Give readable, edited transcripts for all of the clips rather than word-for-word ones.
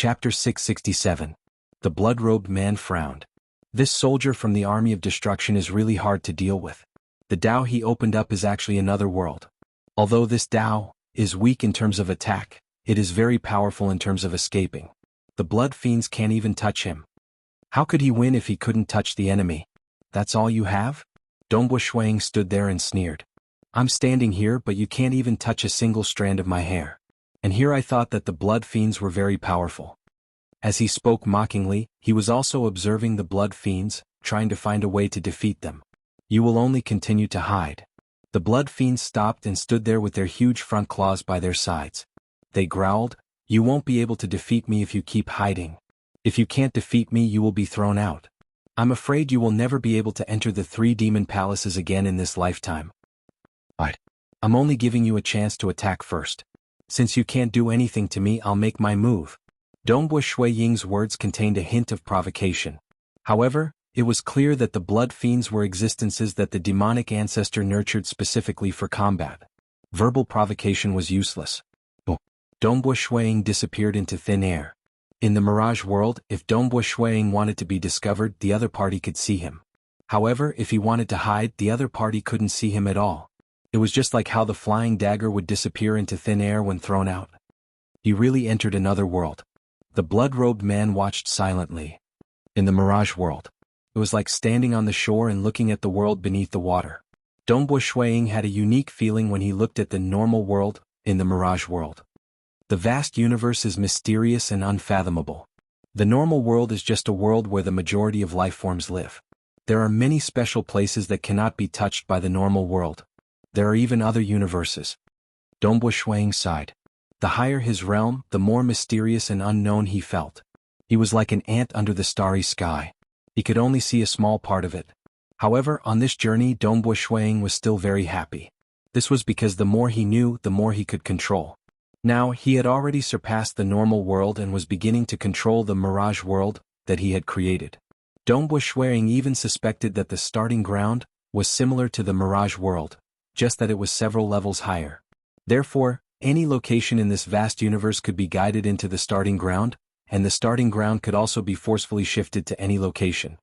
Chapter 667. The blood-robed man frowned. This soldier from the army of destruction is really hard to deal with. The Tao he opened up is actually another world. Although this Tao is weak in terms of attack, it is very powerful in terms of escaping. The blood fiends can't even touch him. How could he win if he couldn't touch the enemy? That's all you have? Dongbo Shuang stood there and sneered. I'm standing here, but you can't even touch a single strand of my hair. And here I thought that the blood fiends were very powerful. As he spoke mockingly, he was also observing the blood fiends, trying to find a way to defeat them. You will only continue to hide. The blood fiends stopped and stood there with their huge front claws by their sides. They growled, "You won't be able to defeat me if you keep hiding. If you can't defeat me, you will be thrown out. I'm afraid you will never be able to enter the 3 demon palaces again in this lifetime. But I'm only giving you a chance to attack first. Since you can't do anything to me, I'll make my move." Dongbo Shui Ying's words contained a hint of provocation. However, it was clear that the blood fiends were existences that the demonic ancestor nurtured specifically for combat. Verbal provocation was useless. Dongbo Shuang disappeared into thin air. In the Mirage world, if Dongbo Shuang wanted to be discovered, the other party could see him. However, if he wanted to hide, the other party couldn't see him at all. It was just like how the flying dagger would disappear into thin air when thrown out. He really entered another world. The blood-robed man watched silently. In the Mirage world, it was like standing on the shore and looking at the world beneath the water. Dongbo Shuang had a unique feeling when he looked at the normal world, in the Mirage world. The vast universe is mysterious and unfathomable. The normal world is just a world where the majority of life forms live. There are many special places that cannot be touched by the normal world. There are even other universes. Dongbo Shuang sighed. The higher his realm, the more mysterious and unknown he felt. He was like an ant under the starry sky. He could only see a small part of it. However, on this journey, Dongbo Shuang was still very happy. This was because the more he knew, the more he could control. Now, he had already surpassed the normal world and was beginning to control the Mirage world that he had created. Dongbo Shuang even suspected that the starting ground was similar to the Mirage world, just that it was several levels higher. Therefore, any location in this vast universe could be guided into the starting ground, and the starting ground could also be forcefully shifted to any location.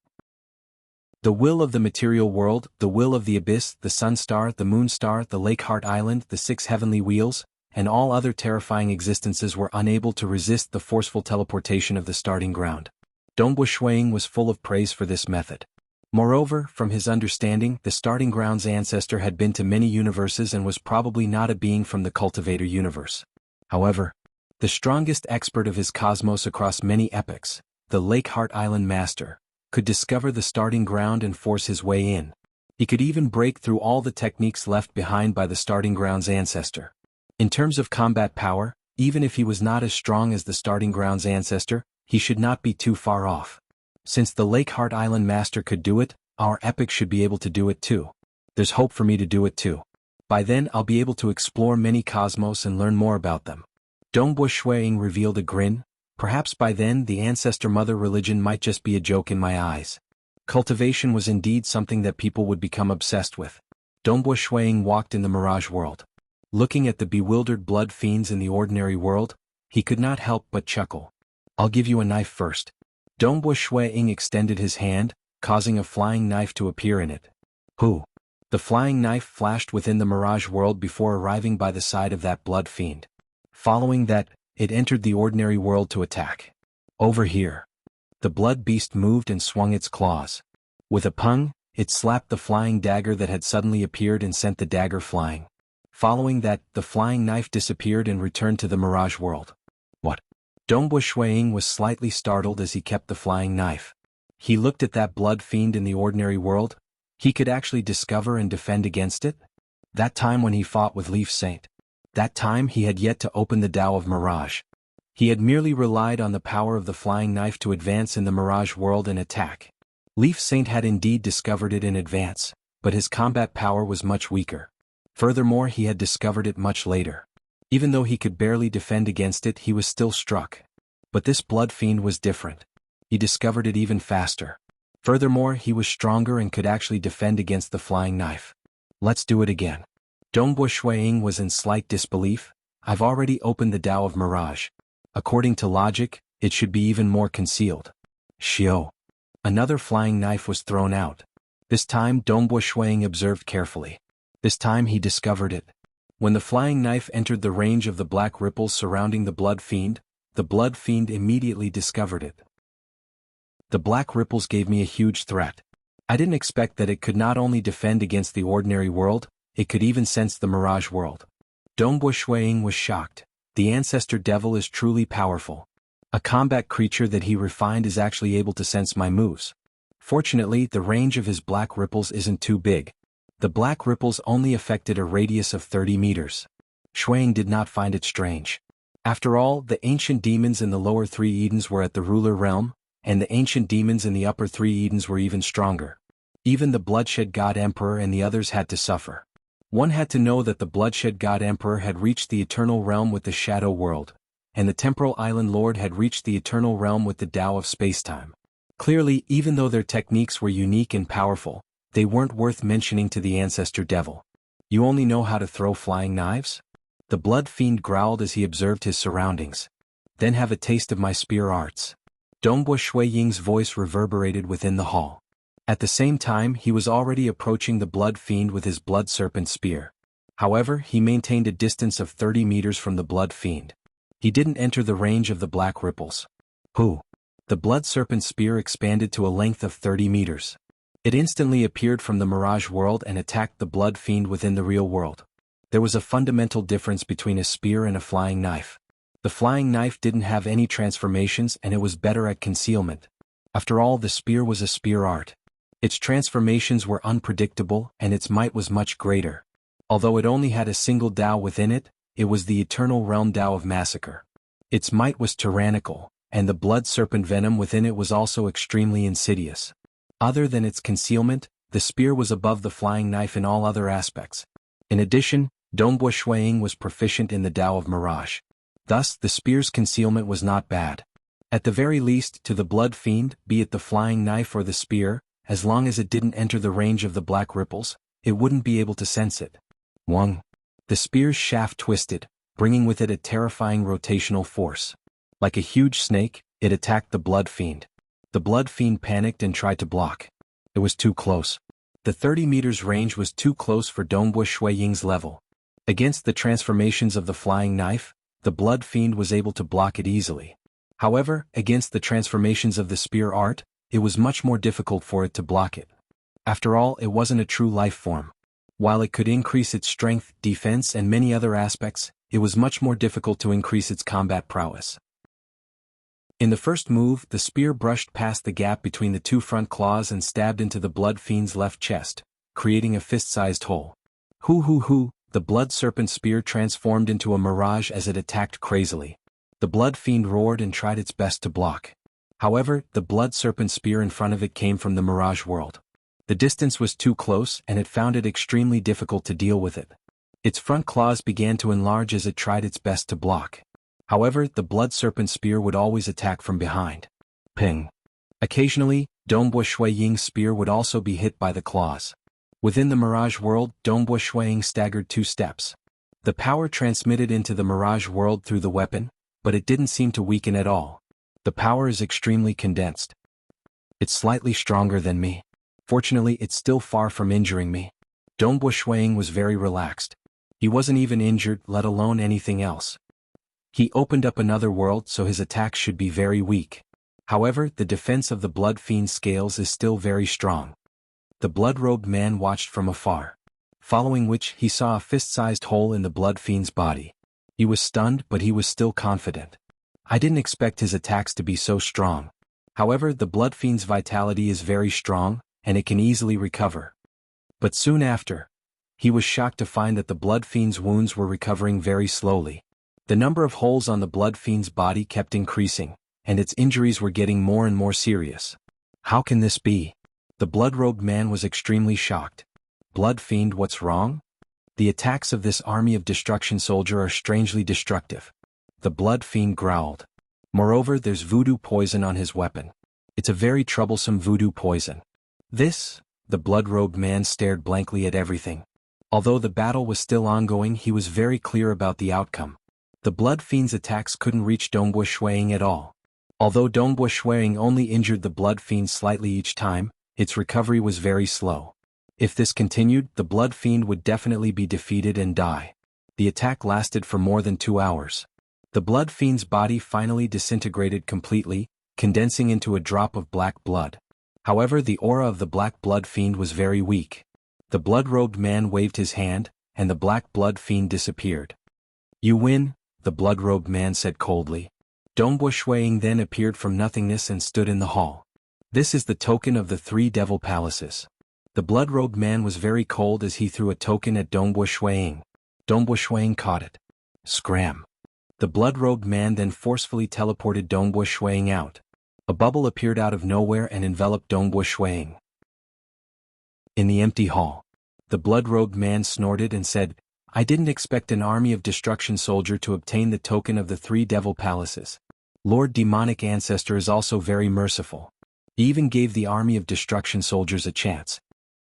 The will of the material world, the will of the abyss, the sun star, the moon star, the lake heart island, the 6 heavenly wheels, and all other terrifying existences were unable to resist the forceful teleportation of the starting ground. Dongbo Shuang was full of praise for this method. Moreover, from his understanding, the starting ground's ancestor had been to many universes and was probably not a being from the Cultivator universe. However, the strongest expert of his cosmos across many epochs, the Lake Heart Island Master, could discover the starting ground and force his way in. He could even break through all the techniques left behind by the starting ground's ancestor. In terms of combat power, even if he was not as strong as the starting ground's ancestor, he should not be too far off. Since the Lake Heart Island Master could do it, our epic should be able to do it too. There's hope for me to do it too. By then I'll be able to explore many cosmos and learn more about them. Dongbo Shuang revealed a grin. Perhaps by then the ancestor mother religion might just be a joke in my eyes. Cultivation was indeed something that people would become obsessed with. Dongbo Shuang walked in the Mirage world. Looking at the bewildered blood fiends in the ordinary world, he could not help but chuckle. I'll give you a knife first. Dongbo Shuang extended his hand, causing a flying knife to appear in it. Who? The flying knife flashed within the Mirage world before arriving by the side of that blood fiend. Following that, it entered the ordinary world to attack. Over here. The blood beast moved and swung its claws. With a pung, it slapped the flying dagger that had suddenly appeared and sent the dagger flying. Following that, the flying knife disappeared and returned to the Mirage world. What? Dongbo Shuang was slightly startled as he kept the flying knife. He looked at that blood fiend in the ordinary world. He could actually discover and defend against it? That time when he fought with Leaf Saint. That time he had yet to open the Tao of Mirage. He had merely relied on the power of the flying knife to advance in the Mirage world and attack. Leaf Saint had indeed discovered it in advance, but his combat power was much weaker. Furthermore, he had discovered it much later. Even though he could barely defend against it, he was still struck. But this blood fiend was different. He discovered it even faster. Furthermore, he was stronger and could actually defend against the flying knife. Let's do it again. Dongbo Shuang was in slight disbelief. I've already opened the Tao of Mirage. According to logic, it should be even more concealed. Xiao. Another flying knife was thrown out. This time Dongbo Shuang observed carefully. This time he discovered it. When the flying knife entered the range of the black ripples surrounding the blood fiend immediately discovered it. The black ripples gave me a huge threat. I didn't expect that it could not only defend against the ordinary world, it could even sense the mirage world. Dongbo Shuang was shocked. The ancestor devil is truly powerful. A combat creature that he refined is actually able to sense my moves. Fortunately, the range of his black ripples isn't too big. The black ripples only affected a radius of 30 meters. Shuang did not find it strange. After all, the ancient demons in the lower 3 Edens were at the ruler realm, and the ancient demons in the upper 3 Edens were even stronger. Even the Bloodshed God Emperor and the others had to suffer. One had to know that the Bloodshed God Emperor had reached the eternal realm with the Shadow World, and the Temporal Island Lord had reached the eternal realm with the Tao of Spacetime. Clearly, even though their techniques were unique and powerful, they weren't worth mentioning to the ancestor devil. You only know how to throw flying knives? The blood fiend growled as he observed his surroundings. Then have a taste of my spear arts. Dongbo Shui Ying's voice reverberated within the hall. At the same time, he was already approaching the blood fiend with his blood serpent spear. However, he maintained a distance of 30 meters from the blood fiend. He didn't enter the range of the black ripples. Who? The blood serpent spear expanded to a length of 30 meters. It instantly appeared from the mirage world and attacked the blood fiend within the real world. There was a fundamental difference between a spear and a flying knife. The flying knife didn't have any transformations and it was better at concealment. After all, the spear was a spear art. Its transformations were unpredictable and its might was much greater. Although it only had a single Tao within it, it was the eternal realm Tao of massacre. Its might was tyrannical, and the blood serpent venom within it was also extremely insidious. Other than its concealment, the spear was above the flying knife in all other aspects. In addition, Dongbo Shuang was proficient in the Tao of Mirage. Thus, the spear's concealment was not bad. At the very least, to the blood fiend, be it the flying knife or the spear, as long as it didn't enter the range of the black ripples, it wouldn't be able to sense it. Wang. The spear's shaft twisted, bringing with it a terrifying rotational force. Like a huge snake, it attacked the blood fiend. The blood fiend panicked and tried to block. It was too close. The 30 meters range was too close for Dongbo Shui Ying's level. Against the transformations of the flying knife, the blood fiend was able to block it easily. However, against the transformations of the spear art, it was much more difficult for it to block it. After all, it wasn't a true life form. While it could increase its strength, defense, and many other aspects, it was much more difficult to increase its combat prowess. In the first move, the spear brushed past the gap between the 2 front claws and stabbed into the blood fiend's left chest, creating a fist-sized hole. Hoo! The blood serpent spear transformed into a mirage as it attacked crazily. The blood fiend roared and tried its best to block. However, the blood serpent spear in front of it came from the mirage world. The distance was too close and it found it extremely difficult to deal with it. Its front claws began to enlarge as it tried its best to block. However, the blood serpent spear would always attack from behind. Ping. Occasionally, Dongbo Shui Ying's spear would also be hit by the claws. Within the mirage world, Dongbo Shui Ying staggered 2 steps. The power transmitted into the mirage world through the weapon, but it didn't seem to weaken at all. The power is extremely condensed. It's slightly stronger than me. Fortunately, it's still far from injuring me. Dongbo Shui Ying was very relaxed. He wasn't even injured, let alone anything else. He opened up another world, so his attacks should be very weak. However, the defense of the blood fiend's scales is still very strong. The blood-robed man watched from afar. Following which, he saw a fist-sized hole in the blood fiend's body. He was stunned, but he was still confident. I didn't expect his attacks to be so strong. However, the blood fiend's vitality is very strong, and it can easily recover. But soon after, he was shocked to find that the blood fiend's wounds were recovering very slowly. The number of holes on the blood fiend's body kept increasing, and its injuries were getting more and more serious. How can this be? The blood-robed man was extremely shocked. Blood fiend, what's wrong? The attacks of this army of destruction soldier are strangely destructive. The blood fiend growled. Moreover, there's voodoo poison on his weapon. It's a very troublesome voodoo poison. The blood-robed man stared blankly at everything. Although the battle was still ongoing, he was very clear about the outcome. The blood fiend's attacks couldn't reach Dongbo Shui Ying at all. Although Dongbo Shuang only injured the Blood Fiend slightly each time, its recovery was very slow. If this continued, the Blood Fiend would definitely be defeated and die. The attack lasted for more than 2 hours. The Blood Fiend's body finally disintegrated completely, condensing into a drop of black blood. However, the aura of the Black Blood Fiend was very weak. The blood-robed man waved his hand, and the Black Blood Fiend disappeared. "You win," the blood-robed man said coldly. Dongbo Shuang then appeared from nothingness and stood in the hall. "This is the token of the 3 devil palaces." The blood-robed man was very cold as he threw a token at Dongbo Shuang. Dongbo Shuang caught it. Scram. The blood-robed man then forcefully teleported Dongbo Shuang out. A bubble appeared out of nowhere and enveloped Dongbo Shuang. In the empty hall, the blood-robed man snorted and said, "I didn't expect an army of destruction soldier to obtain the token of the 3 devil palaces. Lord Demonic Ancestor is also very merciful. He even gave the army of destruction soldiers a chance."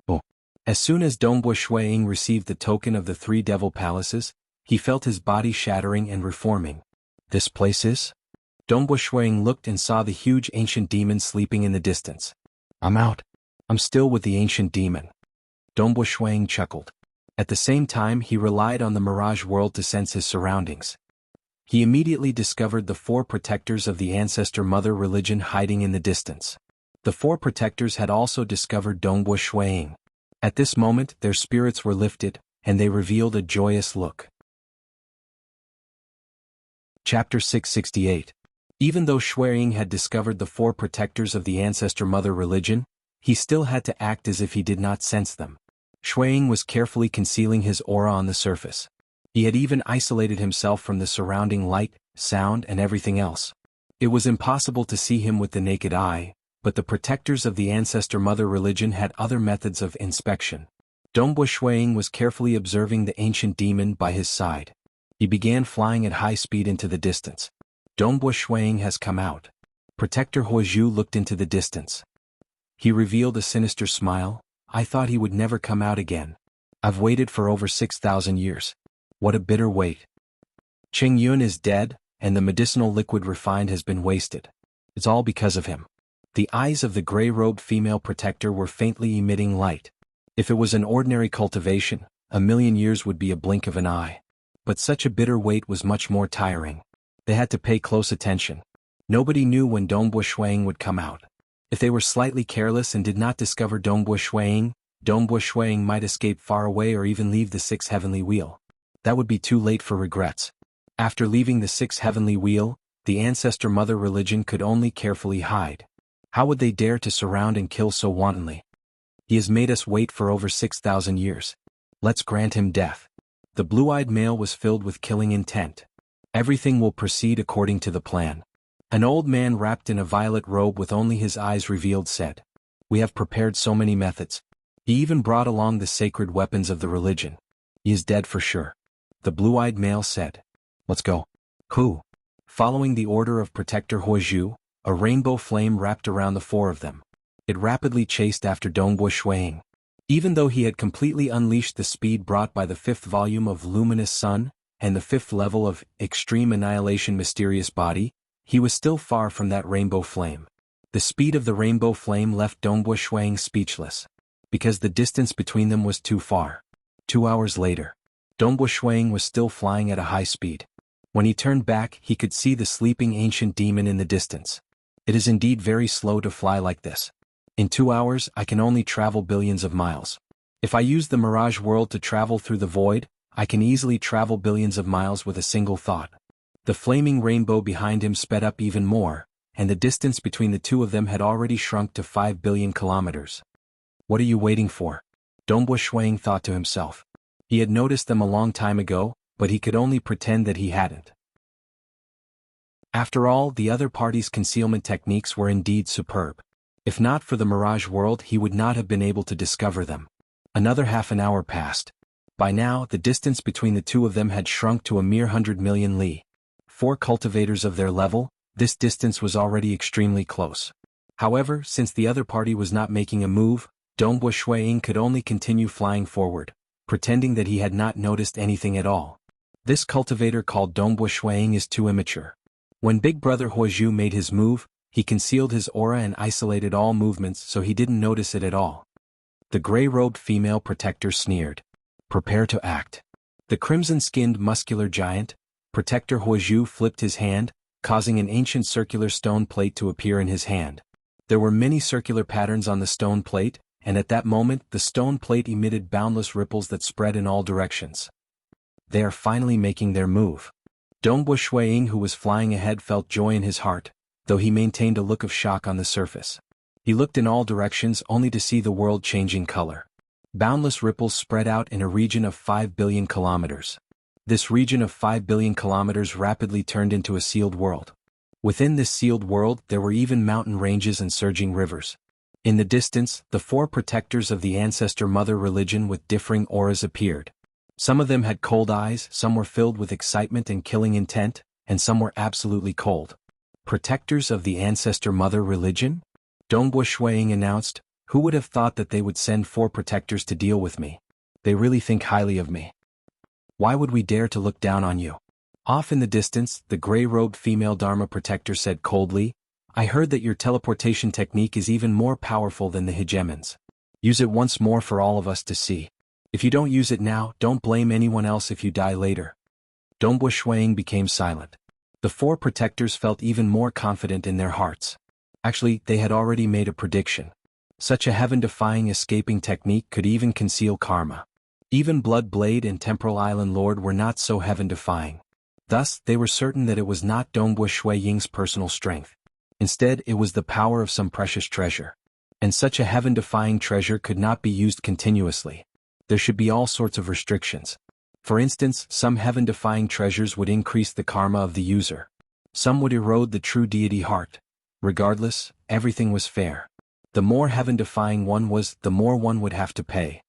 Oh. As soon as Dongbo Shuang received the token of the 3 devil palaces, he felt his body shattering and reforming. "This place is?" Dongbo Shuang looked and saw the huge ancient demon sleeping in the distance. "I'm out. I'm still with the ancient demon." Dongbo Shuang chuckled. At the same time, he relied on the mirage world to sense his surroundings. He immediately discovered the 4 protectors of the ancestor mother religion hiding in the distance. The 4 protectors had also discovered Dongbo Shuang. At this moment, their spirits were lifted, and they revealed a joyous look. Chapter 668. Even though Shuang had discovered the 4 protectors of the ancestor mother religion, he still had to act as if he did not sense them. Shuang was carefully concealing his aura on the surface. He had even isolated himself from the surrounding light, sound, and everything else. It was impossible to see him with the naked eye, but the protectors of the ancestor mother religion had other methods of inspection. Dongbo Shuang was carefully observing the ancient demon by his side. He began flying at high speed into the distance. Dongbo Shuang has come out. Protector Huozhu looked into the distance. He revealed a sinister smile. "I thought he would never come out again. I've waited for over 6,000 years. What a bitter wait. Qing Yun is dead, and the medicinal liquid refined has been wasted. It's all because of him." The eyes of the gray-robed female protector were faintly emitting light. If it was an ordinary cultivation, 1,000,000 years would be a blink of an eye. But such a bitter wait was much more tiring. They had to pay close attention. Nobody knew when Dongbo Shuang would come out. If they were slightly careless and did not discover Dongbo Shuang might escape far away or even leave the 6th heavenly wheel. That would be too late for regrets. After leaving the 6th heavenly wheel, the ancestor mother religion could only carefully hide. How would they dare to surround and kill so wantonly? He has made us wait for over 6,000 years. Let's grant him death. The blue-eyed male was filled with killing intent. Everything will proceed according to the plan. An old man wrapped in a violet robe with only his eyes revealed said, "We have prepared so many methods. He even brought along the sacred weapons of the religion. He is dead for sure." The blue-eyed male said, "Let's go." Who? Following the order of Protector Huozhu, a rainbow flame wrapped around the 4 of them. It rapidly chased after Dongbo Shuang. Even though he had completely unleashed the speed brought by the 5th volume of Luminous Sun, and the 5th level of Extreme Annihilation Mysterious Body, he was still far from that rainbow flame. The speed of the rainbow flame left Dongbo Shuang speechless, because the distance between them was too far. 2 hours later, Dongbo Shuang was still flying at a high speed. When he turned back, he could see the sleeping ancient demon in the distance. It is indeed very slow to fly like this. In 2 hours, I can only travel billions of miles. If I use the mirage world to travel through the void, I can easily travel billions of miles with a single thought. The flaming rainbow behind him sped up even more, and the distance between the 2 of them had already shrunk to 5 billion kilometers. What are you waiting for? Dongbo Shuang thought to himself. He had noticed them a long time ago, but he could only pretend that he hadn't. After all, the other party's concealment techniques were indeed superb. If not for the mirage world, he would not have been able to discover them. Another half an hour passed. By now, the distance between the 2 of them had shrunk to a mere 100 million li. 4 cultivators of their level, this distance was already extremely close. However, since the other party was not making a move, Dongbo Shuang could only continue flying forward, pretending that he had not noticed anything at all. This cultivator called Dongbo Shuang is too immature. When Big Brother Huozhu made his move, he concealed his aura and isolated all movements so he didn't notice it at all. The gray-robed female protector sneered. Prepare to act. The crimson-skinned muscular giant, Protector Huozhu flipped his hand, causing an ancient circular stone plate to appear in his hand. There were many circular patterns on the stone plate, and at that moment the stone plate emitted boundless ripples that spread in all directions. They are finally making their move. Dongbu Shuiying, who was flying ahead, felt joy in his heart, though he maintained a look of shock on the surface. He looked in all directions only to see the world changing color. Boundless ripples spread out in a region of 5 billion kilometers. This region of 5 billion kilometers rapidly turned into a sealed world. Within this sealed world there were even mountain ranges and surging rivers. In the distance, the 4 protectors of the ancestor mother religion with differing auras appeared. Some of them had cold eyes, some were filled with excitement and killing intent, and some were absolutely cold. Protectors of the ancestor mother religion? Dongbu Shuiying announced. Who would have thought that they would send 4 protectors to deal with me? They really think highly of me. Why would we dare to look down on you? Off in the distance, the gray-robed female Dharma protector said coldly, I heard that your teleportation technique is even more powerful than the hegemons. Use it once more for all of us to see. If you don't use it now, don't blame anyone else if you die later. Dongbu Shuiying became silent. The 4 protectors felt even more confident in their hearts. Actually, they had already made a prediction. Such a heaven-defying escaping technique could even conceal karma. Even Blood Blade and Temporal Island Lord were not so heaven-defying. Thus, they were certain that it was not Dongbu Shuiying's personal strength. Instead, it was the power of some precious treasure. And such a heaven-defying treasure could not be used continuously. There should be all sorts of restrictions. For instance, some heaven-defying treasures would increase the karma of the user. Some would erode the true deity heart. Regardless, everything was fair. The more heaven-defying one was, the more one would have to pay.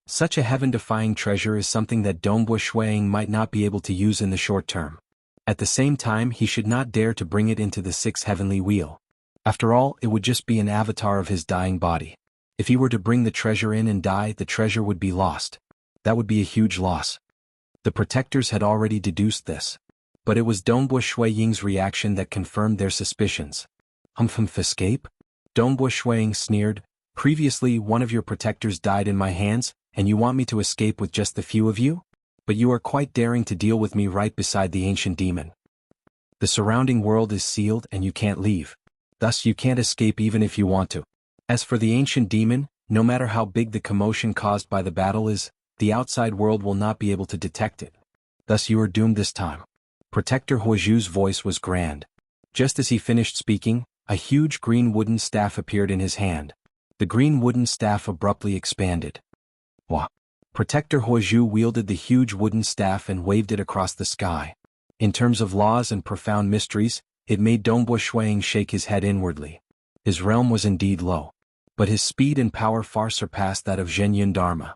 Such a heaven-defying treasure is something that Dongbu Shuiying might not be able to use in the short term. At the same time, he should not dare to bring it into the 6th heavenly wheel. After all, it would just be an avatar of his dying body. If he were to bring the treasure in and die, the treasure would be lost. That would be a huge loss. The protectors had already deduced this. But it was Dongbu Shuiying's reaction that confirmed their suspicions. Escape? Dongbu Shuiying sneered. Previously, one of your protectors died in my hands, and you want me to escape with just the few of you? But you are quite daring to deal with me right beside the ancient demon. The surrounding world is sealed and you can't leave. Thus you can't escape even if you want to. As for the ancient demon, no matter how big the commotion caused by the battle is, the outside world will not be able to detect it. Thus you are doomed this time. Protector Huozhu's voice was grand. Just as he finished speaking, a huge green wooden staff appeared in his hand. The green wooden staff abruptly expanded. Wah! Protector Huozhu wielded the huge wooden staff and waved it across the sky. In terms of laws and profound mysteries, it made Dongbu Shuiying shake his head inwardly. His realm was indeed low. But his speed and power far surpassed that of Zhenyun Dharma.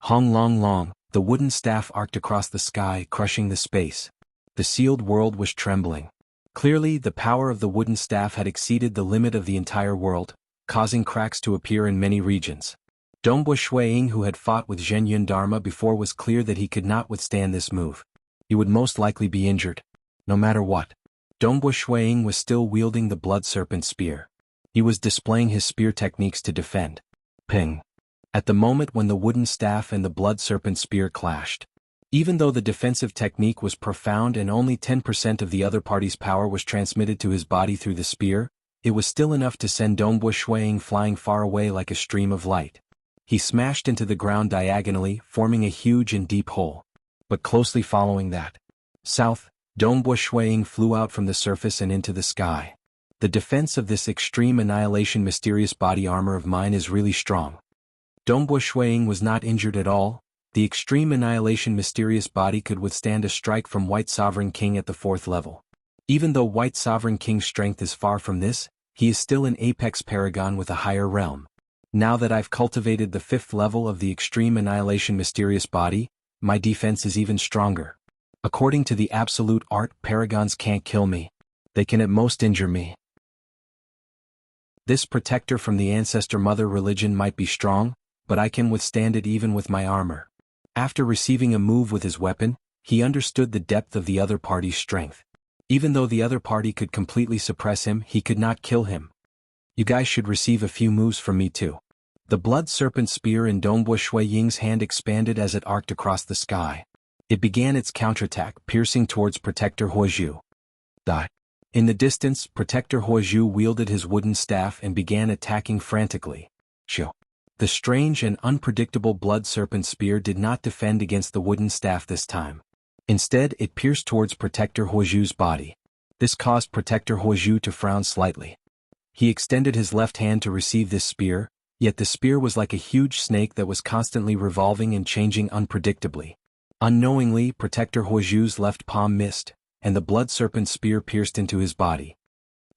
Hong Long Long, the wooden staff arced across the sky, crushing the space. The sealed world was trembling. Clearly, the power of the wooden staff had exceeded the limit of the entire world, causing cracks to appear in many regions. Dongbu Shuiying, who had fought with Zhenyun Dharma before, was clear that he could not withstand this move. He would most likely be injured. No matter what. Dongbu Shuiying was still wielding the blood serpent spear. He was displaying his spear techniques to defend. Ping! At the moment when the wooden staff and the blood serpent spear clashed. Even though the defensive technique was profound and only 10% of the other party's power was transmitted to his body through the spear, it was still enough to send Dongbu Shuiying flying far away like a stream of light. He smashed into the ground diagonally, forming a huge and deep hole. But closely following that, south, Dongbu Shuiying flew out from the surface and into the sky. The defense of this extreme annihilation mysterious body armor of mine is really strong. Dongbu Shuiying was not injured at all. The extreme annihilation mysterious body could withstand a strike from White Sovereign King at the 4th level. Even though White Sovereign King's strength is far from this, he is still an apex paragon with a higher realm. Now that I've cultivated the 5th level of the extreme annihilation mysterious body, my defense is even stronger. According to the absolute art, paragons can't kill me. They can at most injure me. This protector from the ancestor mother religion might be strong, but I can withstand it even with my armor. After receiving a move with his weapon, he understood the depth of the other party's strength. Even though the other party could completely suppress him, he could not kill him. You guys should receive a few moves from me too. The blood serpent spear in Dongbo Shui Ying's hand expanded as it arced across the sky. It began its counterattack, piercing towards Protector Huozhu. Die. In the distance, Protector Huozhu wielded his wooden staff and began attacking frantically. Shoo. The strange and unpredictable blood serpent spear did not defend against the wooden staff this time. Instead, it pierced towards Protector Huozhu's body. This caused Protector Huozhu to frown slightly. He extended his left hand to receive this spear, yet the spear was like a huge snake that was constantly revolving and changing unpredictably. Unknowingly, Protector Huozhu's left palm missed, and the blood serpent spear pierced into his body.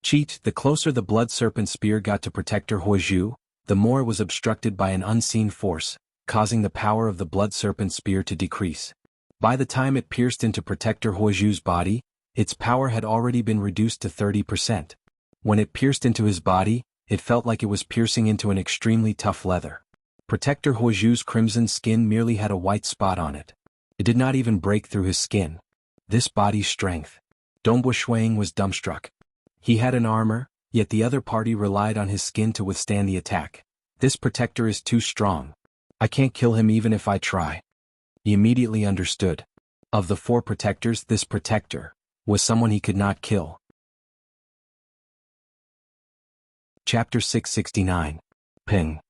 Cheat, the closer the blood serpent spear got to Protector Huozhu, the more it was obstructed by an unseen force, causing the power of the blood serpent spear to decrease. By the time it pierced into Protector Huozhu's body, its power had already been reduced to 30%. When it pierced into his body, it felt like it was piercing into an extremely tough leather. Protector Huozhu's crimson skin merely had a white spot on it. It did not even break through his skin. This body's strength. Dongbo Shuiying was dumbstruck. He had an armor, yet the other party relied on his skin to withstand the attack. This protector is too strong. I can't kill him even if I try. He immediately understood. Of the 4 protectors, this protector was someone he could not kill. Chapter 669. Ping.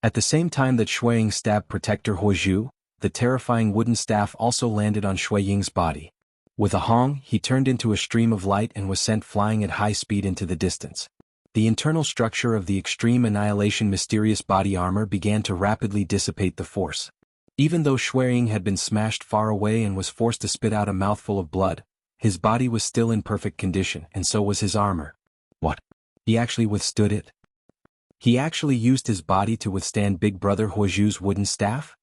At the same time that Shuiying stabbed Protector Huozhu, the terrifying wooden staff also landed on Shuiying's body. With a hong, he turned into a stream of light and was sent flying at high speed into the distance. The internal structure of the Extreme Annihilation mysterious body armor began to rapidly dissipate the force. Even though Shuiying had been smashed far away and was forced to spit out a mouthful of blood, his body was still in perfect condition, and so was his armor. What? He actually withstood it? He actually used his body to withstand Big Brother Huozhu's wooden staff?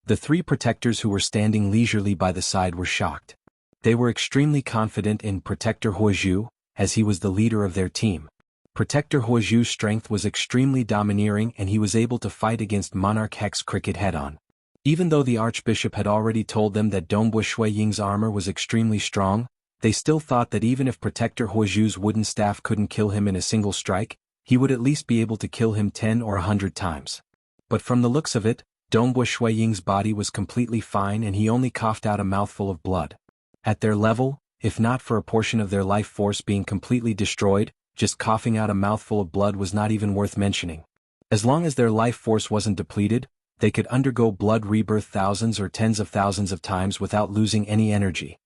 The 3 protectors who were standing leisurely by the side were shocked. They were extremely confident in Protector Huozhu, as he was the leader of their team. Protector Huozhu's strength was extremely domineering and he was able to fight against Monarch Hex Cricket head-on. Even though the Archbishop had already told them that Dongbo Shui Ying's armor was extremely strong, they still thought that even if Protector Huozhu's wooden staff couldn't kill him in a single strike, he would at least be able to kill him 10 or 100 times. But from the looks of it, Dongbo Shui Ying's body was completely fine and he only coughed out a mouthful of blood. At their level, if not for a portion of their life force being completely destroyed, just coughing out a mouthful of blood was not even worth mentioning. As long as their life force wasn't depleted, they could undergo blood rebirth thousands or tens of thousands of times without losing any energy.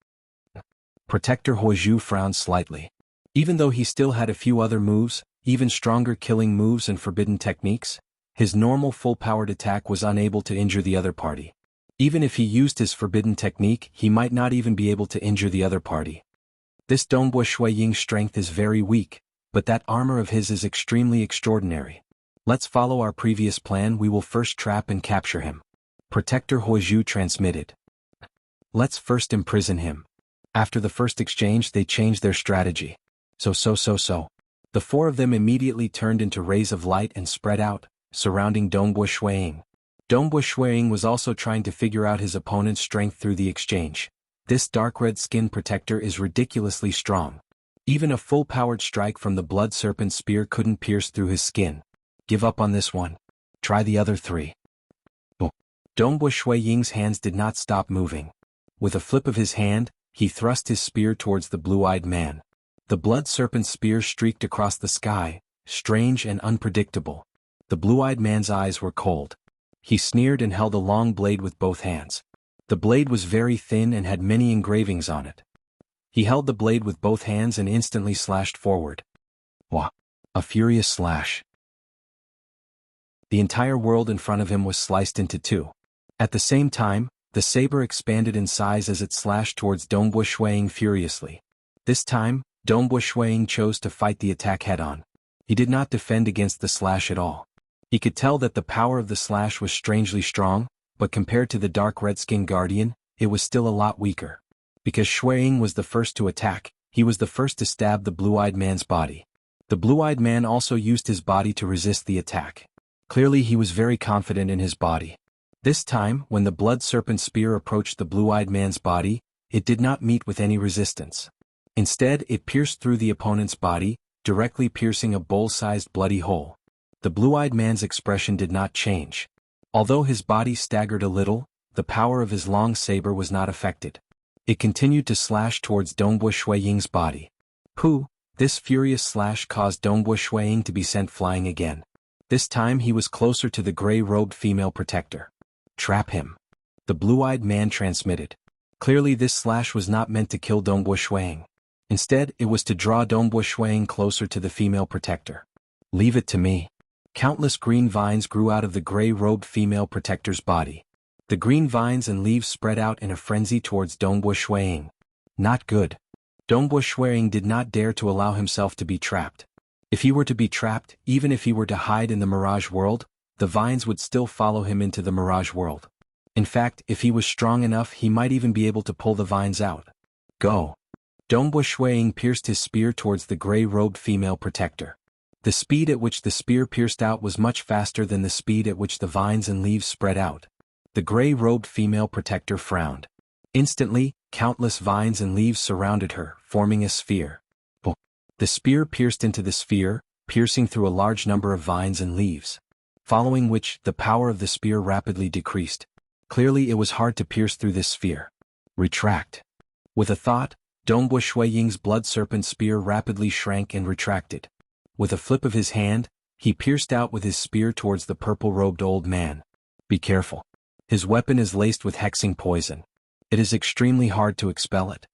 Protector Huozhu frowned slightly. Even though he still had a few other moves, even stronger killing moves and forbidden techniques, his normal full-powered attack was unable to injure the other party. Even if he used his forbidden technique, he might not even be able to injure the other party. This Dongbo Shui Ying's strength is very weak, but that armor of his is extremely extraordinary. Let's follow our previous plan. We will first trap and capture him. Protector Huozhu transmitted. Let's first imprison him. After the first exchange, they changed their strategy. So. The 4 of them immediately turned into rays of light and spread out, surrounding Dongbo Shuiying. Dongbo Shuiying was also trying to figure out his opponent's strength through the exchange. This dark red skin protector is ridiculously strong. Even a full-powered strike from the blood serpent spear couldn't pierce through his skin. Give up on this one. Try the other 3. Oh. Dongbo Shuiying's hands did not stop moving. With a flip of his hand, he thrust his spear towards the blue-eyed man. The blood serpent spear streaked across the sky, strange and unpredictable. The blue-eyed man's eyes were cold. He sneered and held a long blade with both hands. The blade was very thin and had many engravings on it. He held the blade with both hands and instantly slashed forward. Wah! A furious slash. The entire world in front of him was sliced into 2. At the same time, the saber expanded in size as it slashed towards Dongbo Shuiying furiously. This time, Dongbo Shuiying chose to fight the attack head-on. He did not defend against the slash at all. He could tell that the power of the slash was strangely strong, but compared to the dark red-skinned guardian, it was still a lot weaker. Because Shuiying was the first to attack, he was the first to stab the blue-eyed man's body. The blue-eyed man also used his body to resist the attack. Clearly he was very confident in his body. This time, when the blood serpent spear approached the blue-eyed man's body, it did not meet with any resistance. Instead, it pierced through the opponent's body, directly piercing a bowl-sized bloody hole. The blue-eyed man's expression did not change. Although his body staggered a little, the power of his long saber was not affected. It continued to slash towards Dongbu Shuiying's body. Pooh! This furious slash caused Dongbu Shuiying to be sent flying again. This time he was closer to the gray-robed female protector. Trap him. The blue-eyed man transmitted. Clearly this slash was not meant to kill Dongbu Shuiying. Instead, it was to draw Dongbu Shuiying closer to the female protector. Leave it to me. Countless green vines grew out of the gray-robed female protector's body. The green vines and leaves spread out in a frenzy towards Dongbu Shuiying. Not good. Dongbu Shuiying did not dare to allow himself to be trapped. If he were to be trapped, even if he were to hide in the mirage world, the vines would still follow him into the mirage world. In fact, if he was strong enough, he might even be able to pull the vines out. Go. Dongbu Shuiying pierced his spear towards the gray-robed female protector. The speed at which the spear pierced out was much faster than the speed at which the vines and leaves spread out. The gray-robed female protector frowned. Instantly, countless vines and leaves surrounded her, forming a sphere. The spear pierced into the sphere, piercing through a large number of vines and leaves. Following which, the power of the spear rapidly decreased. Clearly it was hard to pierce through this sphere. Retract. With a thought, Dongbu Shuiying's blood serpent spear rapidly shrank and retracted. With a flip of his hand, he pierced out with his spear towards the purple-robed old man. Be careful. His weapon is laced with hexing poison. It is extremely hard to expel it.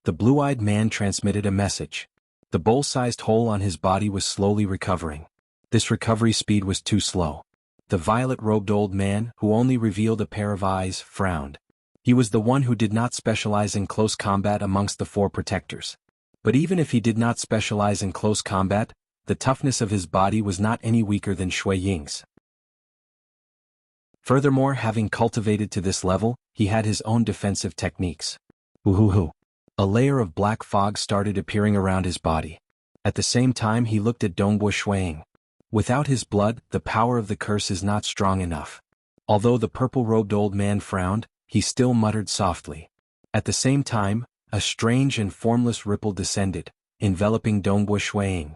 The blue-eyed man transmitted a message. The bowl-sized hole on his body was slowly recovering. This recovery speed was too slow. The violet-robed old man, who only revealed a pair of eyes, frowned. He was the one who did not specialize in close combat amongst the four protectors. But even if he did not specialize in close combat, the toughness of his body was not any weaker than Shui Ying's. Furthermore, having cultivated to this level, he had his own defensive techniques. Woohoo! A layer of black fog started appearing around his body. At the same time he looked at Dongbu Shuiying. Without his blood, the power of the curse is not strong enough. Although the purple-robed old man frowned, he still muttered softly. At the same time, a strange and formless ripple descended, enveloping Dongbu Shuiying.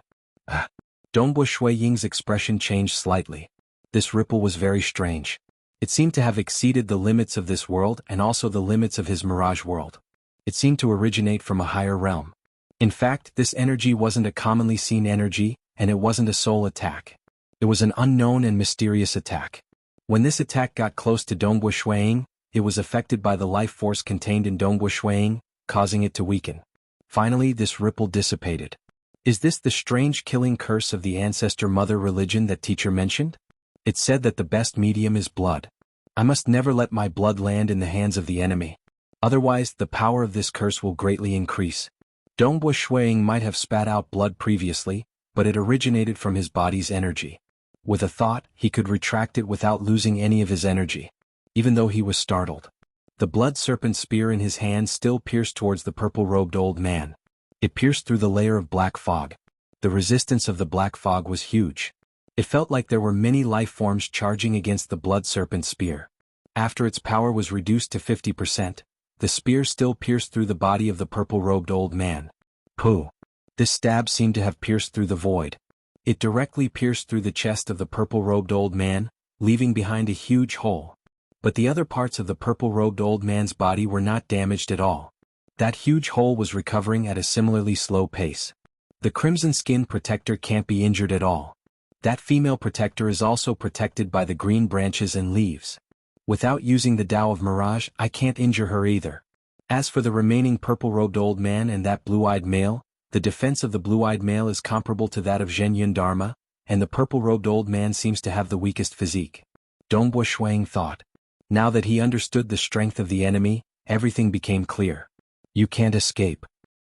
Dongbu Shuiying's expression changed slightly. This ripple was very strange. It seemed to have exceeded the limits of this world and also the limits of his mirage world. It seemed to originate from a higher realm. In fact, this energy wasn't a commonly seen energy, and it wasn't a soul attack. It was an unknown and mysterious attack. When this attack got close to Dongbu Shuiying, it was affected by the life force contained in Dongbu Shuiying, causing it to weaken. Finally, this ripple dissipated. Is this the strange killing curse of the ancestor mother religion that teacher mentioned? It said that the best medium is blood. I must never let my blood land in the hands of the enemy. Otherwise, the power of this curse will greatly increase. Dongbu Shuiying might have spat out blood previously, but it originated from his body's energy. With a thought, he could retract it without losing any of his energy. Even though he was startled. The blood serpent spear in his hand still pierced towards the purple-robed old man. It pierced through the layer of black fog. The resistance of the black fog was huge. It felt like there were many life forms charging against the blood serpent spear. After its power was reduced to 50%, the spear still pierced through the body of the purple-robed old man. Pooh! This stab seemed to have pierced through the void. It directly pierced through the chest of the purple-robed old man, leaving behind a huge hole. But the other parts of the purple-robed old man's body were not damaged at all. That huge hole was recovering at a similarly slow pace. The crimson skin protector can't be injured at all. That female protector is also protected by the green branches and leaves. Without using the Tao of Mirage, I can't injure her either. As for the remaining purple-robed old man and that blue-eyed male, the defense of the blue-eyed male is comparable to that of Zhenyun Dharma, and the purple-robed old man seems to have the weakest physique. Dongbu Shuiying thought. Now that he understood the strength of the enemy, everything became clear. You can't escape.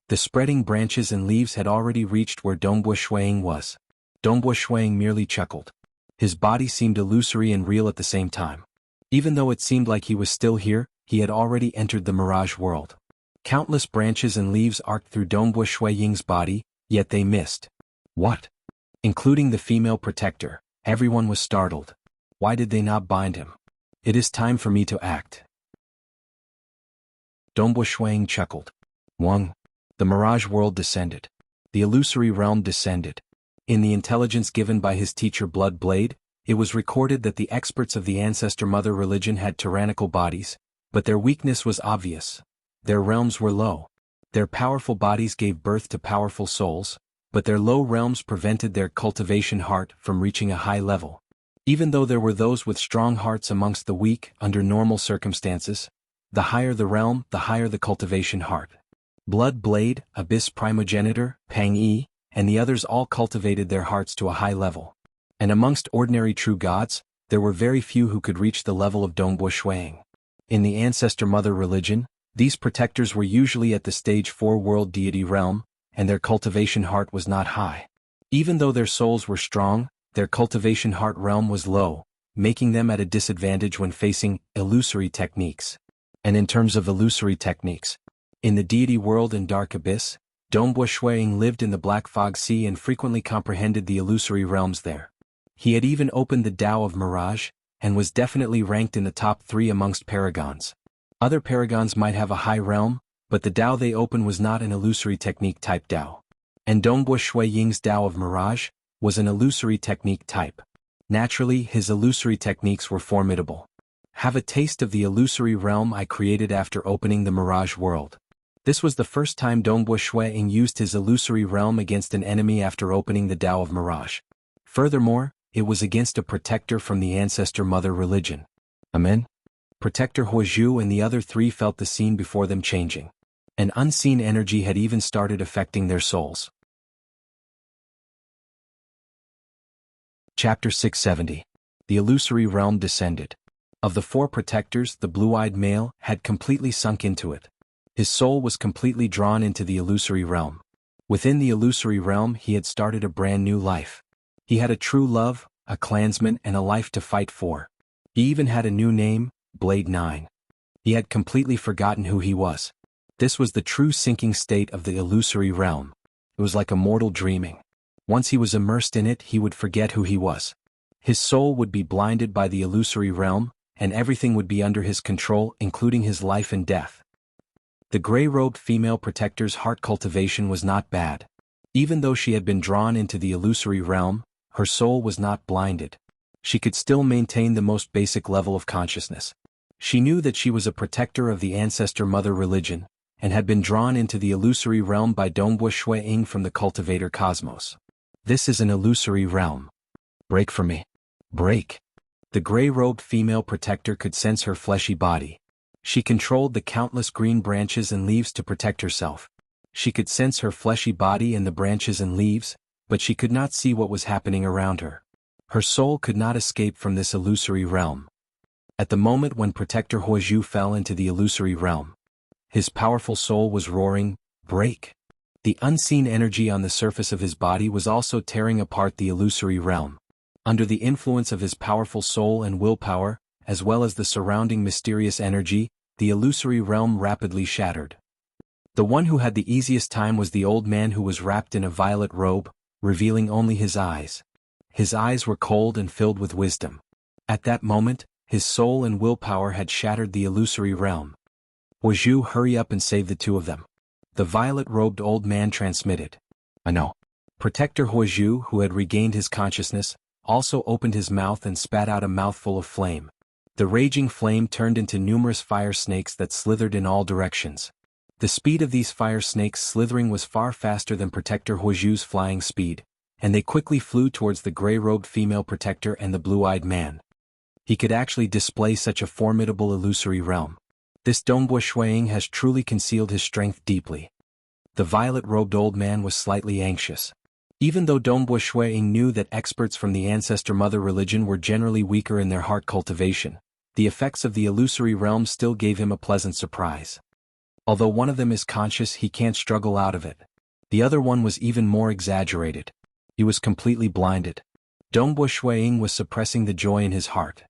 The spreading branches and leaves had already reached where Dongbu Shuiying was. Dongbu Shuiying merely chuckled. His body seemed illusory and real at the same time. Even though it seemed like he was still here, he had already entered the mirage world. Countless branches and leaves arced through Dongbu Shuiying's body, yet they missed. What? Including the female protector, everyone was startled. Why did they not bind him? It is time for me to act. Dongbu Shuiying chuckled. Wang. The mirage world descended. The illusory realm descended. In the intelligence given by his teacher Blood Blade, it was recorded that the experts of the ancestor mother religion had tyrannical bodies, but their weakness was obvious. Their realms were low. Their powerful bodies gave birth to powerful souls, but their low realms prevented their cultivation heart from reaching a high level. Even though there were those with strong hearts amongst the weak under normal circumstances, the higher the realm, the higher the cultivation heart. Blood Blade, Abyss Primogenitor, Pang Yi, and the others all cultivated their hearts to a high level. And amongst ordinary true gods, there were very few who could reach the level of Dongbo Shuang. In the ancestor mother religion, these protectors were usually at the stage 4 world deity realm, and their cultivation heart was not high. Even though their souls were strong, their cultivation heart realm was low, making them at a disadvantage when facing illusory techniques. And in terms of illusory techniques, in the deity world and dark abyss, Dongbo Shuang lived in the Black Fog Sea and frequently comprehended the illusory realms there. He had even opened the Tao of Mirage, and was definitely ranked in the top 3 amongst paragons. Other paragons might have a high realm, but the Tao they opened was not an illusory technique type Tao. And Dongbo Shuang's Tao of Mirage was an illusory technique type. Naturally, his illusory techniques were formidable. Have a taste of the illusory realm I created after opening the Mirage world. This was the first time Dongbo Shuang used his illusory realm against an enemy after opening the Tao of Mirage. Furthermore, it was against a protector from the ancestor mother religion. Amen? Protector Huozhu and the other 3 felt the scene before them changing. An unseen energy had even started affecting their souls. Chapter 670. The illusory realm descended. Of the 4 protectors, the blue-eyed male had completely sunk into it. His soul was completely drawn into the illusory realm. Within the illusory realm he had started a brand new life. He had a true love, a clansman and a life to fight for. He even had a new name, Blade 9. He had completely forgotten who he was. This was the true sinking state of the illusory realm. It was like a mortal dreaming. Once he was immersed in it, he would forget who he was. His soul would be blinded by the illusory realm, and everything would be under his control, including his life and death. The gray-robed female protector's heart cultivation was not bad. Even though she had been drawn into the illusory realm, her soul was not blinded. She could still maintain the most basic level of consciousness. She knew that she was a protector of the ancestor mother religion, and had been drawn into the illusory realm by Dongbo Shuang from the cultivator cosmos. This is an illusory realm. Break from me. Break. The gray-robed female protector could sense her fleshy body. She controlled the countless green branches and leaves to protect herself. She could sense her fleshy body in the branches and leaves, but she could not see what was happening around her. Her soul could not escape from this illusory realm. At the moment when Protector Huozhu fell into the illusory realm, his powerful soul was roaring, "Break!" The unseen energy on the surface of his body was also tearing apart the illusory realm. Under the influence of his powerful soul and willpower, as well as the surrounding mysterious energy, the illusory realm rapidly shattered. The one who had the easiest time was the old man who was wrapped in a violet robe, revealing only his eyes. His eyes were cold and filled with wisdom. At that moment, his soul and willpower had shattered the illusory realm. Huozhu, hurry up and save the 2 of them. The violet-robed old man transmitted. I know. Protector Huozhu, who had regained his consciousness, also opened his mouth and spat out a mouthful of flame. The raging flame turned into numerous fire snakes that slithered in all directions. The speed of these fire snakes slithering was far faster than Protector Huozhu's flying speed, and they quickly flew towards the gray-robed female protector and the blue-eyed man. He could actually display such a formidable illusory realm. This Dongbo Shuang has truly concealed his strength deeply. The violet-robed old man was slightly anxious. Even though Dongbo Shuang knew that experts from the ancestor mother religion were generally weaker in their heart cultivation, the effects of the illusory realm still gave him a pleasant surprise. Although one of them is conscious, he can't struggle out of it. The other one was even more exaggerated. He was completely blinded. Dongbo Shuang was suppressing the joy in his heart.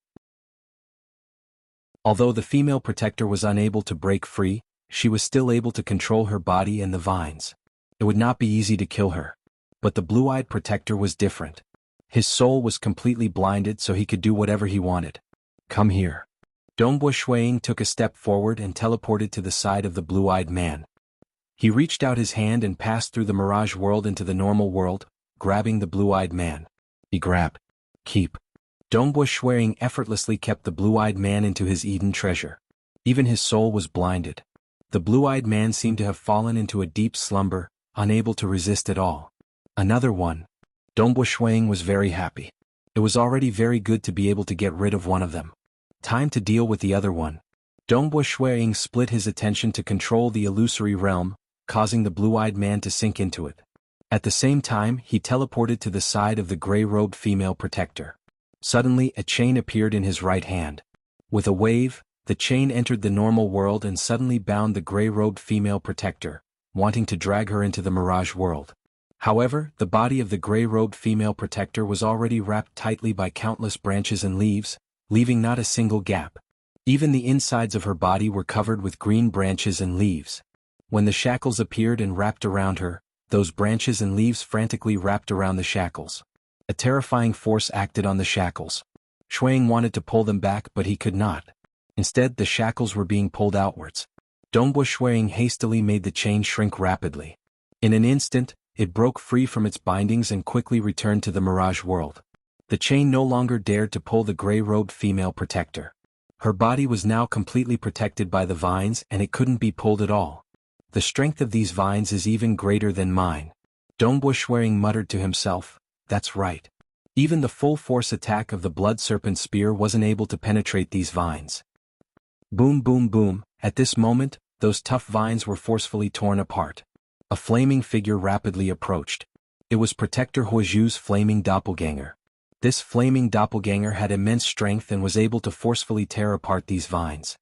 Although the female protector was unable to break free, she was still able to control her body and the vines. It would not be easy to kill her. But the blue-eyed protector was different. His soul was completely blinded, so he could do whatever he wanted. Come here. Dongbo Shuang took a step forward and teleported to the side of the blue-eyed man. He reached out his hand and passed through the mirage world into the normal world, grabbing the blue-eyed man. He grabbed. Keep. Dongbo Shuang effortlessly kept the blue-eyed man into his Eden treasure. Even his soul was blinded. The blue-eyed man seemed to have fallen into a deep slumber, unable to resist at all. Another one. Dongbo Shuang was very happy. It was already very good to be able to get rid of one of them. Time to deal with the other one. Dongbo Shuang split his attention to control the illusory realm, causing the blue-eyed man to sink into it. At the same time, he teleported to the side of the gray-robed female protector. Suddenly, a chain appeared in his right hand. With a wave, the chain entered the normal world and suddenly bound the gray-robed female protector, wanting to drag her into the mirage world. However, the body of the gray-robed female protector was already wrapped tightly by countless branches and leaves, leaving not a single gap. Even the insides of her body were covered with green branches and leaves. When the shackles appeared and wrapped around her, those branches and leaves frantically wrapped around the shackles. A terrifying force acted on the shackles. Shuang wanted to pull them back, but he could not. Instead, the shackles were being pulled outwards. Dongbo Shuang hastily made the chain shrink rapidly. In an instant, it broke free from its bindings and quickly returned to the mirage world. The chain no longer dared to pull the gray-robed female protector. Her body was now completely protected by the vines and it couldn't be pulled at all. The strength of these vines is even greater than mine. Dongbo Shuang muttered to himself, that's right. Even the full-force attack of the blood serpent spear wasn't able to penetrate these vines. Boom boom boom, at this moment, those tough vines were forcefully torn apart. A flaming figure rapidly approached. It was Protector Huoju's flaming doppelganger. This flaming doppelganger had immense strength and was able to forcefully tear apart these vines.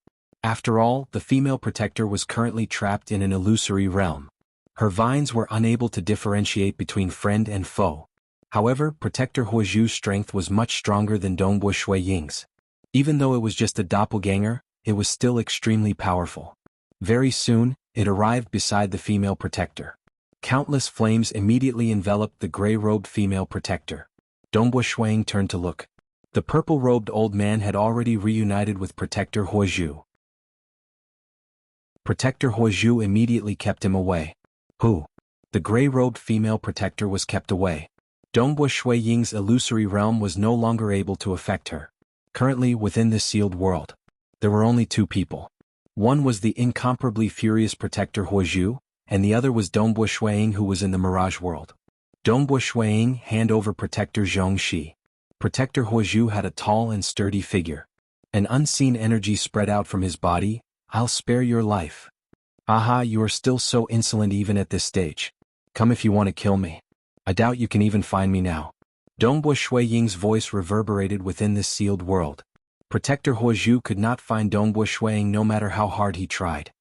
After all, the female protector was currently trapped in an illusory realm. Her vines were unable to differentiate between friend and foe. However, Protector Huoju's strength was much stronger than Dongbo Shuang's. Even though it was just a doppelganger, it was still extremely powerful. Very soon, it arrived beside the female protector. Countless flames immediately enveloped the gray-robed female protector. Dongbo Shuang turned to look. The purple-robed old man had already reunited with Protector Huoju. Protector Huoju immediately kept him away. Who? The gray-robed female protector was kept away. Dongbo Shuang's illusory realm was no longer able to affect her. Currently within this sealed world, there were only two people. One was the incomparably furious Protector Huoju, and the other was Dongbo Shuang who was in the mirage world. Dongbo Shuang hand over Protector Zhongxi. Protector Huoju had a tall and sturdy figure. An unseen energy spread out from his body. I'll spare your life. Aha, you are still so insolent even at this stage. Come if you want to kill me. I doubt you can even find me now. Dongbo Shuang's voice reverberated within this sealed world. Protector Huoju could not find Dongbo Shuang no matter how hard he tried.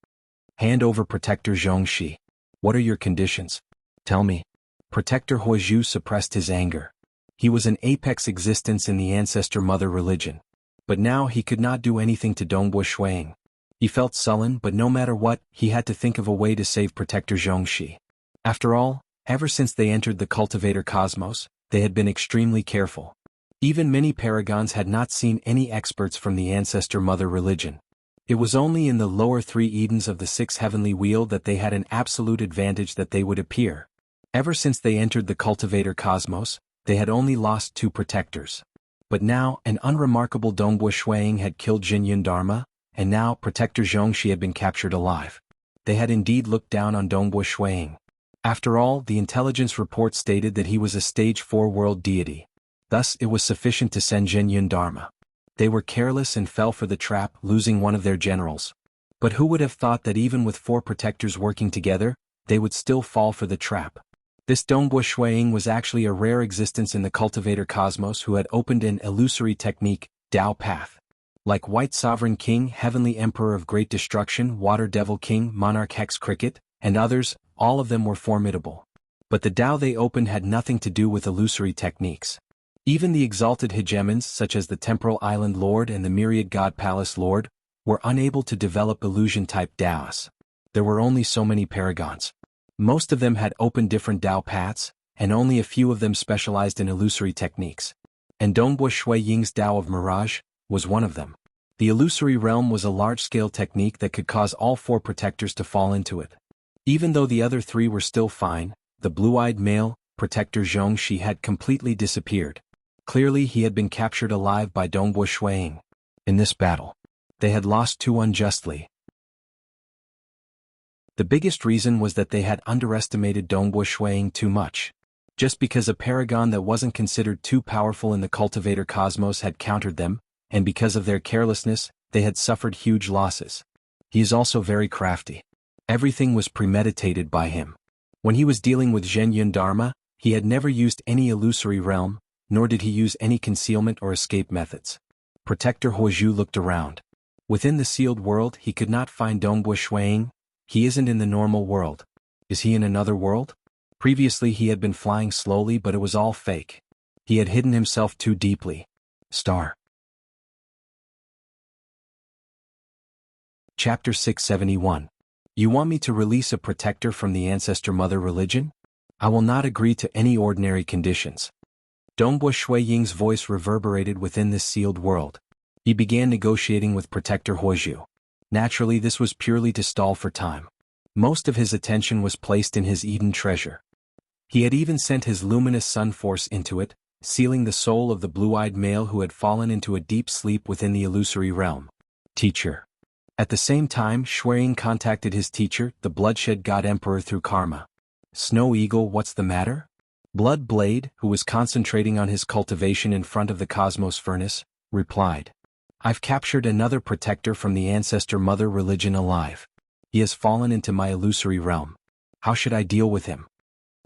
Hand over Protector Zhongxi. What are your conditions? Tell me. Protector Huoju suppressed his anger. He was an apex existence in the ancestor mother religion. But now he could not do anything to Dongbo Shuang. He felt sullen, but no matter what, he had to think of a way to save Protector Zhongxi. After all, ever since they entered the cultivator cosmos, they had been extremely careful. Even many paragons had not seen any experts from the ancestor mother religion. It was only in the lower three Edens of the sixth heavenly wheel that they had an absolute advantage that they would appear. Ever since they entered the cultivator cosmos, they had only lost two protectors. But now, an unremarkable Dongbo Shuang had killed Jinyun Dharma, and now Protector Zhongxi had been captured alive. They had indeed looked down on Dongbo Shuang. After all, the intelligence report stated that he was a stage 4 world deity. Thus, it was sufficient to send Jinyun Dharma. They were careless and fell for the trap, losing one of their generals. But who would have thought that even with 4 protectors working together, they would still fall for the trap? This Dongbo Shuang was actually a rare existence in the cultivator cosmos who had opened an illusory technique, Tao Path. Like White Sovereign King, Heavenly Emperor of Great Destruction, Water Devil King, Monarch Hex Cricket, and others, all of them were formidable. But the Tao they opened had nothing to do with illusory techniques. Even the exalted hegemons such as the Temporal Island Lord and the Myriad God Palace Lord were unable to develop illusion-type Taos. There were only so many paragons. Most of them had opened different Tao paths, and only a few of them specialized in illusory techniques. And Dongbo Shuang's Tao of Mirage was one of them. The illusory realm was a large-scale technique that could cause all 4 protectors to fall into it. Even though the other three were still fine, the blue-eyed male, Protector Zhongxi, had completely disappeared. Clearly he had been captured alive by Dongbo Shuiying. In this battle, they had lost too unjustly. The biggest reason was that they had underestimated Dongbo Shuiying too much. Just because a paragon that wasn't considered too powerful in the cultivator cosmos had countered them, and because of their carelessness, they had suffered huge losses. He is also very crafty. Everything was premeditated by him. When he was dealing with Zhen Yun Dharma, he had never used any illusory realm, nor did he use any concealment or escape methods. Protector Huozhu looked around. Within the sealed world he could not find Dongbo Shuiying. He isn't in the normal world. Is he in another world? Previously he had been flying slowly, but it was all fake. He had hidden himself too deeply. Star. Chapter 671. You want me to release a protector from the ancestor mother religion? I will not agree to any ordinary conditions. Dongbo Shuiying's voice reverberated within this sealed world. He began negotiating with Protector Huozhu. Naturally, this was purely to stall for time. Most of his attention was placed in his Eden treasure. He had even sent his luminous sun force into it, sealing the soul of the blue-eyed male who had fallen into a deep sleep within the illusory realm. Teacher. At the same time, Shuiying contacted his teacher, the Bloodshed God Emperor, through karma. Snow Eagle, what's the matter? Blood Blade, who was concentrating on his cultivation in front of the Cosmos Furnace, replied. I've captured another protector from the ancestor mother religion alive. He has fallen into my illusory realm. How should I deal with him?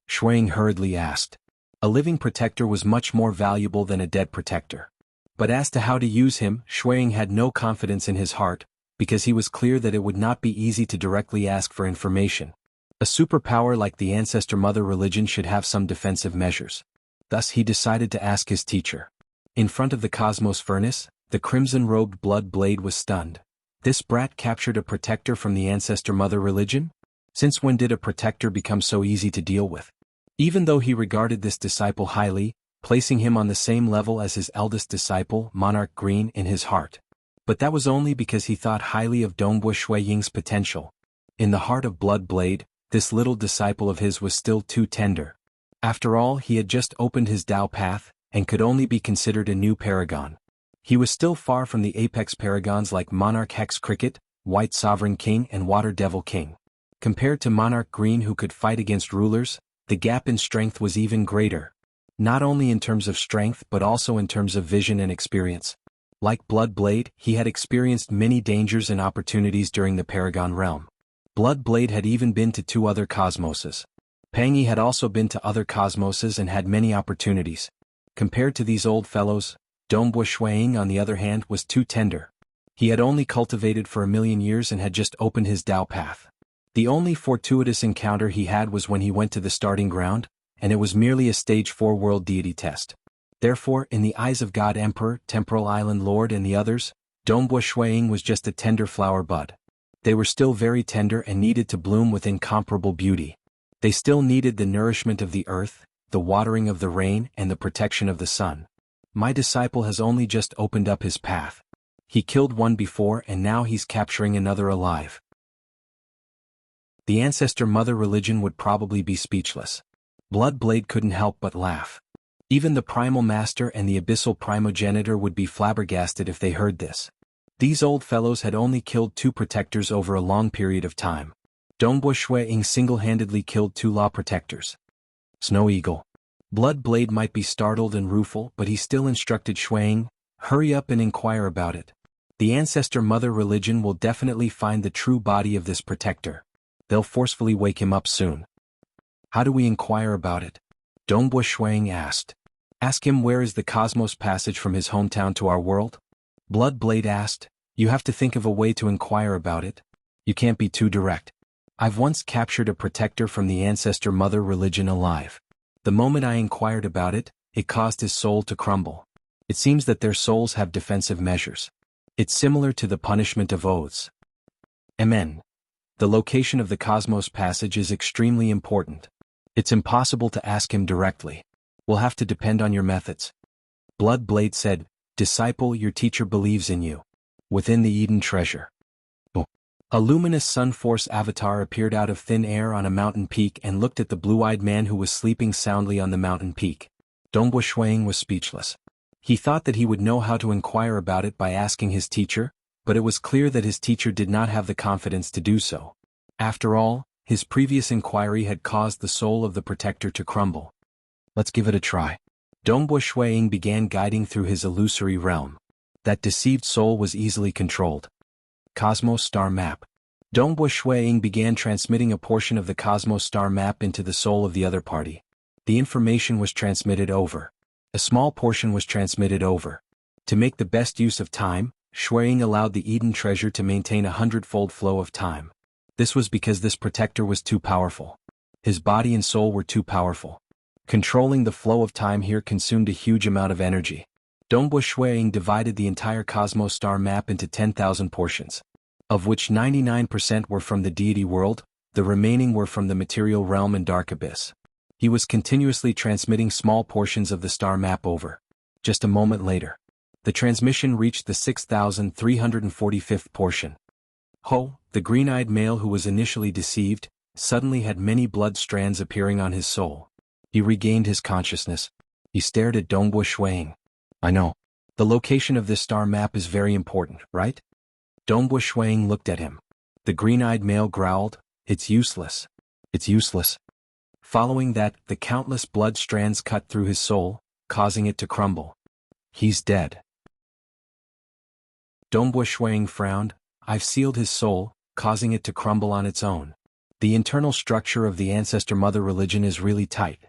Shuiying hurriedly asked. A living protector was much more valuable than a dead protector. But as to how to use him, Shuiying had no confidence in his heart, because he was clear that it would not be easy to directly ask for information. A superpower like the ancestor mother religion should have some defensive measures. Thus he decided to ask his teacher. In front of the Cosmos Furnace, the crimson-robed Blood Blade was stunned. This brat captured a protector from the ancestor mother religion? Since when did a protector become so easy to deal with? Even though he regarded this disciple highly, placing him on the same level as his eldest disciple, Monarch Green, in his heart. But that was only because he thought highly of Dongbo Shuiying's potential. In the heart of Blood Blade, this little disciple of his was still too tender. After all, he had just opened his Tao path, and could only be considered a new paragon. He was still far from the apex paragons like Monarch Hex Cricket, White Sovereign King, and Water Devil King. Compared to Monarch Green, who could fight against rulers, the gap in strength was even greater. Not only in terms of strength but also in terms of vision and experience. Like Blood Blade, he had experienced many dangers and opportunities during the Paragon realm. Blood Blade had even been to 2 other cosmoses. Pangi had also been to other cosmoses and had many opportunities. Compared to these old fellows, Dongbo Shuiying, on the other hand, was too tender. He had only cultivated for 1,000,000 years and had just opened his Tao path. The only fortuitous encounter he had was when he went to the starting ground, and it was merely a stage 4 world deity test. Therefore, in the eyes of God Emperor, Temporal Island Lord, and the others, Dongbo Shuiying was just a tender flower bud. They were still very tender and needed to bloom with incomparable beauty. They still needed the nourishment of the earth, the watering of the rain, and the protection of the sun. My disciple has only just opened up his path. He killed one before and now he's capturing another alive. The ancestor mother religion would probably be speechless. Blood Blade couldn't help but laugh. Even the primal master and the abyssal primogenitor would be flabbergasted if they heard this. These old fellows had only killed 2 protectors over a long period of time. Dongbo Shuiying single-handedly killed 2 law protectors. Snow Eagle. Blood Blade might be startled and rueful, but he still instructed Shuiying, hurry up and inquire about it. The ancestor mother religion will definitely find the true body of this protector. They'll forcefully wake him up soon. How do we inquire about it? Dongbo Shuiying asked. Ask him where is the cosmos passage from his hometown to our world? Blood Blade asked. You have to think of a way to inquire about it. You can't be too direct. I've once captured a protector from the ancestor mother religion alive. The moment I inquired about it, it caused his soul to crumble. It seems that their souls have defensive measures. It's similar to the punishment of oaths. Amen. The location of the cosmos passage is extremely important. It's impossible to ask him directly. We'll have to depend on your methods. Blood Blade said, Disciple, your teacher believes in you. Within the Eden treasure. A luminous Sun Force avatar appeared out of thin air on a mountain peak and looked at the blue-eyed man who was sleeping soundly on the mountain peak. Dongbo Shuang was speechless. He thought that he would know how to inquire about it by asking his teacher, but it was clear that his teacher did not have the confidence to do so. After all, his previous inquiry had caused the soul of the protector to crumble. Let's give it a try. Dongbo Shuang began guiding through his illusory realm. That deceived soul was easily controlled. Cosmos Star Map. Dongbo Shuang began transmitting a portion of the Cosmos Star Map into the soul of the other party. The information was transmitted over. A small portion was transmitted over. To make the best use of time, Shuang allowed the Eden treasure to maintain 100-fold flow of time. This was because this protector was too powerful. His body and soul were too powerful. Controlling the flow of time here consumed a huge amount of energy. Dongbo Shuang divided the entire Cosmos Star Map into 10,000 portions, of which 99% were from the deity world, the remaining were from the material realm and dark abyss. He was continuously transmitting small portions of the star map over. Just a moment later, the transmission reached the 6,345th portion. Ho, the green-eyed male who was initially deceived, suddenly had many blood strands appearing on his soul. He regained his consciousness. He stared at Dongbo Shuang. I know. The location of this star map is very important, right? Dongbo Shuang looked at him. The green-eyed male growled, "It's useless. It's useless." Following that, the countless blood strands cut through his soul, causing it to crumble. He's dead. Dongbo Shuang frowned. I've sealed his soul, causing it to crumble on its own. The internal structure of the ancestor-mother religion is really tight.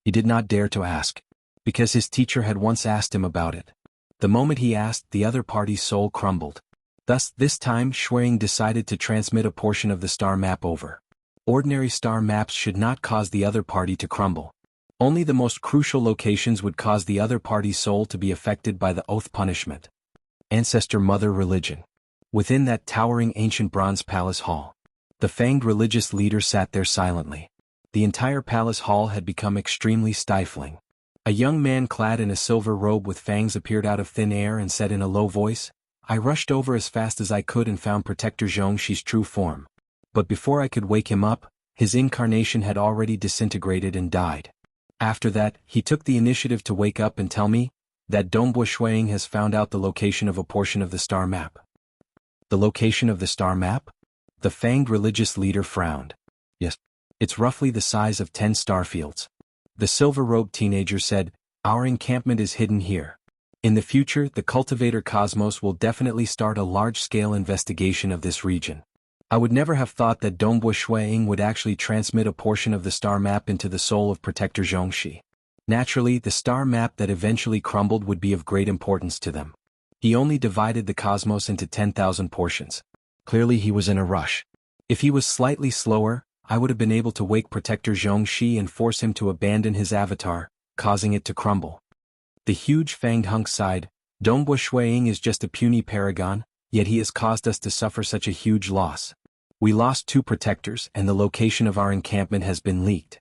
He did not dare to ask, because his teacher had once asked him about it. The moment he asked, the other party's soul crumbled. Thus, this time Shuang decided to transmit a portion of the star map over. Ordinary star maps should not cause the other party to crumble. Only the most crucial locations would cause the other party's soul to be affected by the oath punishment. Ancestor-mother religion. Within that towering ancient bronze palace hall, the fanged religious leader sat there silently. The entire palace hall had become extremely stifling. A young man clad in a silver robe with fangs appeared out of thin air and said in a low voice, I rushed over as fast as I could and found Protector Jianghu's true form. But before I could wake him up, his incarnation had already disintegrated and died. After that, he took the initiative to wake up and tell me that Dongbo Shuang has found out the location of a portion of the star map. The location of the star map? The fanged religious leader frowned. Yes. It's roughly the size of 10 starfields. The silver-robed teenager said, Our encampment is hidden here. In the future, the cultivator Cosmos will definitely start a large-scale investigation of this region. I would never have thought that Dongbo Shuang would actually transmit a portion of the star map into the soul of Protector Jianghu. Naturally, the star map that eventually crumbled would be of great importance to them. He only divided the cosmos into 10,000 portions. Clearly he was in a rush. If he was slightly slower, I would have been able to wake Protector Jianghu and force him to abandon his avatar, causing it to crumble. The huge fanged hunk sighed, Dongbo Shuang is just a puny paragon, yet he has caused us to suffer such a huge loss. We lost 2 protectors and the location of our encampment has been leaked.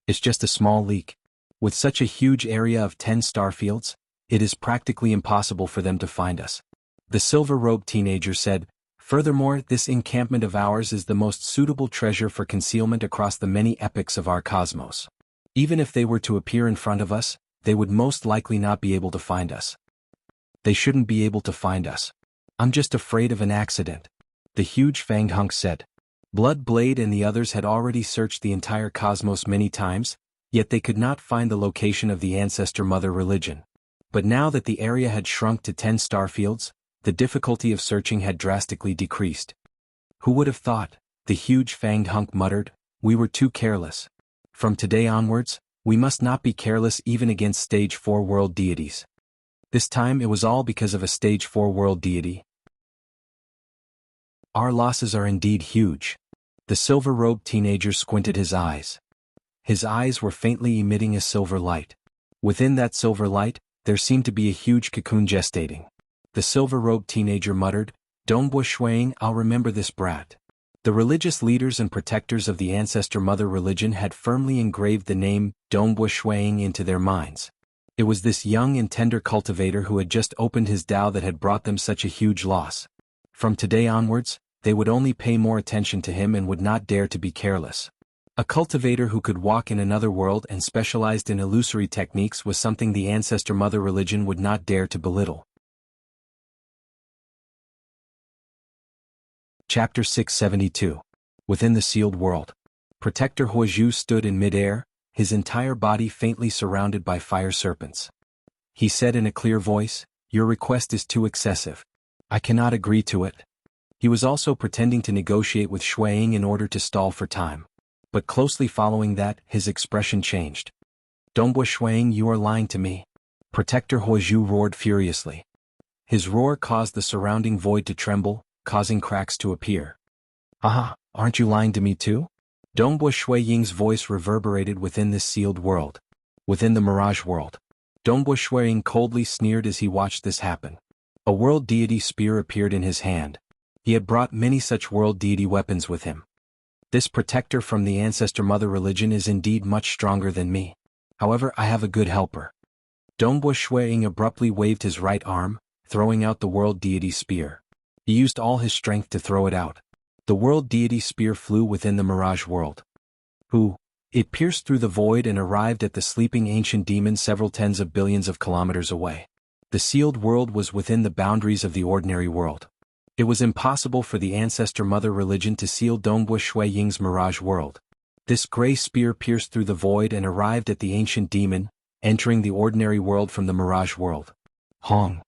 It's just a small leak. With such a huge area of 10 starfields, it is practically impossible for them to find us. The silver-robed teenager said, Furthermore, this encampment of ours is the most suitable treasure for concealment across the many epochs of our cosmos. Even if they were to appear in front of us, they would most likely not be able to find us. They shouldn't be able to find us. I'm just afraid of an accident. The huge fanged hunk said. Blood Blade and the others had already searched the entire cosmos many times, yet they could not find the location of the ancestor-mother religion. But now that the area had shrunk to 10 starfields, the difficulty of searching had drastically decreased. Who would have thought? The huge fanged hunk muttered, We were too careless. From today onwards, we must not be careless even against Stage 4 world deities. This time it was all because of a Stage 4 world deity. Our losses are indeed huge. The silver-robed teenager squinted his eyes. His eyes were faintly emitting a silver light. Within that silver light, there seemed to be a huge cocoon gestating. The silver-robed teenager muttered, Dongbo Shuang, I'll remember this brat. The religious leaders and protectors of the ancestor-mother religion had firmly engraved the name Dongbo Shuang into their minds. It was this young and tender cultivator who had just opened his Tao that had brought them such a huge loss. From today onwards, they would only pay more attention to him and would not dare to be careless. A cultivator who could walk in another world and specialized in illusory techniques was something the ancestor mother religion would not dare to belittle. Chapter 672. Within the Sealed World. Protector Huozhu stood in midair, his entire body faintly surrounded by fire serpents. He said in a clear voice, "Your request is too excessive. I cannot agree to it." He was also pretending to negotiate with Ying in order to stall for time. But closely following that, his expression changed. "Dongbo Ying, you are lying to me." Protector Huozhu roared furiously. His roar caused the surrounding void to tremble, causing cracks to appear. "Haha, aren't you lying to me too?" Dongbo Ying's voice reverberated within this sealed world. Within the Mirage World. Dongbo Ying coldly sneered as he watched this happen. A world deity spear appeared in his hand. He had brought many such world deity weapons with him. This protector from the ancestor mother religion is indeed much stronger than me. However, I have a good helper. Dongbo Ying abruptly waved his right arm, throwing out the world deity spear. He used all his strength to throw it out. The world deity spear flew within the Mirage World. It pierced through the void and arrived at the sleeping ancient demon several tens of billions of kilometers away. The sealed world was within the boundaries of the ordinary world. It was impossible for the ancestor mother religion to seal Dongbo Ying's Mirage World. This gray spear pierced through the void and arrived at the ancient demon, entering the ordinary world from the Mirage World. Hong.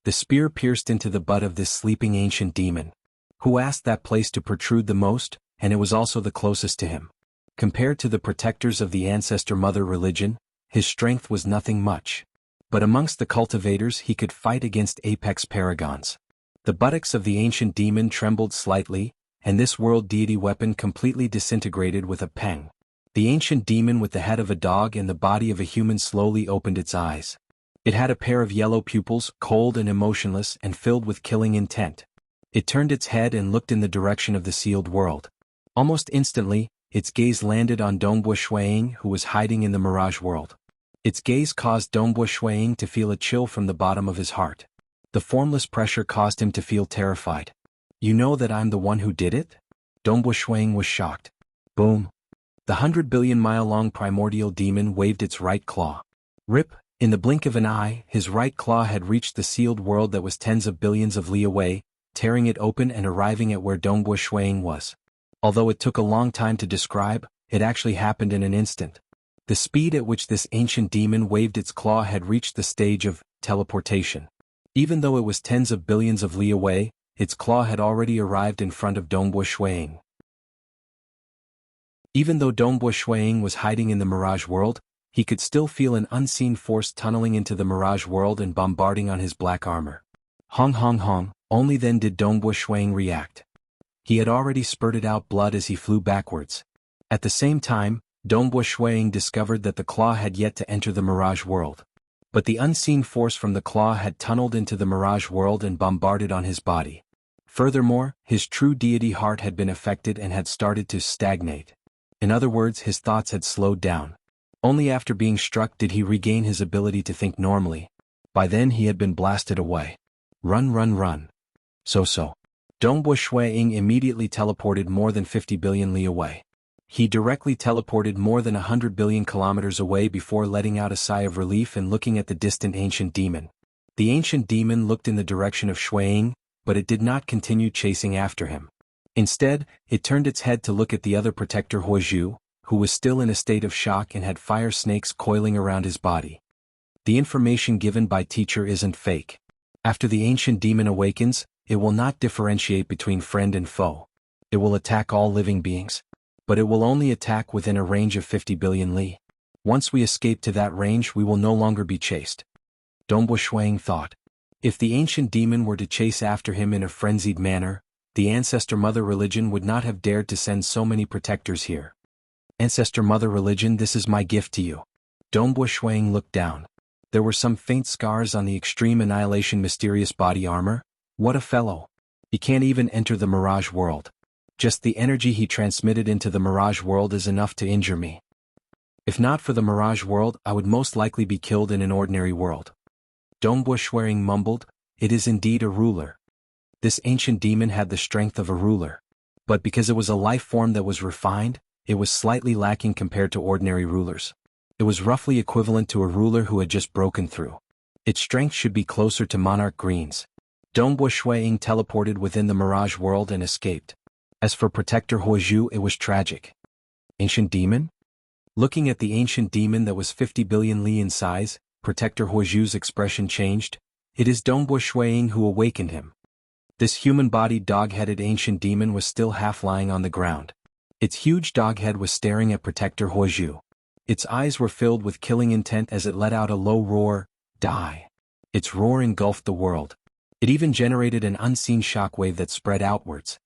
The spear pierced into the butt of this sleeping ancient demon, who asked that place to protrude the most, and it was also the closest to him. Compared to the protectors of the ancestor mother religion, his strength was nothing much. But amongst the cultivators he could fight against apex paragons. The buttocks of the ancient demon trembled slightly, and this world deity weapon completely disintegrated with a pang. The ancient demon with the head of a dog and the body of a human slowly opened its eyes. It had a pair of yellow pupils, cold and emotionless and filled with killing intent. It turned its head and looked in the direction of the sealed world. Almost instantly, its gaze landed on Dongbo Ying, who was hiding in the Mirage World. Its gaze caused Dongbo Ying to feel a chill from the bottom of his heart. The formless pressure caused him to feel terrified. "You know that I'm the one who did it?" Dongbo Ying was shocked. Boom. The 100-billion-mile-long primordial demon waved its right claw. Rip, in the blink of an eye, his right claw had reached the sealed world that was tens of billions of li away, tearing it open and arriving at where Dongbo Ying was. Although it took a long time to describe, it actually happened in an instant. The speed at which this ancient demon waved its claw had reached the stage of teleportation. Even though it was tens of billions of li away, its claw had already arrived in front of Dongbo Ying. Even though Dongbo Ying was hiding in the Mirage World, he could still feel an unseen force tunneling into the Mirage World and bombarding on his black armor. Hong hong hong, only then did Dongbo Ying react. He had already spurted out blood as he flew backwards. At the same time, Dongbo Ying discovered that the claw had yet to enter the Mirage World. But the unseen force from the claw had tunneled into the Mirage World and bombarded on his body. Furthermore, his true deity heart had been affected and had started to stagnate. In other words, his thoughts had slowed down. Only after being struck did he regain his ability to think normally. By then he had been blasted away. Run run run. So. Dongbo Ying immediately teleported more than 50 billion li away. He directly teleported more than 100 billion kilometers away before letting out a sigh of relief and looking at the distant ancient demon. The ancient demon looked in the direction of Ying, but it did not continue chasing after him. Instead, it turned its head to look at the other protector Huozhu, who was still in a state of shock and had fire snakes coiling around his body. The information given by teacher isn't fake. After the ancient demon awakens, it will not differentiate between friend and foe. It will attack all living beings. But it will only attack within a range of 50 billion li. Once we escape to that range, we will no longer be chased. Dongbo Ying thought. If the ancient demon were to chase after him in a frenzied manner, the ancestor mother religion would not have dared to send so many protectors here. Ancestor mother religion, this is my gift to you. Dongbo Ying looked down. There were some faint scars on the extreme annihilation mysterious body armor. What a fellow. He can't even enter the Mirage World. Just the energy he transmitted into the Mirage World is enough to injure me. If not for the Mirage World, I would most likely be killed in an ordinary world. Dongbo Ying mumbled, it is indeed a ruler. This ancient demon had the strength of a ruler. But because it was a life form that was refined, it was slightly lacking compared to ordinary rulers. It was roughly equivalent to a ruler who had just broken through. Its strength should be closer to Monarch Green's. Dongbo Shuiying teleported within the Mirage world and escaped. As for Protector Huozhu, it was tragic. Ancient demon? Looking at the ancient demon that was 50 billion li in size, Protector Huozhu's expression changed. It is Dongbo Shuiying who awakened him. This human-bodied dog-headed ancient demon was still half lying on the ground. Its huge dog head was staring at Protector Huozhu. Its eyes were filled with killing intent as it let out a low roar, "Die." Its roar engulfed the world. It even generated an unseen shockwave that spread outwards.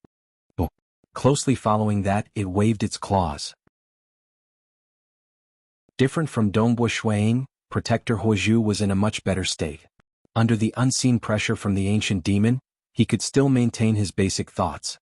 Closely following that, it waved its claws. Different from Dongbo Shuiying, Protector Huozhu was in a much better state. Under the unseen pressure from the ancient demon, he could still maintain his basic thoughts.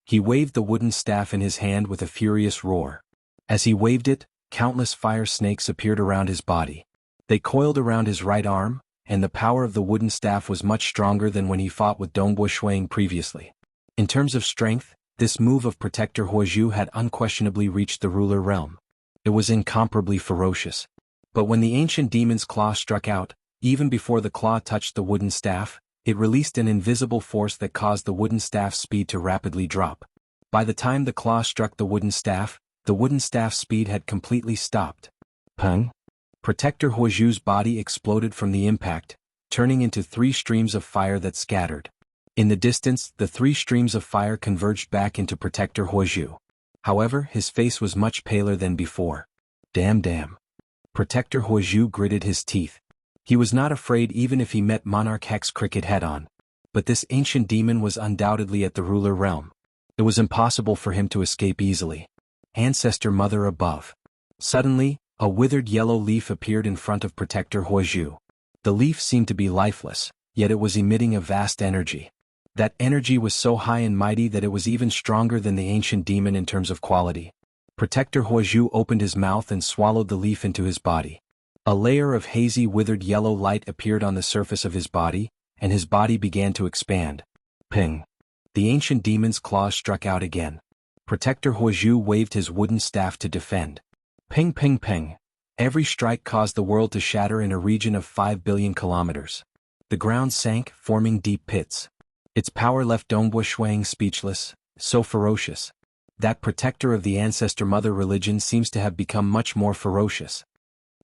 He waved the wooden staff in his hand with a furious roar. As he waved it, countless fire snakes appeared around his body. They coiled around his right arm, and the power of the wooden staff was much stronger than when he fought with Dongbo Shuiying previously. In terms of strength, this move of Protector Huozhu had unquestionably reached the ruler realm. It was incomparably ferocious. But when the ancient demon's claw struck out, even before the claw touched the wooden staff, it released an invisible force that caused the wooden staff's speed to rapidly drop. By the time the claw struck the wooden staff's speed had completely stopped. Peng! Protector Huozhu's body exploded from the impact, turning into 3 streams of fire that scattered. In the distance, the 3 streams of fire converged back into Protector Huozhu. However, his face was much paler than before. Damn. Protector Huozhu gritted his teeth. He was not afraid even if he met Monarch Hex Cricket head-on. But this ancient demon was undoubtedly at the ruler realm. It was impossible for him to escape easily. Ancestor Mother above. Suddenly, a withered yellow leaf appeared in front of Protector Huozhu. The leaf seemed to be lifeless, yet it was emitting a vast energy. That energy was so high and mighty that it was even stronger than the ancient demon in terms of quality. Protector Huozhu opened his mouth and swallowed the leaf into his body. A layer of hazy withered yellow light appeared on the surface of his body, and his body began to expand. Ping! The ancient demon's claws struck out again. Protector Huozhu waved his wooden staff to defend. Ping ping ping! Every strike caused the world to shatter in a region of 5 billion kilometers. The ground sank, forming deep pits. Its power left Dongbo Shuiying speechless, so ferocious. That protector of the ancestor mother religion seems to have become much more ferocious.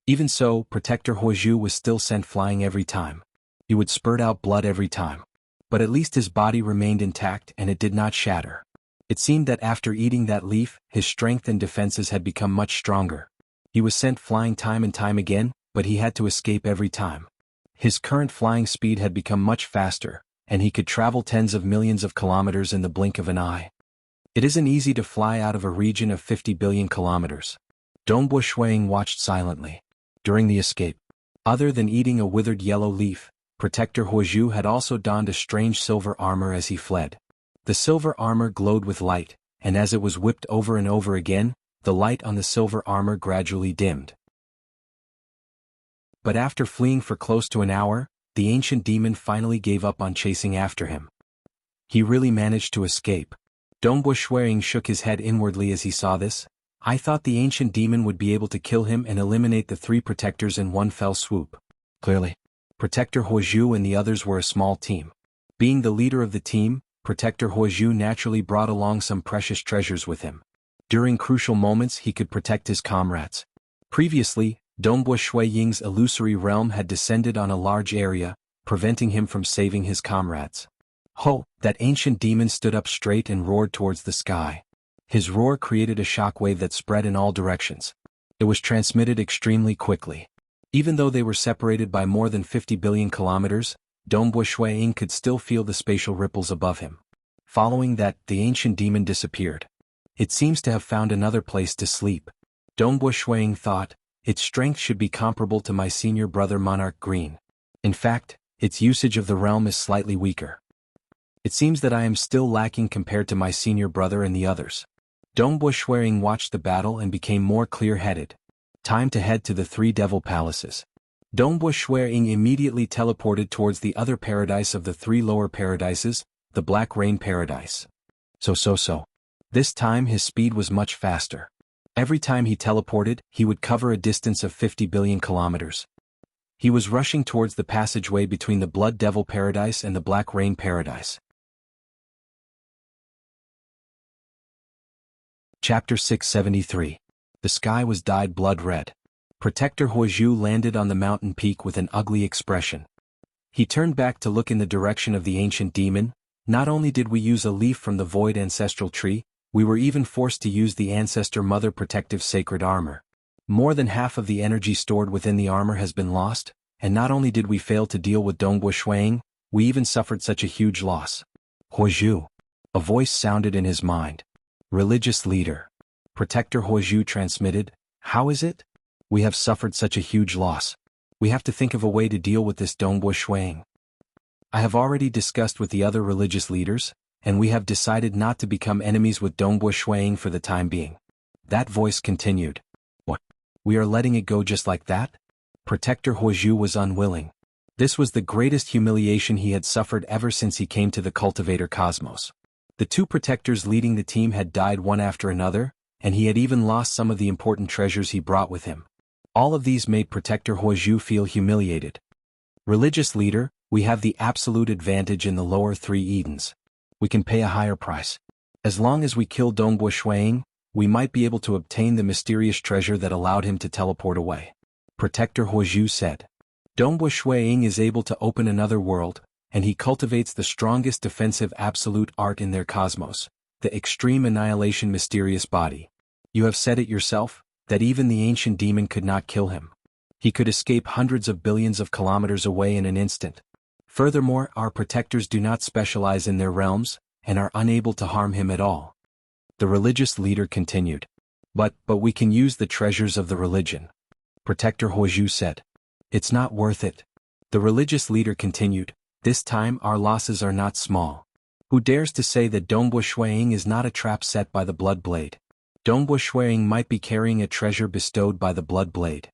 Even so, Protector Huozhu was still sent flying every time. He would spurt out blood every time. But at least his body remained intact and it did not shatter. It seemed that after eating that leaf, his strength and defenses had become much stronger. He was sent flying time and time again, but he had to escape every time. His current flying speed had become much faster, and he could travel tens of millions of kilometers in the blink of an eye. It isn't easy to fly out of a region of 50 billion kilometers. Dongbo Shuiying watched silently. During the escape, other than eating a withered yellow leaf, Protector Huozhu had also donned a strange silver armor as he fled. The silver armor glowed with light, and as it was whipped over and over again, the light on the silver armor gradually dimmed. But after fleeing for close to an hour, the ancient demon finally gave up on chasing after him. He really managed to escape. Dongbo Shuiying shook his head inwardly as he saw this. I thought the ancient demon would be able to kill him and eliminate the 3 protectors in one fell swoop. Clearly, Protector Huozhu and the others were a small team. Being the leader of the team, Protector Huozhu naturally brought along some precious treasures with him. During crucial moments he could protect his comrades. Previously, Dongbo Shuiying's illusory realm had descended on a large area, preventing him from saving his comrades. Ho! That ancient demon stood up straight and roared towards the sky. His roar created a shockwave that spread in all directions. It was transmitted extremely quickly. Even though they were separated by more than 50 billion kilometers, Dongbo Shuiying could still feel the spatial ripples above him. Following that, the ancient demon disappeared. It seems to have found another place to sleep. Dongbo Shuiying thought, its strength should be comparable to my senior brother Monarch Green. In fact, its usage of the realm is slightly weaker. It seems that I am still lacking compared to my senior brother and the others. Dongbo Shuiying watched the battle and became more clear-headed. Time to head to the 3 devil palaces. Dongbo Shuiying immediately teleported towards the other paradise of the 3 lower paradises, the Black Rain Paradise. So. This time his speed was much faster. Every time he teleported, he would cover a distance of 50 billion kilometers. He was rushing towards the passageway between the Blood Devil Paradise and the Black Rain Paradise. Chapter 673. The sky was dyed blood red. Protector Huozhu landed on the mountain peak with an ugly expression. He turned back to look in the direction of the ancient demon. Not only did we use a leaf from the void ancestral tree, we were even forced to use the Ancestor Mother protective sacred armor. More than half of the energy stored within the armor has been lost, and not only did we fail to deal with Dongbo Shuang, we even suffered such a huge loss. Huozhu. A voice sounded in his mind. Religious leader. Protector Huozhu transmitted, how is it? We have suffered such a huge loss. We have to think of a way to deal with this Dongbo Shuang. I have already discussed with the other religious leaders, and we have decided not to become enemies with Dongbo Shuang for the time being. That voice continued. What? We are letting it go just like that? Protector Huozhu was unwilling. This was the greatest humiliation he had suffered ever since he came to the Cultivator Cosmos. The two protectors leading the team had died one after another, and he had even lost some of the important treasures he brought with him. All of these made Protector Huozhu feel humiliated. Religious leader, we have the absolute advantage in the lower 3 Edens. We can pay a higher price. As long as we kill Dongbo Shuang, we might be able to obtain the mysterious treasure that allowed him to teleport away. Protector Huozhu said. Dongbo Shuang is able to open another world, and he cultivates the strongest defensive absolute art in their cosmos, the extreme annihilation mysterious body. You have said it yourself, that even the ancient demon could not kill him. He could escape hundreds of billions of kilometers away in an instant. Furthermore, our protectors do not specialize in their realms, and are unable to harm him at all. The religious leader continued. But we can use the treasures of the religion. Protector Huozhu said. It's not worth it. The religious leader continued. This time our losses are not small. Who dares to say that Dongbo Shuang is not a trap set by the Blood Blade? Dongbo Shuang might be carrying a treasure bestowed by the Blood Blade.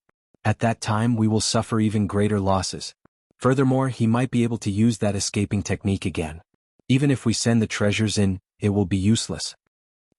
At that time we will suffer even greater losses. Furthermore, he might be able to use that escaping technique again. Even if we send the treasures in, it will be useless.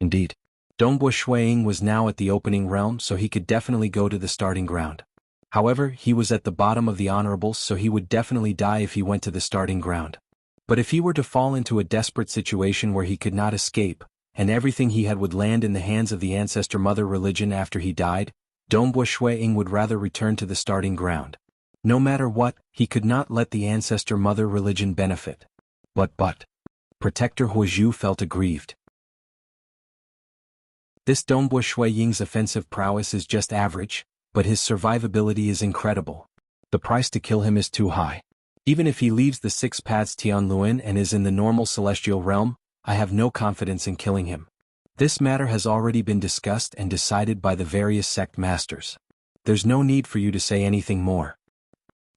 Indeed. Dongbo Shuang was now at the opening realm, so he could definitely go to the starting ground. However, he was at the bottom of the honorables, so he would definitely die if he went to the starting ground. But if he were to fall into a desperate situation where he could not escape, and everything he had would land in the hands of the Ancestor Mother religion after he died, Dongbo Shuang would rather return to the starting ground. No matter what, he could not let the Ancestor Mother religion benefit. But. Protector Huozhu felt aggrieved. This Dongbo Shuang's offensive prowess is just average, but his survivability is incredible. The price to kill him is too high. Even if he leaves the 6 paths Tianluan and is in the normal celestial realm, I have no confidence in killing him. This matter has already been discussed and decided by the various sect masters. There's no need for you to say anything more.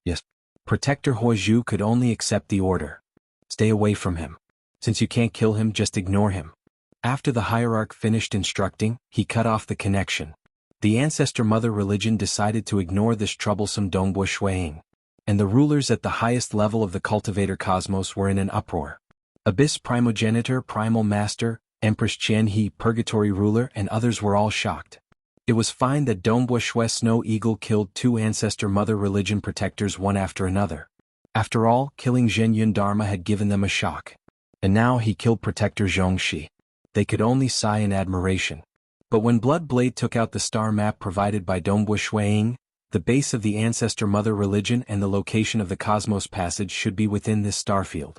Yes. Protector Huozhu could only accept the order. Stay away from him. Since you can't kill him, just ignore him. After the hierarch finished instructing, he cut off the connection. The Ancestor Mother religion decided to ignore this troublesome Dongbo Shuang. And the rulers at the highest level of the Cultivator Cosmos were in an uproar. Abyss Primogenitor, Primal Master, Empress Jianghu, Purgatory Ruler, and others were all shocked. It was fine that Dongbo Shui Snow Eagle killed 2 Ancestor Mother religion protectors one after another. After all, killing Zhen Yun Dharma had given them a shock. And now he killed Protector Zhongxi. They could only sigh in admiration. But when Blood Blade took out the star map provided by Dongbo Shuang, the base of the Ancestor Mother religion and the location of the Cosmos Passage should be within this starfield.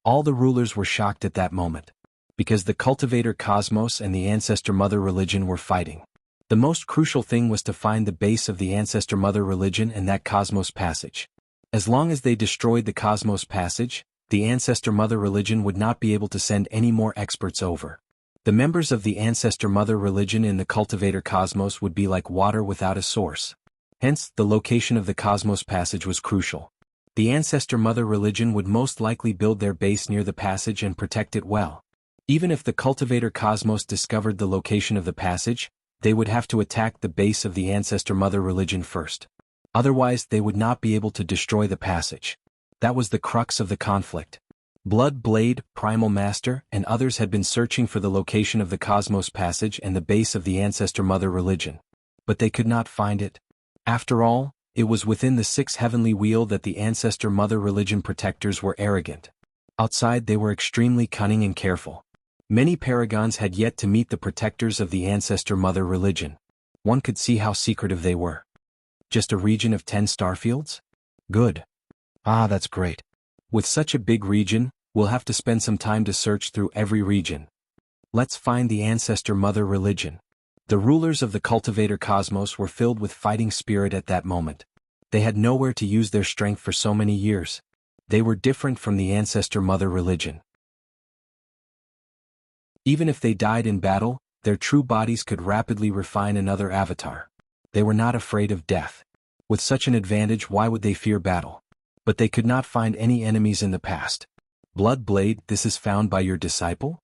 All the rulers were shocked at that moment. Because the Cultivator Cosmos and the Ancestor Mother religion were fighting. The most crucial thing was to find the base of the Ancestor Mother religion and that Cosmos Passage. As long as they destroyed the Cosmos Passage, the Ancestor Mother religion would not be able to send any more experts over. The members of the Ancestor Mother religion in the Cultivator Cosmos would be like water without a source. Hence, the location of the Cosmos Passage was crucial. The Ancestor Mother religion would most likely build their base near the passage and protect it well. Even if the Cultivator Cosmos discovered the location of the passage, they would have to attack the base of the Ancestor Mother religion first. Otherwise, they would not be able to destroy the passage. That was the crux of the conflict. Blood Blade, Primal Master, and others had been searching for the location of the Cosmos Passage and the base of the Ancestor Mother religion. But they could not find it. After all, it was within the six heavenly wheel that the Ancestor Mother religion protectors were arrogant. Outside they were extremely cunning and careful. Many paragons had yet to meet the protectors of the Ancestor Mother religion. One could see how secretive they were. Just a region of 10 starfields? Good. Ah, that's great. With such a big region, we'll have to spend some time to search through every region. Let's find the Ancestor Mother religion. The rulers of the cultivator cosmos were filled with fighting spirit at that moment. They had nowhere to use their strength for so many years. They were different from the Ancestor Mother religion. Even if they died in battle, their true bodies could rapidly refine another avatar. They were not afraid of death. With such an advantage, why would they fear battle? But they could not find any enemies in the past. Blood Blade, this is found by your disciple?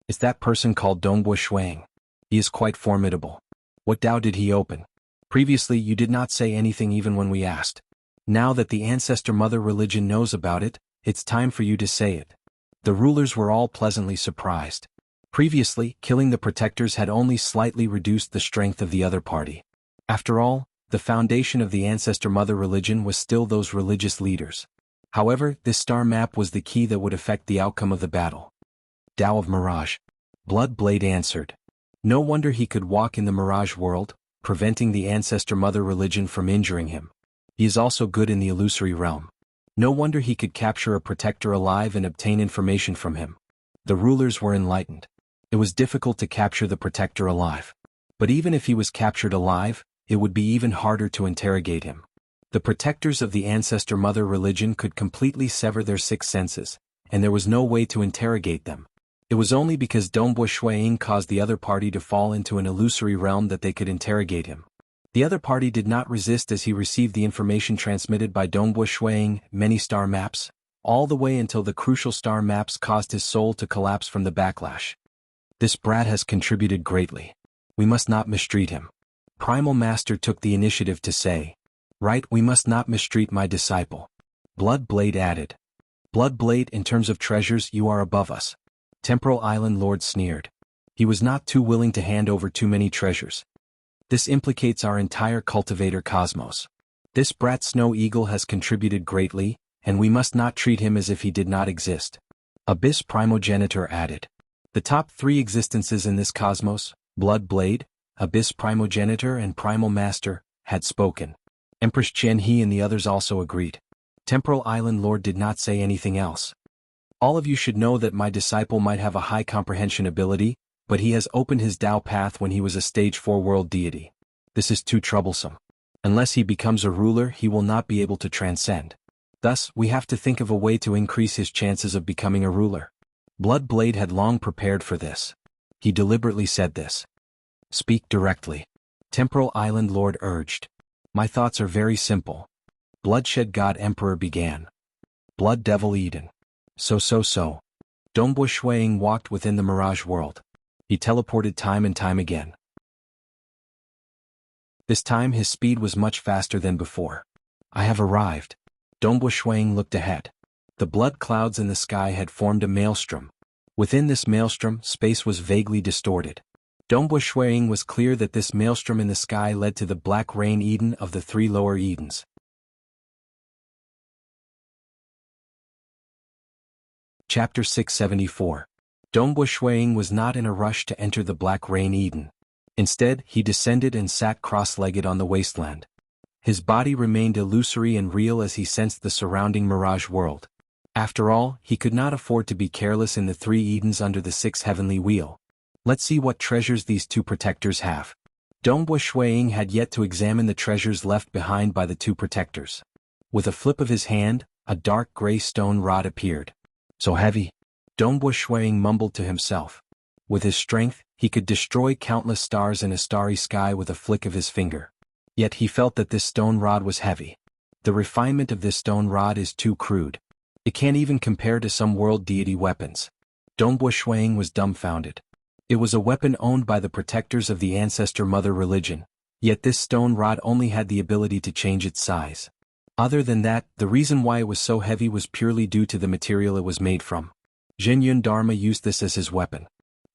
Is that person called Dongbo Shuang? He is quite formidable. What Dao did he open? Previously you did not say anything even when we asked. Now that the Ancestor Mother religion knows about it, it's time for you to say it. The rulers were all pleasantly surprised. Previously, killing the protectors had only slightly reduced the strength of the other party. After all, the foundation of the Ancestor Mother religion was still those religious leaders. However, this star map was the key that would affect the outcome of the battle. Tao of Mirage. Blood Blade answered. No wonder he could walk in the Mirage world, preventing the Ancestor Mother religion from injuring him. He is also good in the illusory realm. No wonder he could capture a protector alive and obtain information from him. The rulers were enlightened. It was difficult to capture the protector alive. But even if he was captured alive, it would be even harder to interrogate him. The protectors of the Ancestor Mother religion could completely sever their six senses, and there was no way to interrogate them. It was only because Dongbo Shuang caused the other party to fall into an illusory realm that they could interrogate him. The other party did not resist as he received the information transmitted by Dongbo Shuang, many star maps, all the way until the crucial star maps caused his soul to collapse from the backlash. This brat has contributed greatly. We must not mistreat him. Primal Master took the initiative to say, right, we must not mistreat my disciple. Blood Blade added. Blood Blade, in terms of treasures, you are above us. Temporal Island Lord sneered. He was not too willing to hand over too many treasures. This implicates our entire cultivator cosmos. This brat Snow Eagle has contributed greatly, and we must not treat him as if he did not exist. Abyss Primogenitor added. The top three existences in this cosmos, Blood Blade, Abyss Primogenitor and Primal Master, had spoken. Empress Jianghu and the others also agreed. Temporal Island Lord did not say anything else. All of you should know that my disciple might have a high comprehension ability, but he has opened his Tao path when he was a stage 4 world deity. This is too troublesome. Unless he becomes a ruler, he will not be able to transcend. Thus, we have to think of a way to increase his chances of becoming a ruler. Blood Blade had long prepared for this. He deliberately said this. Speak directly. Temporal Island Lord urged. My thoughts are very simple. Bloodshed God Emperor began. Blood Devil Eden. So. Dongbo Shuang walked within the Mirage world. He teleported time and time again. This time his speed was much faster than before. I have arrived. Dongbo Shuang looked ahead. The blood clouds in the sky had formed a maelstrom. Within this maelstrom, space was vaguely distorted. Dongbo Shuang was clear that this maelstrom in the sky led to the Black Rain Eden of the three lower Edens. Chapter 674. Dongbo Shuang was not in a rush to enter the Black Rain Eden. Instead, he descended and sat cross-legged on the wasteland. His body remained illusory and real as he sensed the surrounding mirage world. After all, he could not afford to be careless in the three Edens under the sixth heavenly wheel. Let's see what treasures these two protectors have. Dongbo Shuang had yet to examine the treasures left behind by the two protectors. With a flip of his hand, a dark gray stone rod appeared. So heavy. Dongbo Shuang mumbled to himself. With his strength, he could destroy countless stars in a starry sky with a flick of his finger. Yet he felt that this stone rod was heavy. The refinement of this stone rod is too crude. It can't even compare to some world deity weapons. Dongbo Shuang was dumbfounded. It was a weapon owned by the protectors of the Ancestor Mother religion, yet this stone rod only had the ability to change its size. Other than that, the reason why it was so heavy was purely due to the material it was made from. Zhenyun Dharma used this as his weapon.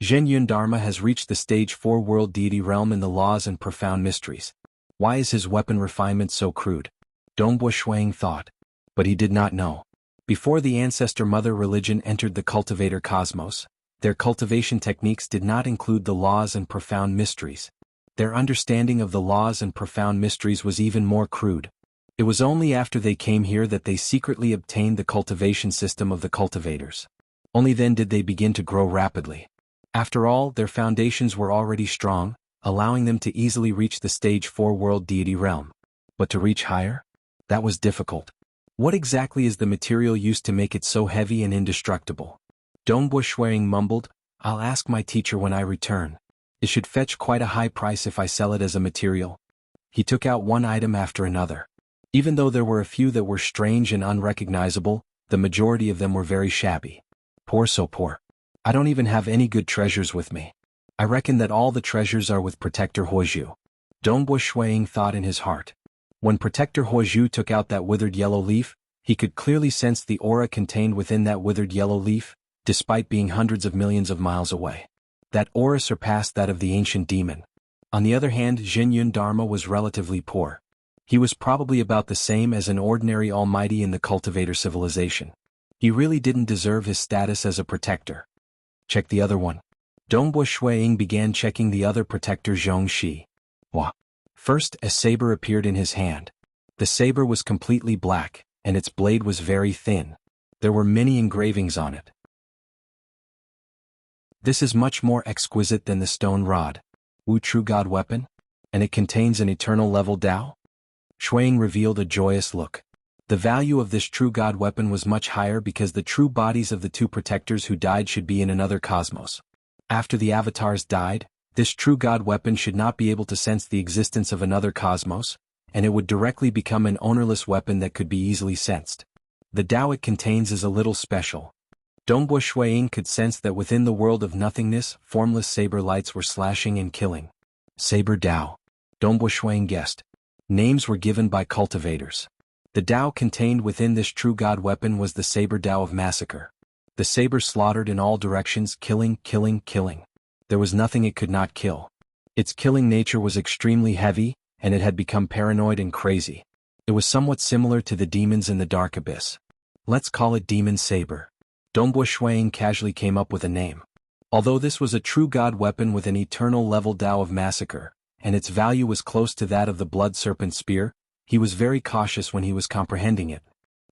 Zhenyun Dharma has reached the stage 4 world deity realm in the laws and profound mysteries. Why is his weapon refinement so crude? Dongbo Shuang thought. But he did not know. Before the ancestor mother religion entered the cultivator cosmos, their cultivation techniques did not include the laws and profound mysteries. Their understanding of the laws and profound mysteries was even more crude. It was only after they came here that they secretly obtained the cultivation system of the cultivators. Only then did they begin to grow rapidly. After all, their foundations were already strong, allowing them to easily reach the stage 4 world deity realm. But to reach higher? That was difficult. What exactly is the material used to make it so heavy and indestructible? Dongbo Shuang mumbled, I'll ask my teacher when I return. It should fetch quite a high price if I sell it as a material. He took out one item after another. Even though there were a few that were strange and unrecognizable, the majority of them were very shabby. Poor so poor. I don't even have any good treasures with me. I reckon that all the treasures are with Protector Huozhu. Dongbo Shuang thought in his heart. When Protector Huozhu took out that withered yellow leaf, he could clearly sense the aura contained within that withered yellow leaf, despite being hundreds of millions of miles away. That aura surpassed that of the ancient demon. On the other hand, Zhenyun Dharma was relatively poor. He was probably about the same as an ordinary almighty in the cultivator civilization. He really didn't deserve his status as a protector. Check the other one. Dongbo Shuang began checking the other protector Zhongxi. Wah. First, a saber appeared in his hand. The saber was completely black, and its blade was very thin. There were many engravings on it. This is much more exquisite than the stone rod. Wu True God Weapon? And it contains an eternal level Tao? Shuang revealed a joyous look. The value of this true God weapon was much higher because the true bodies of the two protectors who died should be in another cosmos. After the avatars died, this true God weapon should not be able to sense the existence of another cosmos, and it would directly become an ownerless weapon that could be easily sensed. The Tao it contains is a little special. Dongbo Shuang could sense that within the world of nothingness, formless saber lights were slashing and killing. Saber Tao. Dongbo Shuang guessed. Names were given by cultivators. The Tao contained within this true God weapon was the saber Tao of massacre. The saber slaughtered in all directions, killing, killing, killing. There was nothing it could not kill. Its killing nature was extremely heavy, and it had become paranoid and crazy. It was somewhat similar to the demons in the dark abyss. Let's call it Demon Saber. Dongbo Shuang casually came up with a name. Although this was a true God weapon with an eternal level Tao of massacre, and its value was close to that of the blood serpent spear, he was very cautious when he was comprehending it.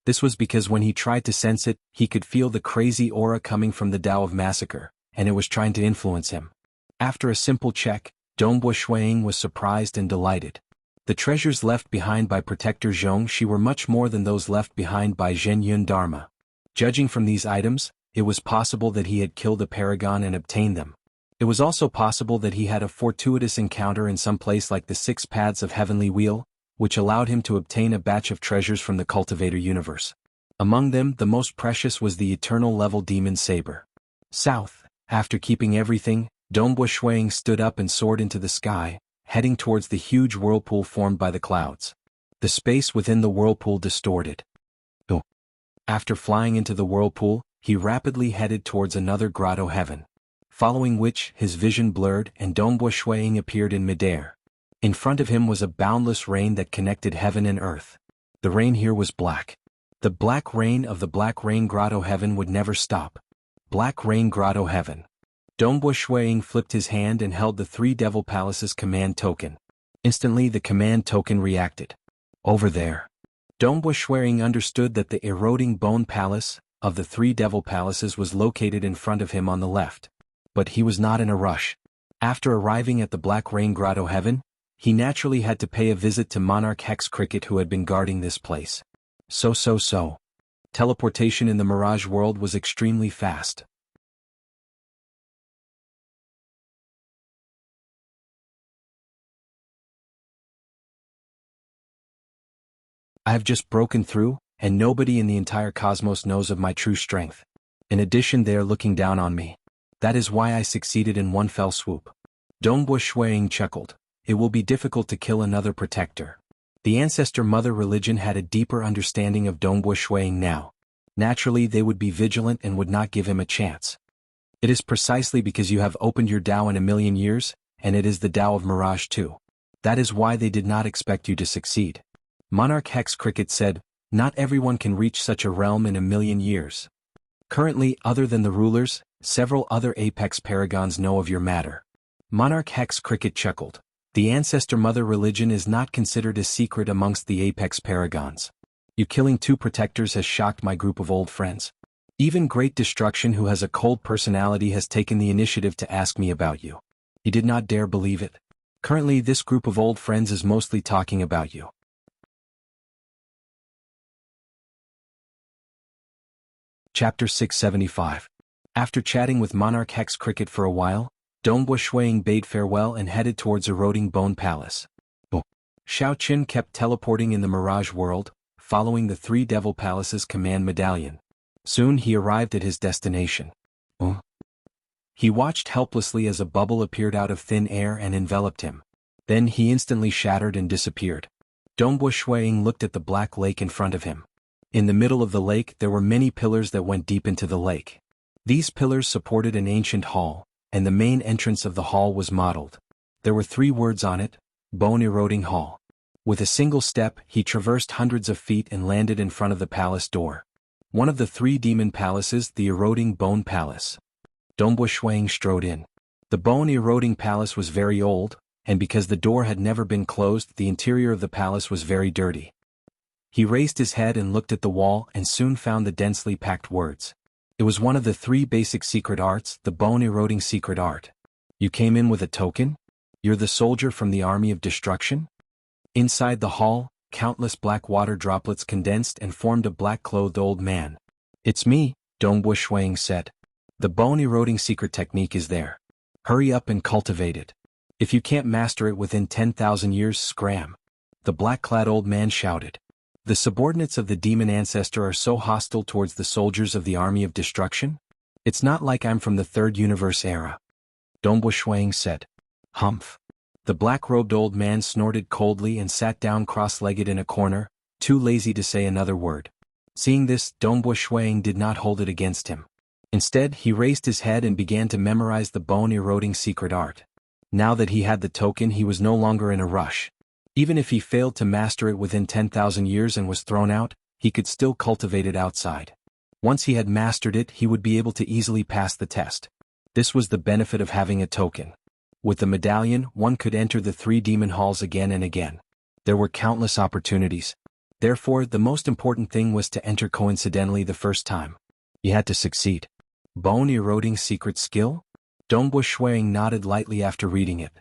This was because when he tried to sense it, he could feel the crazy aura coming from the Tao of massacre, and it was trying to influence him. After a simple check, Dongbo Shuang was surprised and delighted. The treasures left behind by Protector Zhongxi were much more than those left behind by Zhenyun Dharma. Judging from these items, it was possible that he had killed a paragon and obtained them. It was also possible that he had a fortuitous encounter in some place like the 6 paths of Heavenly Wheel, which allowed him to obtain a batch of treasures from the cultivator universe. Among them, the most precious was the eternal level Demon Saber. South, after keeping everything, Dongbo Shuang stood up and soared into the sky, heading towards the huge whirlpool formed by the clouds. The space within the whirlpool distorted. After flying into the whirlpool, he rapidly headed towards another grotto heaven. Following which, his vision blurred and Dongbo Shuang appeared in midair. In front of him was a boundless rain that connected heaven and earth. The rain here was black. The black rain of the Black Rain Grotto Heaven would never stop. Black Rain Grotto Heaven. Dongbo Shuang flipped his hand and held the 3 Devil Palaces command token. Instantly the command token reacted. Over there. Dongbo Shuang understood that the eroding bone palace of the 3 Devil Palaces was located in front of him on the left. But he was not in a rush. After arriving at the Black Rain Grotto Heaven, he naturally had to pay a visit to Monarch Hex Cricket who had been guarding this place. So. Teleportation in the Mirage world was extremely fast. I have just broken through, and nobody in the entire cosmos knows of my true strength. In addition, they are looking down on me. That is why I succeeded in one fell swoop. Dongbo Shuang chuckled. It will be difficult to kill another protector. The ancestor mother religion had a deeper understanding of Dongbo Shuiying now. Naturally, they would be vigilant and would not give him a chance. It is precisely because you have opened your Tao in a million years, and it is the Tao of Mirage too. That is why they did not expect you to succeed. Monarch Hex Cricket said, not everyone can reach such a realm in a million years. Currently, other than the rulers, several other apex paragons know of your matter. Monarch Hex Cricket chuckled. The ancestor mother religion is not considered a secret amongst the apex paragons. You killing 2 protectors has shocked my group of old friends. Even Great Destruction, who has a cold personality, has taken the initiative to ask me about you. He did not dare believe it. Currently, this group of old friends is mostly talking about you. Chapter 675. After chatting with Monarch Hex Cricket for a while, Dongbo Shuiying bade farewell and headed towards Eroding Bone Palace. Xiao Qin kept teleporting in the Mirage world, following the 3 Devil Palaces command medallion. Soon he arrived at his destination. He watched helplessly as a bubble appeared out of thin air and enveloped him. Then he instantly shattered and disappeared. Dongbo Shuiying looked at the black lake in front of him. In the middle of the lake there were many pillars that went deep into the lake. These pillars supported an ancient hall, and the main entrance of the hall was modeled. There were 3 words on it: Bone Eroding Hall. With a single step, he traversed hundreds of feet and landed in front of the palace door. One of the 3 demon palaces, the Eroding Bone Palace. Dongbo Shuiying strode in. The Bone Eroding Palace was very old, and because the door had never been closed, the interior of the palace was very dirty. He raised his head and looked at the wall and soon found the densely packed words. It was one of the 3 basic secret arts, the Bone Eroding Secret Art. You came in with a token? You're the soldier from the Army of Destruction? Inside the hall, countless black water droplets condensed and formed a black-clothed old man. It's me, Dongbo Shuiying said. The Bone Eroding Secret Technique is there. Hurry up and cultivate it. If you can't master it within 10,000 years, scram. The black-clad old man shouted. The subordinates of the demon ancestor are so hostile towards the soldiers of the Army of Destruction? It's not like I'm from the 3rd universe era. Dongbo Shuiying said. Humph. The black-robed old man snorted coldly and sat down cross-legged in a corner, too lazy to say another word. Seeing this, Dongbo Shuiying did not hold it against him. Instead, he raised his head and began to memorize the Bone Eroding Secret Art. Now that he had the token, he was no longer in a rush. Even if he failed to master it within 10,000 years and was thrown out, he could still cultivate it outside. Once he had mastered it, he would be able to easily pass the test. This was the benefit of having a token. With the medallion, one could enter the 3 demon halls again and again. There were countless opportunities. Therefore, the most important thing was to enter coincidentally the first time. You had to succeed. Bone Eroding Secret Skill? Dongbo Shuiying nodded lightly after reading it.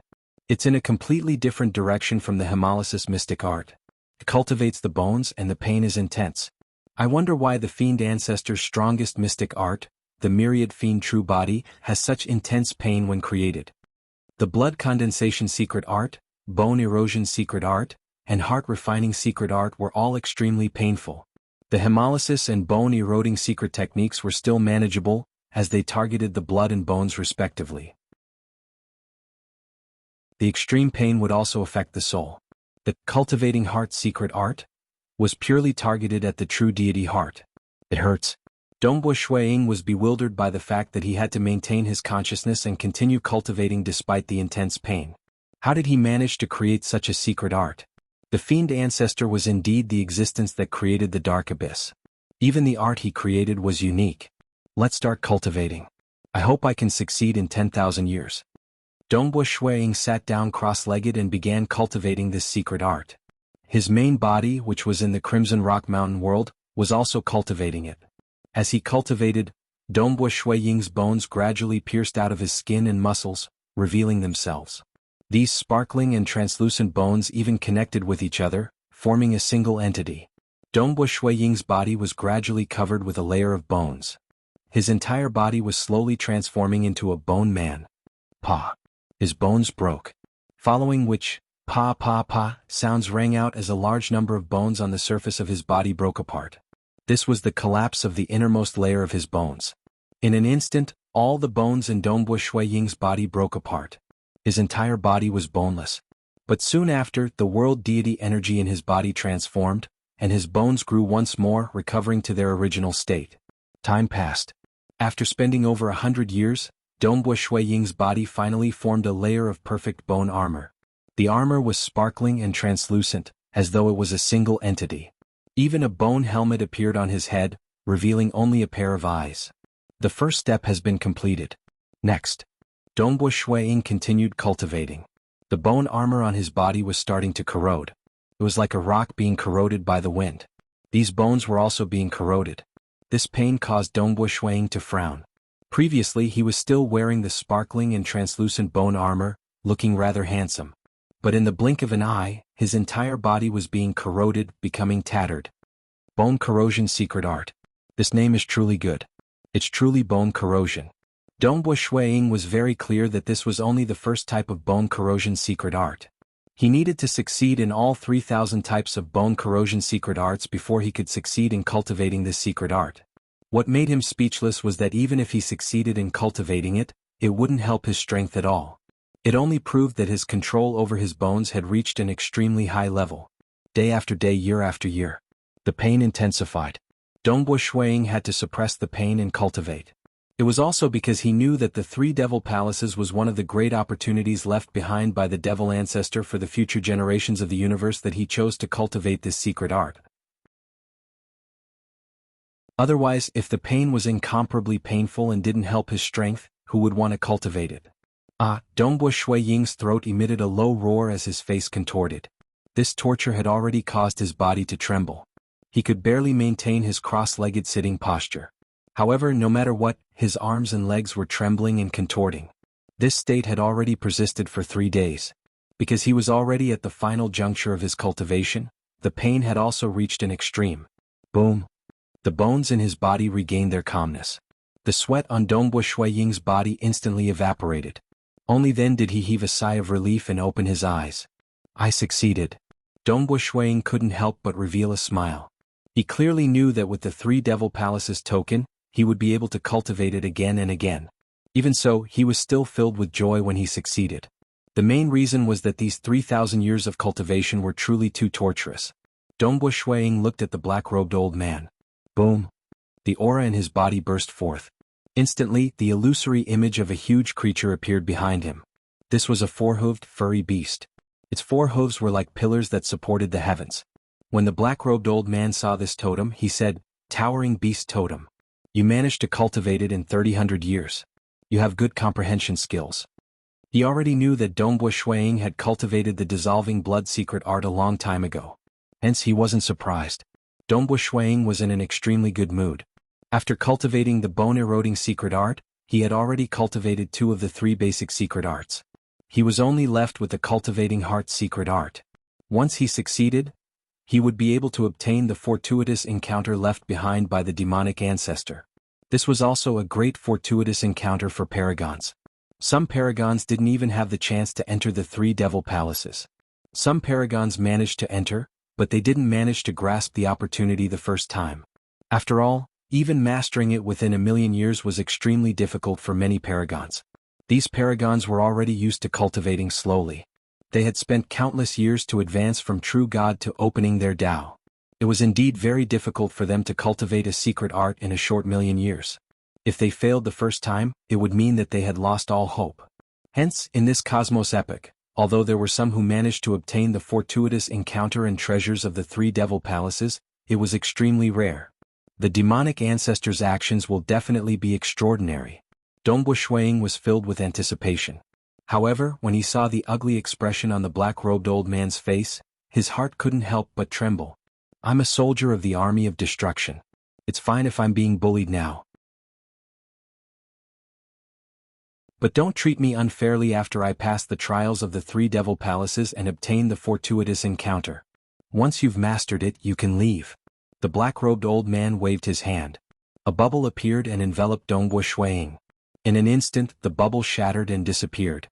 It's in a completely different direction from the hemolysis mystic art. It cultivates the bones and the pain is intense. I wonder why the fiend ancestor's strongest mystic art, the myriad fiend true body, has such intense pain when created. The blood condensation secret art, bone erosion secret art, and heart refining secret art were all extremely painful. The hemolysis and bone eroding secret techniques were still manageable, as they targeted the blood and bones respectively. The extreme pain would also affect the soul. The cultivating heart secret art was purely targeted at the true deity heart. It hurts. Dongbo Shuiying was bewildered by the fact that he had to maintain his consciousness and continue cultivating despite the intense pain. How did he manage to create such a secret art? The fiend ancestor was indeed the existence that created the dark abyss. Even the art he created was unique. Let's start cultivating. I hope I can succeed in 10,000 years. Dongbo Shuiying sat down cross-legged and began cultivating this secret art. His main body, which was in the Crimson Rock Mountain world, was also cultivating it. As he cultivated, Dongbo Shuiying's bones gradually pierced out of his skin and muscles, revealing themselves. These sparkling and translucent bones even connected with each other, forming a single entity. Dongbo Shuiying's body was gradually covered with a layer of bones. His entire body was slowly transforming into a bone man. Pa. His bones broke. Following which, pa pa pa, sounds rang out as a large number of bones on the surface of his body broke apart. This was the collapse of the innermost layer of his bones. In an instant, all the bones in Dongbo Shuiying's body broke apart. His entire body was boneless. But soon after, the world deity energy in his body transformed, and his bones grew once more, recovering to their original state. Time passed. After spending over 100 years, Dongbue Shui Ying's body finally formed a layer of perfect bone armor. The armor was sparkling and translucent, as though it was a single entity. Even a bone helmet appeared on his head, revealing only a pair of eyes. The first step has been completed. Next, Dongbue Shui Ying continued cultivating. The bone armor on his body was starting to corrode. It was like a rock being corroded by the wind. These bones were also being corroded. This pain caused Dongbue Shui Ying to frown. Previously he was still wearing the sparkling and translucent bone armor, looking rather handsome. But in the blink of an eye, his entire body was being corroded, becoming tattered. Bone corrosion secret art. This name is truly good. It's truly bone corrosion. Dongbue Shui Ying was very clear that this was only the first type of bone corrosion secret art. He needed to succeed in all 3,000 types of bone corrosion secret arts before he could succeed in cultivating this secret art. What made him speechless was that even if he succeeded in cultivating it, it wouldn't help his strength at all. It only proved that his control over his bones had reached an extremely high level. Day after day, year after year, the pain intensified. Dongbue Shui Ying had to suppress the pain and cultivate. It was also because he knew that the Three Devil Palaces was one of the great opportunities left behind by the Devil Ancestor for the future generations of the universe that he chose to cultivate this secret art. Otherwise, if the pain was incomparably painful and didn't help his strength, who would want to cultivate it? Dongbue Shui Ying's throat emitted a low roar as his face contorted. This torture had already caused his body to tremble. He could barely maintain his cross-legged sitting posture. However, no matter what, his arms and legs were trembling and contorting. This state had already persisted for 3 days. Because he was already at the final juncture of his cultivation, the pain had also reached an extreme. Boom! The bones in his body regained their calmness. The sweat on Dongbue Shui Ying's body instantly evaporated. Only then did he heave a sigh of relief and open his eyes. I succeeded. Dongbue Shui Ying couldn't help but reveal a smile. He clearly knew that with the Three Devil Palaces token, he would be able to cultivate it again and again. Even so, he was still filled with joy when he succeeded. The main reason was that these 3,000 years of cultivation were truly too torturous. Dongbue Shui Ying looked at the black-robed old man. Boom! The aura in his body burst forth. Instantly, the illusory image of a huge creature appeared behind him. This was a four-hooved, furry beast. Its 4 hooves were like pillars that supported the heavens. When the black-robed old man saw this totem, he said, "Towering Beast Totem. You managed to cultivate it in 300 years. You have good comprehension skills." He already knew that Dongbue Shui Ying had cultivated the dissolving blood secret art a long time ago. Hence he wasn't surprised. Dongbue Shui Ying was in an extremely good mood. After cultivating the bone-eroding secret art, he had already cultivated 2 of the 3 basic secret arts. He was only left with the cultivating heart secret art. Once he succeeded, he would be able to obtain the fortuitous encounter left behind by the demonic ancestor. This was also a great fortuitous encounter for paragons. Some paragons didn't even have the chance to enter the Three Devil Palaces. Some paragons managed to enter, but they didn't manage to grasp the opportunity the first time. After all, even mastering it within 1,000,000 years was extremely difficult for many paragons. These paragons were already used to cultivating slowly. They had spent countless years to advance from true God to opening their Tao. It was indeed very difficult for them to cultivate a secret art in a short 1,000,000 years. If they failed the first time, it would mean that they had lost all hope. Hence, in this cosmos epoch, although there were some who managed to obtain the fortuitous encounter and treasures of the Three Devil Palaces, it was extremely rare. The demonic ancestor's actions will definitely be extraordinary. Dongbue Shui Ying was filled with anticipation. However, when he saw the ugly expression on the black-robed old man's face, his heart couldn't help but tremble. I'm a soldier of the army of destruction. It's fine if I'm being bullied now. But don't treat me unfairly after I pass the trials of the Three Devil Palaces and obtain the fortuitous encounter. Once you've mastered it, you can leave. The black-robed old man waved his hand. A bubble appeared and enveloped Dongbue Shui Ying. In an instant, the bubble shattered and disappeared.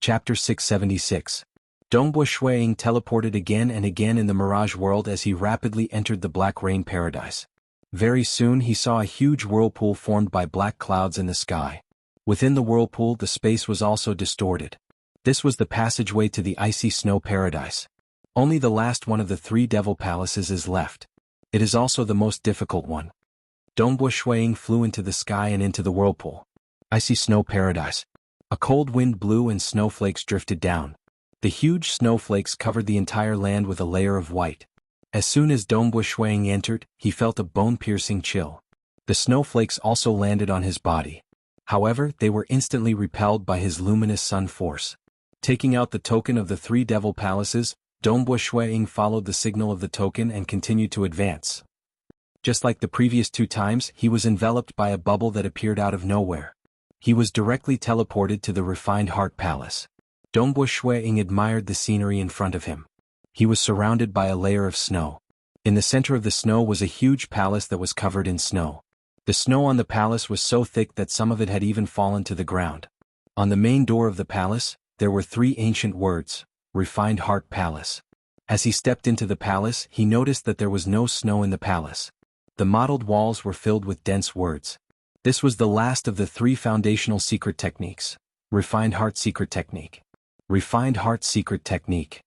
Chapter 676. Dongbue Shui Ying teleported again and again in the Mirage World as he rapidly entered the Black Rain Paradise. Very soon he saw a huge whirlpool formed by black clouds in the sky. Within the whirlpool, the space was also distorted. This was the passageway to the icy snow paradise. Only the last one of the 3 devil palaces is left. It is also the most difficult one. Dongbo Shuiying flew into the sky and into the whirlpool. Icy snow paradise. A cold wind blew and snowflakes drifted down. The huge snowflakes covered the entire land with a layer of white. As soon as Dongbo Shuiying entered, he felt a bone-piercing chill. The snowflakes also landed on his body. However, they were instantly repelled by his luminous sun force. Taking out the token of the 3 devil palaces, Dongbo Shuiying followed the signal of the token and continued to advance. Just like the previous 2 times, he was enveloped by a bubble that appeared out of nowhere. He was directly teleported to the refined heart palace. Dongbo Shuiying admired the scenery in front of him. He was surrounded by a layer of snow. In the center of the snow was a huge palace that was covered in snow. The snow on the palace was so thick that some of it had even fallen to the ground. On the main door of the palace, there were 3 ancient words, Refined Heart Palace. As he stepped into the palace, he noticed that there was no snow in the palace. The mottled walls were filled with dense words. This was the last of the 3 foundational secret techniques. Refined Heart Secret Technique. Refined Heart Secret Technique.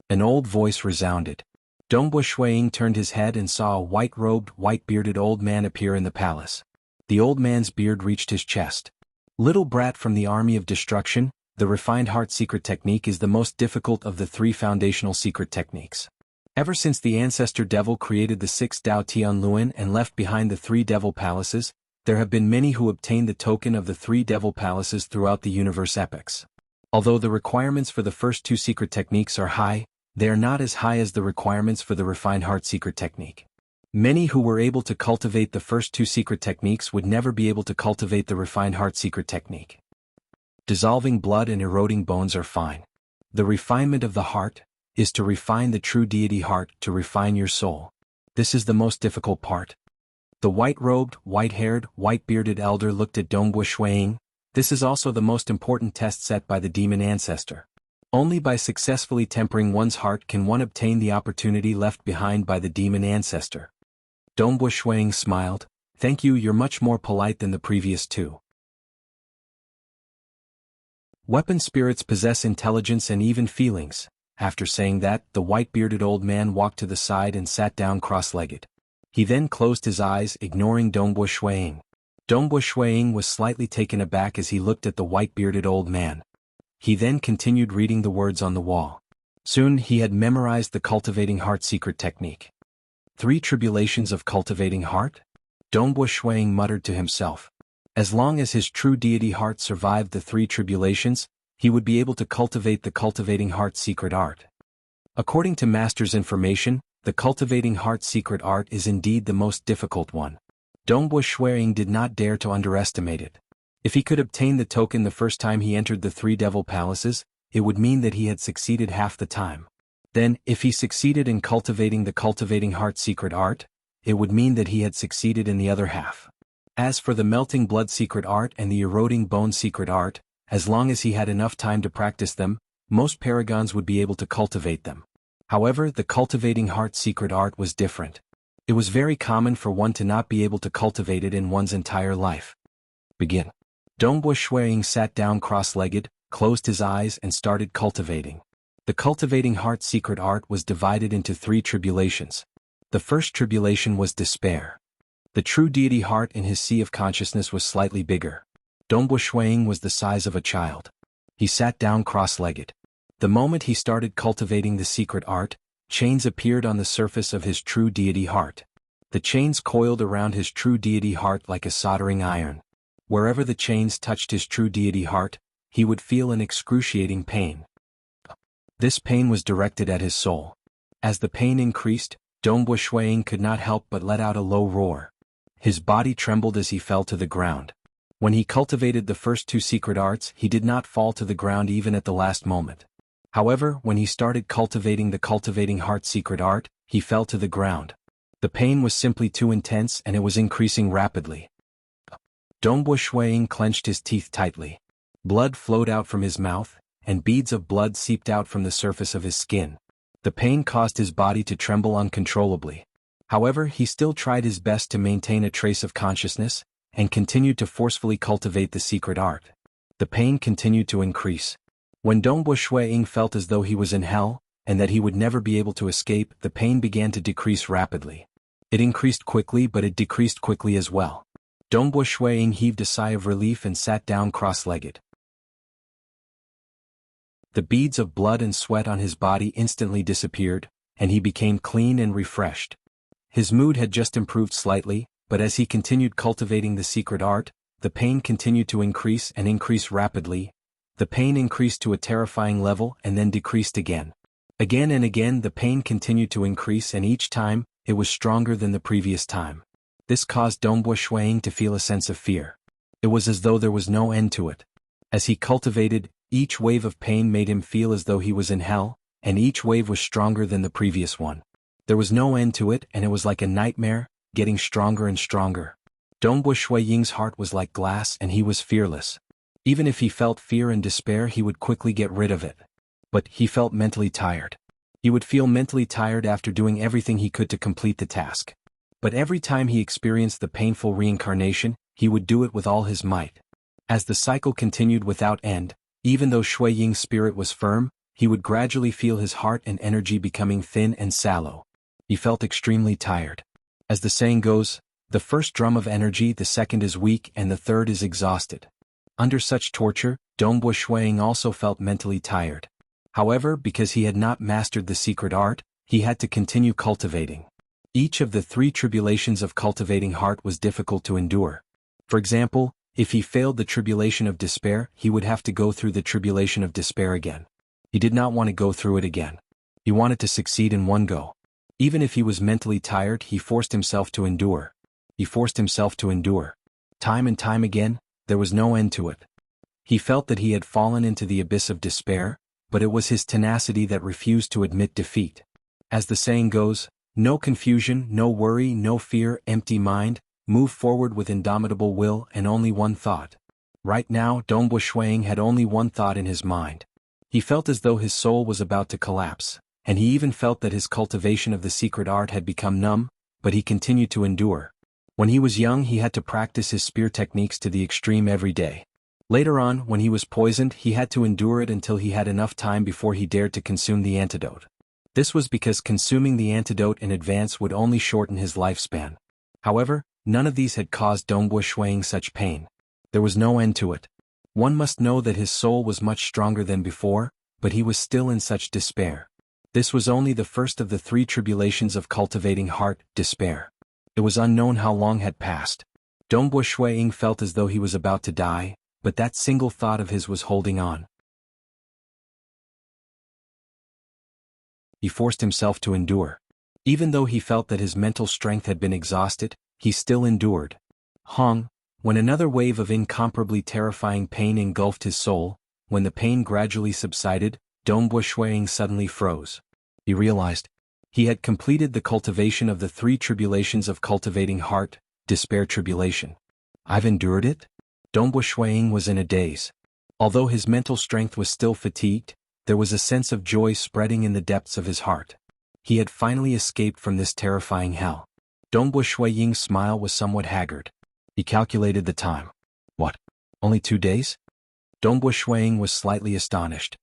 An old voice resounded. Dongbo Shuiying turned his head and saw a white-robed, white-bearded old man appear in the palace. The old man's beard reached his chest. Little brat from the army of destruction, the Refined Heart Secret Technique is the most difficult of the 3 foundational secret techniques. Ever since the ancestor devil created the 6 Dao Tianluan and left behind the 3 devil palaces, there have been many who obtained the token of the 3 devil palaces throughout the universe epochs. Although the requirements for the first 2 secret techniques are high, they are not as high as the requirements for the Refined Heart Secret Technique. Many who were able to cultivate the first 2 secret techniques would never be able to cultivate the Refined Heart Secret Technique. Dissolving blood and eroding bones are fine. The refinement of the heart is to refine the true deity heart, to refine your soul. This is the most difficult part. The white-robed, white-haired, white-bearded elder looked at Dongbo Shuiying. This is also the most important test set by the demon ancestor. Only by successfully tempering one's heart can one obtain the opportunity left behind by the demon ancestor. Dongbo Shuiying smiled. Thank you, you're much more polite than the previous 2. Weapon spirits possess intelligence and even feelings. After saying that, the white-bearded old man walked to the side and sat down cross-legged. He then closed his eyes, ignoring Dongbo Shuiying. Dongbo Shuiying was slightly taken aback as he looked at the white-bearded old man. He then continued reading the words on the wall. Soon he had memorized the Cultivating Heart Secret Technique. 3 tribulations of cultivating heart? Dongbo Shuiying muttered to himself. As long as his true deity heart survived the 3 tribulations, he would be able to cultivate the Cultivating Heart Secret Art. According to Master's information, the Cultivating Heart Secret Art is indeed the most difficult one. Dongbo Shuiying did not dare to underestimate it. If he could obtain the token the first time he entered the 3 devil palaces, it would mean that he had succeeded half the time. Then, if he succeeded in cultivating the Cultivating Heart Secret Art, it would mean that he had succeeded in the other half. As for the Melting Blood Secret Art and the Eroding Bone Secret Art, as long as he had enough time to practice them, most paragons would be able to cultivate them. However, the Cultivating Heart Secret Art was different. It was very common for one to not be able to cultivate it in one's entire life. Begin. Dongbo Shuiying sat down cross-legged, closed his eyes and started cultivating. The Cultivating Heart Secret Art was divided into 3 tribulations. The first tribulation was despair. The true deity heart in his sea of consciousness was slightly bigger. Dongbo Shuiying was the size of a child. He sat down cross-legged. The moment he started cultivating the secret art, chains appeared on the surface of his true deity heart. The chains coiled around his true deity heart like a soldering iron. Wherever the chains touched his true deity heart, he would feel an excruciating pain. This pain was directed at his soul. As the pain increased, Dongbo Shuiying could not help but let out a low roar. His body trembled as he fell to the ground. When he cultivated the first 2 secret arts, he did not fall to the ground even at the last moment. However, when he started cultivating the Cultivating Heart Secret Art, he fell to the ground. The pain was simply too intense and it was increasing rapidly. Dongbo Shuiying clenched his teeth tightly. Blood flowed out from his mouth, and beads of blood seeped out from the surface of his skin. The pain caused his body to tremble uncontrollably. However, he still tried his best to maintain a trace of consciousness, and continued to forcefully cultivate the secret art. The pain continued to increase. When Dongbo Shuiying felt as though he was in hell, and that he would never be able to escape, the pain began to decrease rapidly. It increased quickly, but it decreased quickly as well. Dongbo Shuiying heaved a sigh of relief and sat down cross-legged. The beads of blood and sweat on his body instantly disappeared, and he became clean and refreshed. His mood had just improved slightly, but as he continued cultivating the secret art, the pain continued to increase and increase rapidly. The pain increased to a terrifying level and then decreased again. Again and again the pain continued to increase, and each time, it was stronger than the previous time. This caused Dongbo Shuiying to feel a sense of fear. It was as though there was no end to it. As he cultivated, each wave of pain made him feel as though he was in hell, and each wave was stronger than the previous one. There was no end to it, and it was like a nightmare, getting stronger and stronger. Dongbo Shuiying's heart was like glass, and he was fearless. Even if he felt fear and despair, he would quickly get rid of it. But he felt mentally tired. He would feel mentally tired after doing everything he could to complete the task. But every time he experienced the painful reincarnation, he would do it with all his might. As the cycle continued without end, even though Shuiying's spirit was firm, he would gradually feel his heart and energy becoming thin and sallow. He felt extremely tired. As the saying goes, the first drum of energy, the second is weak, and the third is exhausted. Under such torture, Dongbo Shuiying also felt mentally tired. However, because he had not mastered the secret art, he had to continue cultivating. Each of the 3 tribulations of cultivating heart was difficult to endure. For example, if he failed the tribulation of despair, he would have to go through the tribulation of despair again. He did not want to go through it again. He wanted to succeed in one go. Even if he was mentally tired, he forced himself to endure. He forced himself to endure. Time and time again, there was no end to it. He felt that he had fallen into the abyss of despair, but it was his tenacity that refused to admit defeat. As the saying goes, no confusion, no worry, no fear, empty mind, move forward with indomitable will and only one thought. Right now, Dongbo Shuiying had only one thought in his mind. He felt as though his soul was about to collapse, and he even felt that his cultivation of the secret art had become numb, but he continued to endure. When he was young, he had to practice his spear techniques to the extreme every day. Later on, when he was poisoned, he had to endure it until he had enough time before he dared to consume the antidote. This was because consuming the antidote in advance would only shorten his lifespan. However, none of these had caused Dongbo Shuiying such pain. There was no end to it. One must know that his soul was much stronger than before, but he was still in such despair. This was only the first of the 3 tribulations of cultivating heart, despair. It was unknown how long had passed. Dongbo Shuiying felt as though he was about to die, but that single thought of his was holding on. He forced himself to endure. Even though he felt that his mental strength had been exhausted, he still endured. When another wave of incomparably terrifying pain engulfed his soul, when the pain gradually subsided, Dongbo Shuiying suddenly froze. He realized he had completed the cultivation of the 3 tribulations of cultivating heart, despair tribulation. I've endured it? Dongbo Shuiying was in a daze. Although his mental strength was still fatigued, there was a sense of joy spreading in the depths of his heart. He had finally escaped from this terrifying hell. Dongbo Shuiying's smile was somewhat haggard. He calculated the time. What? Only 2 days? Dongbo Shuiying was slightly astonished.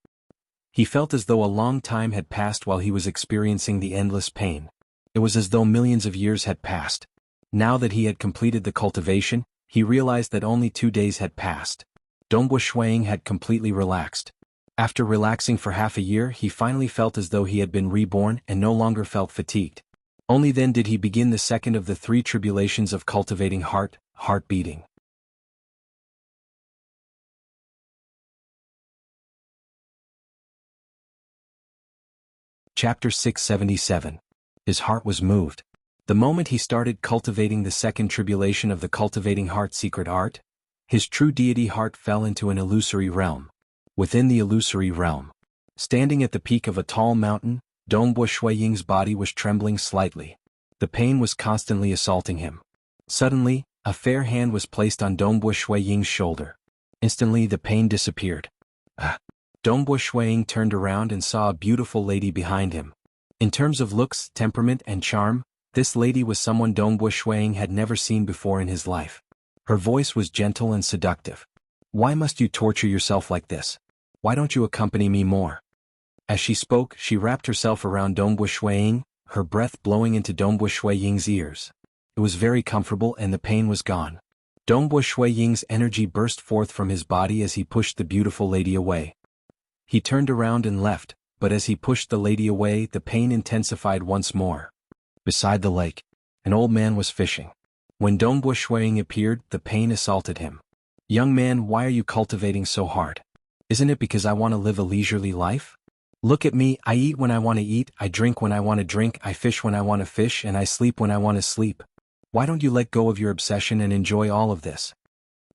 He felt as though a long time had passed while he was experiencing the endless pain. It was as though millions of years had passed. Now that he had completed the cultivation, he realized that only 2 days had passed. Dongbo Shuiying had completely relaxed. After relaxing for half a year, he finally felt as though he had been reborn and no longer felt fatigued. Only then did he begin the second of the 3 tribulations of cultivating heart beating. Chapter 677. His heart was moved. The moment he started cultivating the second tribulation of the cultivating heart secret art, his true deity heart fell into an illusory realm. Within the illusory realm, standing at the peak of a tall mountain, Dongbo Shuiying's body was trembling slightly. The pain was constantly assaulting him. Suddenly, a fair hand was placed on Dongbo Shuiying's shoulder. Instantly the pain disappeared. Dongbo Shuiying turned around and saw a beautiful lady behind him. In terms of looks, temperament, and charm, this lady was someone Dongbo Shuiying had never seen before in his life. Her voice was gentle and seductive. Why must you torture yourself like this? Why don't you accompany me more? As she spoke, she wrapped herself around Dongbu Shuiying, her breath blowing into Dongbu Shuiying's ears. It was very comfortable and the pain was gone. Dongbu Shuiying's energy burst forth from his body as he pushed the beautiful lady away. He turned around and left, but as he pushed the lady away, the pain intensified once more. Beside the lake, an old man was fishing. When Dongbu Shuiying appeared, the pain assaulted him. Young man, why are you cultivating so hard? Isn't it because I want to live a leisurely life? Look at me, I eat when I want to eat, I drink when I want to drink, I fish when I want to fish, and I sleep when I want to sleep. Why don't you let go of your obsession and enjoy all of this?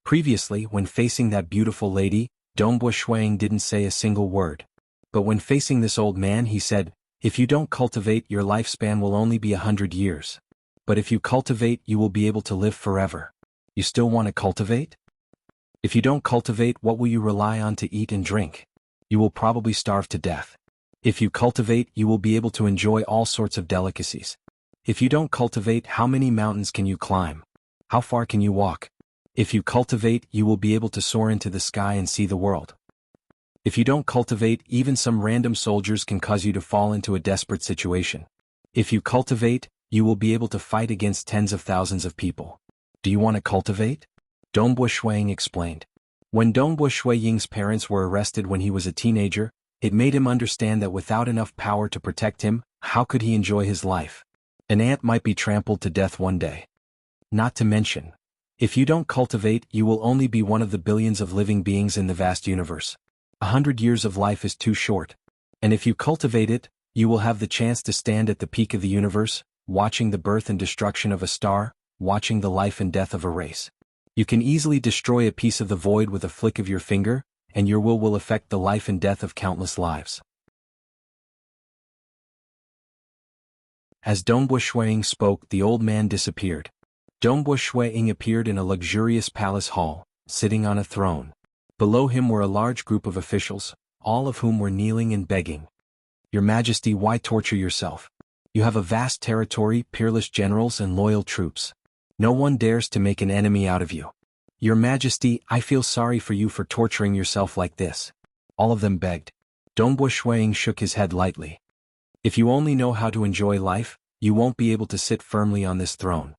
Previously, when facing that beautiful lady, Dongbu Shuiying didn't say a single word. But when facing this old man, he said, if you don't cultivate, your lifespan will only be 100 years. But if you cultivate, you will be able to live forever. You still want to cultivate? If you don't cultivate, what will you rely on to eat and drink? You will probably starve to death. If you cultivate, you will be able to enjoy all sorts of delicacies. If you don't cultivate, how many mountains can you climb? How far can you walk? If you cultivate, you will be able to soar into the sky and see the world. If you don't cultivate, even some random soldiers can cause you to fall into a desperate situation. If you cultivate, you will be able to fight against tens of thousands of people. Do you want to cultivate? Dongbu Shuiying explained. When Dongbu Shuiying's parents were arrested when he was a teenager, it made him understand that without enough power to protect him, how could he enjoy his life? An ant might be trampled to death one day. Not to mention, if you don't cultivate, you will only be one of the billions of living beings in the vast universe. 100 years of life is too short. And if you cultivate it, you will have the chance to stand at the peak of the universe, watching the birth and destruction of a star, watching the life and death of a race. You can easily destroy a piece of the void with a flick of your finger, and your will affect the life and death of countless lives. As Dongbu Shuiying spoke, the old man disappeared. Dongbu Shuiying appeared in a luxurious palace hall, sitting on a throne. Below him were a large group of officials, all of whom were kneeling and begging. Your Majesty, why torture yourself? You have a vast territory, peerless generals and loyal troops. No one dares to make an enemy out of you. Your Majesty, I feel sorry for you for torturing yourself like this. All of them begged. Dongbu Shuiying shook his head lightly. If you only know how to enjoy life, you won't be able to sit firmly on this throne.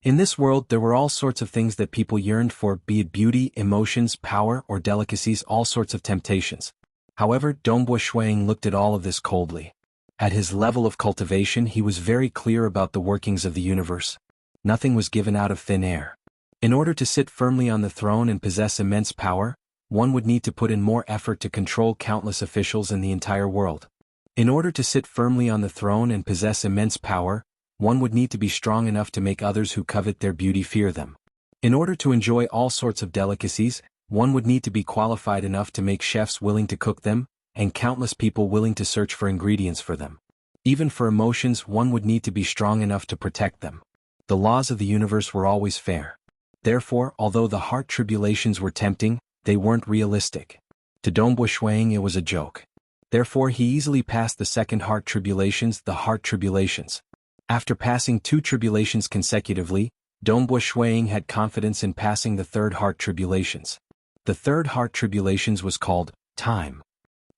In this world there were all sorts of things that people yearned for, be it beauty, emotions, power, or delicacies, all sorts of temptations. However, Dongbu Shuiying looked at all of this coldly. At his level of cultivation, he was very clear about the workings of the universe. Nothing was given out of thin air. In order to sit firmly on the throne and possess immense power, one would need to put in more effort to control countless officials in the entire world. In order to sit firmly on the throne and possess immense power, one would need to be strong enough to make others who covet their beauty fear them. In order to enjoy all sorts of delicacies, one would need to be qualified enough to make chefs willing to cook them, and countless people willing to search for ingredients for them. Even for emotions, one would need to be strong enough to protect them. The laws of the universe were always fair. Therefore, although the heart tribulations were tempting, they weren't realistic. To Dongbu Shuiying it was a joke. Therefore he easily passed the second heart tribulations, the heart tribulations. After passing 2 tribulations consecutively, Dongbu Shuiying had confidence in passing the third heart tribulations. The third heart tribulations was called time.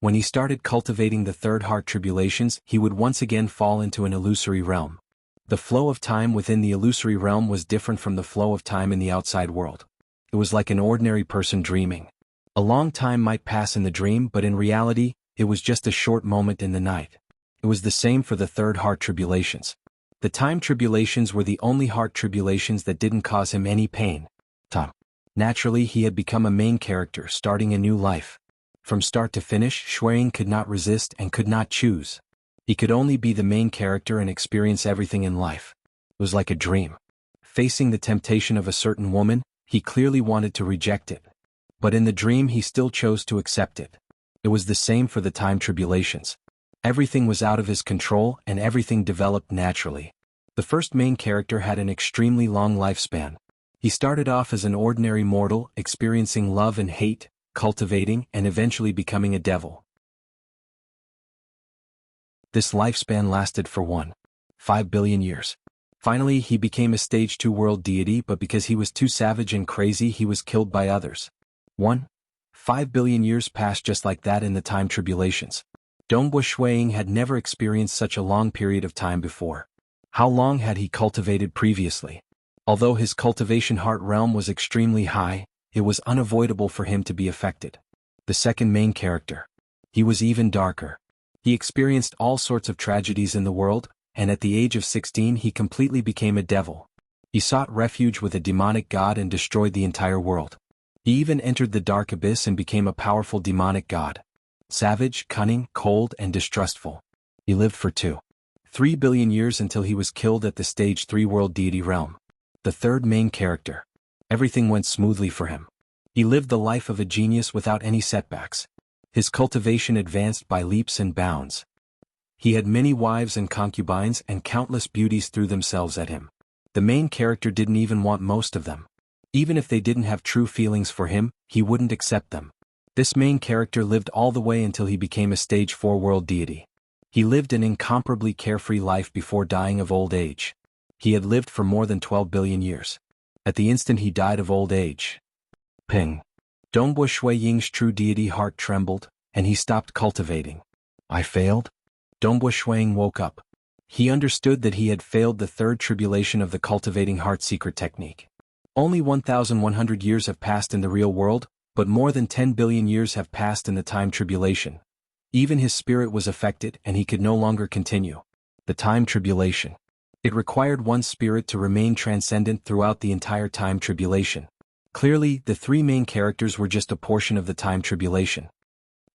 When he started cultivating the third heart tribulations, he would once again fall into an illusory realm. The flow of time within the illusory realm was different from the flow of time in the outside world. It was like an ordinary person dreaming. A long time might pass in the dream, but in reality, it was just a short moment in the night. It was the same for the third heart tribulations. The time tribulations were the only heart tribulations that didn't cause him any pain. Naturally, he had become a main character, starting a new life. From start to finish, Shuiying could not resist and could not choose. He could only be the main character and experience everything in life. It was like a dream. Facing the temptation of a certain woman, he clearly wanted to reject it. But in the dream he still chose to accept it. It was the same for the time tribulations. Everything was out of his control and everything developed naturally. The first main character had an extremely long lifespan. He started off as an ordinary mortal, experiencing love and hate, cultivating, and eventually becoming a devil. This lifespan lasted for 5 billion years. Finally, he became a stage 2 world deity, but because he was too savage and crazy, he was killed by others. 5 billion years passed just like that in the time tribulations. Dongbu Shuiying had never experienced such a long period of time before. How long had he cultivated previously? Although his cultivation heart realm was extremely high, it was unavoidable for him to be affected. The second main character. He was even darker. He experienced all sorts of tragedies in the world, and at the age of 16 he completely became a devil. He sought refuge with a demonic god and destroyed the entire world. He even entered the dark abyss and became a powerful demonic god. Savage, cunning, cold, and distrustful. He lived for 3 billion years until he was killed at the stage 3 world deity realm. The third main character. Everything went smoothly for him. He lived the life of a genius without any setbacks. His cultivation advanced by leaps and bounds. He had many wives and concubines, and countless beauties threw themselves at him. The main character didn't even want most of them. Even if they didn't have true feelings for him, he wouldn't accept them. This main character lived all the way until he became a stage 4 world deity. He lived an incomparably carefree life before dying of old age. He had lived for more than 12 billion years. At the instant he died of old age. Ping. Dongbu Shuiying's true deity heart trembled, and he stopped cultivating. I failed? Dongbu Shuiying woke up. He understood that he had failed the third tribulation of the cultivating heart secret technique. Only 1,100 years have passed in the real world, but more than 10 billion years have passed in the time tribulation. Even his spirit was affected and he could no longer continue. The time tribulation. It required one's spirit to remain transcendent throughout the entire time tribulation. Clearly, the three main characters were just a portion of the time tribulation.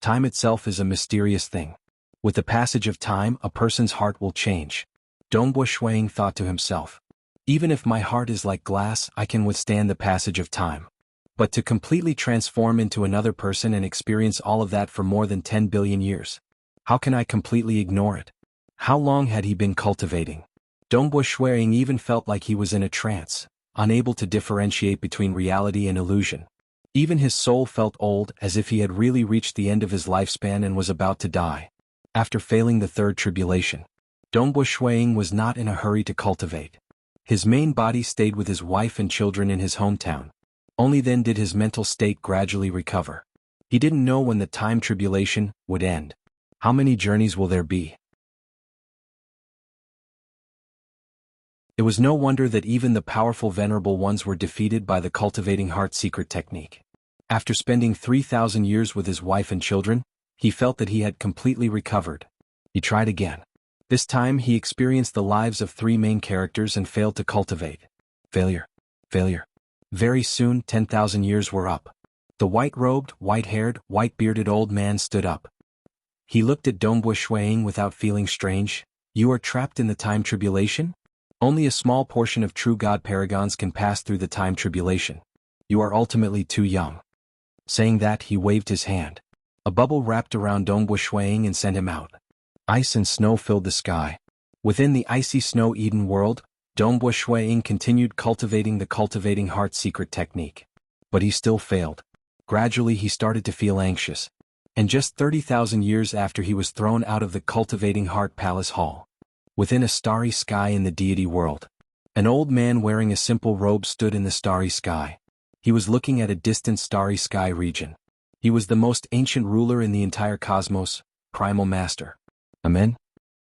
Time itself is a mysterious thing. With the passage of time, a person's heart will change. Dongbu Shuiying thought to himself. Even if my heart is like glass, I can withstand the passage of time. But to completely transform into another person and experience all of that for more than 10 billion years. How can I completely ignore it? How long had he been cultivating? Dongbu Shuiying even felt like he was in a trance, unable to differentiate between reality and illusion. Even his soul felt old, as if he had really reached the end of his lifespan and was about to die. After failing the third tribulation, Dongbu Shuiying was not in a hurry to cultivate. His main body stayed with his wife and children in his hometown. Only then did his mental state gradually recover. He didn't know when the time tribulation would end. How many journeys will there be? It was no wonder that even the powerful venerable ones were defeated by the cultivating heart secret technique. After spending 3,000 years with his wife and children, he felt that he had completely recovered. He tried again. This time he experienced the lives of three main characters and failed to cultivate. Failure. Failure. Very soon 10,000 years were up. The white-robed, white-haired, white-bearded old man stood up. He looked at Dongbu Shuiying without feeling strange. You are trapped in the time tribulation? Only a small portion of true God paragons can pass through the time tribulation. You are ultimately too young. Saying that, he waved his hand. A bubble wrapped around Dongbu Shuiying and sent him out. Ice and snow filled the sky. Within the icy snow Eden world, Dongbu Shuiying continued cultivating the cultivating heart secret technique. But he still failed. Gradually he started to feel anxious. And just 30,000 years after he was thrown out of the cultivating heart palace hall. Within a starry sky in the deity world, an old man wearing a simple robe stood in the starry sky. He was looking at a distant starry sky region. He was the most ancient ruler in the entire cosmos, Primal Master. Amen?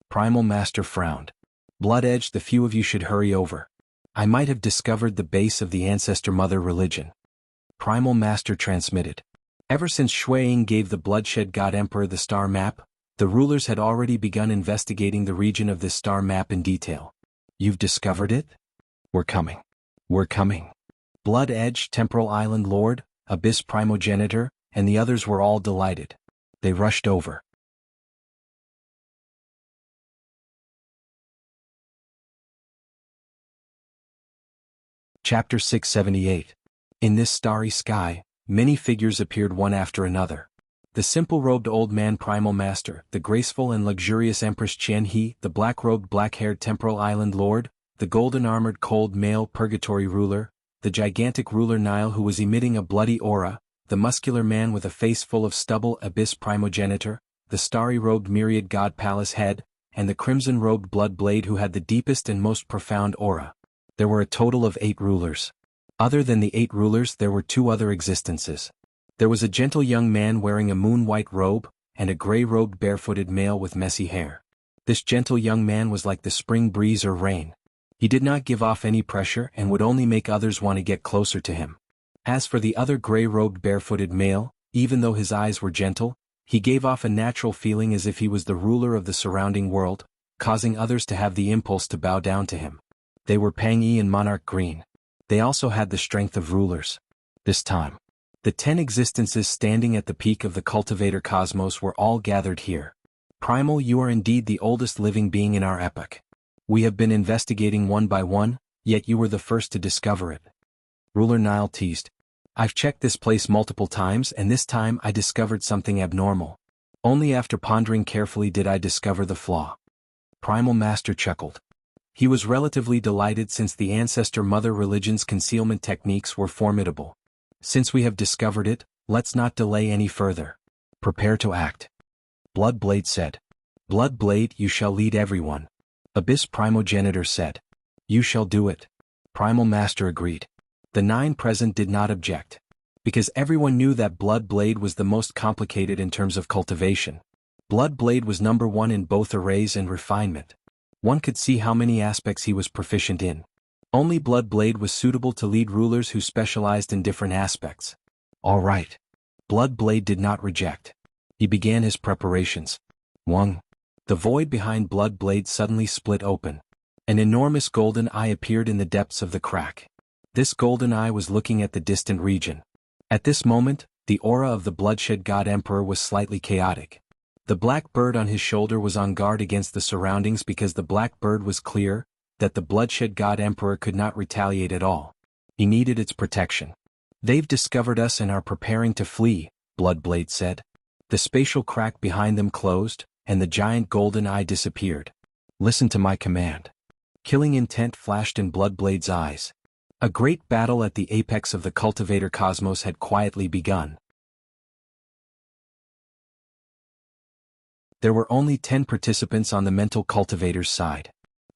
Primal Master frowned. Blood Edge, the few of you should hurry over. I might have discovered the base of the Ancestor Mother religion. Primal Master transmitted. Ever since Shuiying gave the Bloodshed God Emperor the star map, the rulers had already begun investigating the region of this star map in detail. You've discovered it? We're coming. We're coming. Blood Edge, Temporal Island Lord, Abyss Primogenitor, and the others were all delighted. They rushed over. Chapter 678. In this starry sky, many figures appeared one after another. The simple-robed old man Primal Master, the graceful and luxurious Empress Qianhe, the black-robed black-haired Temporal Island Lord, the golden-armored cold male Purgatory Ruler, the gigantic ruler Nile who was emitting a bloody aura, the muscular man with a face full of stubble Abyss Primogenitor, the starry-robed myriad God Palace Head, and the crimson-robed blood blade who had the deepest and most profound aura. There were a total of 8 rulers. Other than the 8 rulers, there were 2 other existences. There was a gentle young man wearing a moon-white robe, and a gray-robed barefooted male with messy hair. This gentle young man was like the spring breeze or rain. He did not give off any pressure and would only make others want to get closer to him. As for the other gray-robed barefooted male, even though his eyes were gentle, he gave off a natural feeling as if he was the ruler of the surrounding world, causing others to have the impulse to bow down to him. They were Pang Yi and Monarch Green. They also had the strength of rulers. This time, the 10 existences standing at the peak of the cultivator cosmos were all gathered here. Primal, you are indeed the oldest living being in our epoch. We have been investigating one by one, yet you were the first to discover it. Ruler Nile teased. I've checked this place multiple times and this time I discovered something abnormal. Only after pondering carefully did I discover the flaw. Primal Master chuckled. He was relatively delighted since the Ancestor Mother religion's concealment techniques were formidable. Since we have discovered it, let's not delay any further. Prepare to act. Blood Blade said. Blood Blade, you shall lead everyone. Abyss Primogenitor said. You shall do it. Primal Master agreed. The 9 present did not object. Because everyone knew that Blood Blade was the most complicated in terms of cultivation. Blood Blade was number 1 in both arrays and refinement. One could see how many aspects he was proficient in. Only Blood Blade was suitable to lead rulers who specialized in different aspects. All right. Blood Blade did not reject. He began his preparations. Wang. The void behind Blood Blade suddenly split open. An enormous golden eye appeared in the depths of the crack. This golden eye was looking at the distant region. At this moment, the aura of the Bloodshed God Emperor was slightly chaotic. The black bird on his shoulder was on guard against the surroundings because the black bird was clear that the Bloodshed God Emperor could not retaliate at all. He needed its protection. They've discovered us and are preparing to flee, Blood Blade said. The spatial crack behind them closed, and the giant golden eye disappeared. Listen to my command. Killing intent flashed in Blood Blade's eyes. A great battle at the apex of the cultivator cosmos had quietly begun. There were only 10 participants on the mental cultivator's side.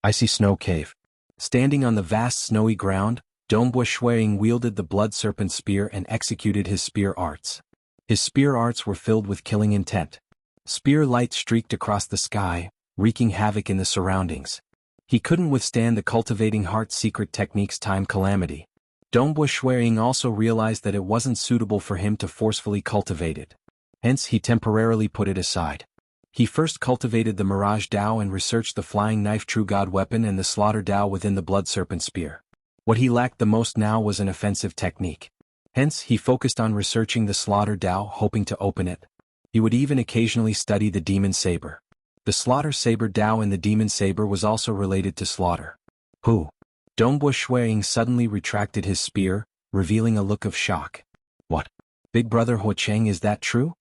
Icy Snow Cave. Standing on the vast snowy ground, Dongbua Shuiying wielded the blood serpent spear and executed his spear arts. His spear arts were filled with killing intent. Spear light streaked across the sky, wreaking havoc in the surroundings. He couldn't withstand the cultivating heart's secret technique's time calamity. Dongbua Shuiying also realized that it wasn't suitable for him to forcefully cultivate it. Hence he temporarily put it aside. He first cultivated the Mirage Dao and researched the Flying Knife True God weapon and the Slaughter Dao within the Blood Serpent Spear. What he lacked the most now was an offensive technique. Hence he focused on researching the Slaughter Dao, hoping to open it. He would even occasionally study the Demon Saber. The Slaughter Saber Dao in the Demon Saber was also related to slaughter. Who? Dongbua Shuiying suddenly retracted his spear, revealing a look of shock. What? Big Brother Huocheng, is that true?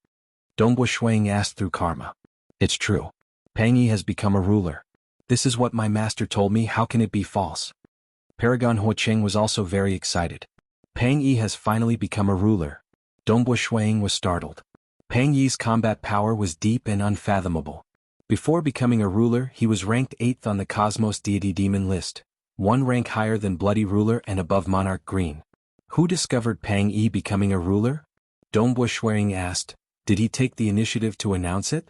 Dongbua Shuiying asked through karma. It's true. Pang Yi has become a ruler. This is what my master told me, how can it be false? Paragon Huocheng was also very excited. Pang Yi has finally become a ruler. Dongbua Shuiying was startled. Pang Yi's combat power was deep and unfathomable. Before becoming a ruler, he was ranked 8th on the Cosmos Deity Demon list, 1 rank higher than Bloody Ruler and above Monarch Green. Who discovered Pang Yi becoming a ruler? Dongbua Shuiying asked. Did he take the initiative to announce it?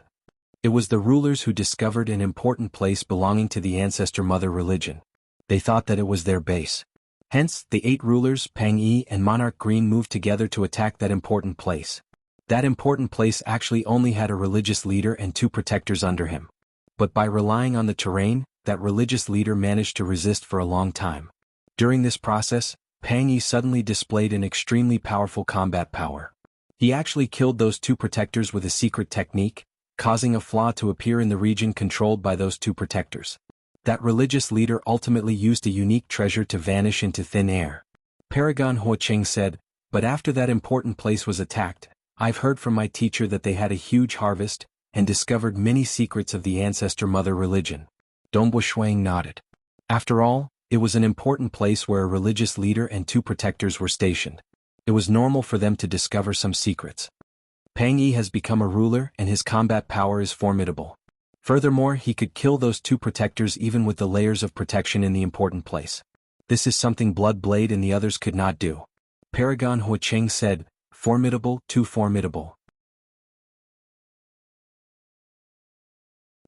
It was the rulers who discovered an important place belonging to the Ancestor Mother religion. They thought that it was their base. Hence, the 8 rulers, Pang Yi and Monarch Green, moved together to attack that important place. That important place actually only had a religious leader and 2 protectors under him. But by relying on the terrain, that religious leader managed to resist for a long time. During this process, Pang Yi suddenly displayed an extremely powerful combat power. He actually killed those 2 protectors with a secret technique, causing a flaw to appear in the region controlled by those 2 protectors. That religious leader ultimately used a unique treasure to vanish into thin air. Paragon Huocheng said, but after that important place was attacked, I've heard from my teacher that they had a huge harvest, and discovered many secrets of the Ancestor Mother religion. Dongbua Shuiying nodded. After all, it was an important place where a religious leader and 2 protectors were stationed. It was normal for them to discover some secrets. Pang Yi has become a ruler and his combat power is formidable. Furthermore, he could kill those two protectors even with the layers of protection in the important place. This is something Blood Blade and the others could not do. Paragon Huicheng said, "Formidable, too formidable.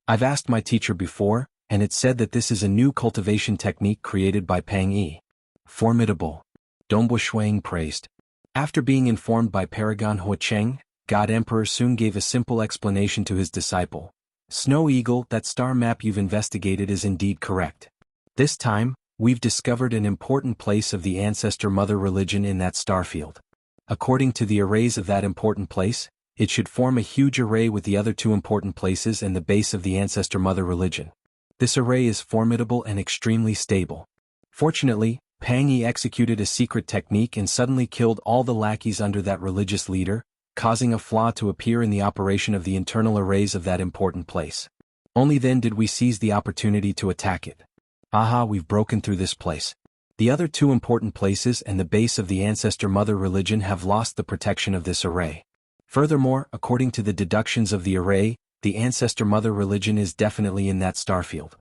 I've asked my teacher before, and it said that this is a new cultivation technique created by Pang Yi." Formidable. Dongbo Shuang praised. After being informed by Paragon Huicheng, God Emperor soon gave a simple explanation to his disciple. "Snow Eagle, that star map you've investigated is indeed correct. This time, we've discovered an important place of the ancestor mother religion in that star field. According to the arrays of that important place, it should form a huge array with the other two important places and the base of the ancestor mother religion. This array is formidable and extremely stable." Fortunately, Pang Yi executed a secret technique and suddenly killed all the lackeys under that religious leader, causing a flaw to appear in the operation of the internal arrays of that important place. Only then did we seize the opportunity to attack it. Aha, we've broken through this place. The other two important places and the base of the ancestor mother religion have lost the protection of this array. Furthermore, according to the deductions of the array, the ancestor mother religion is definitely in that starfield.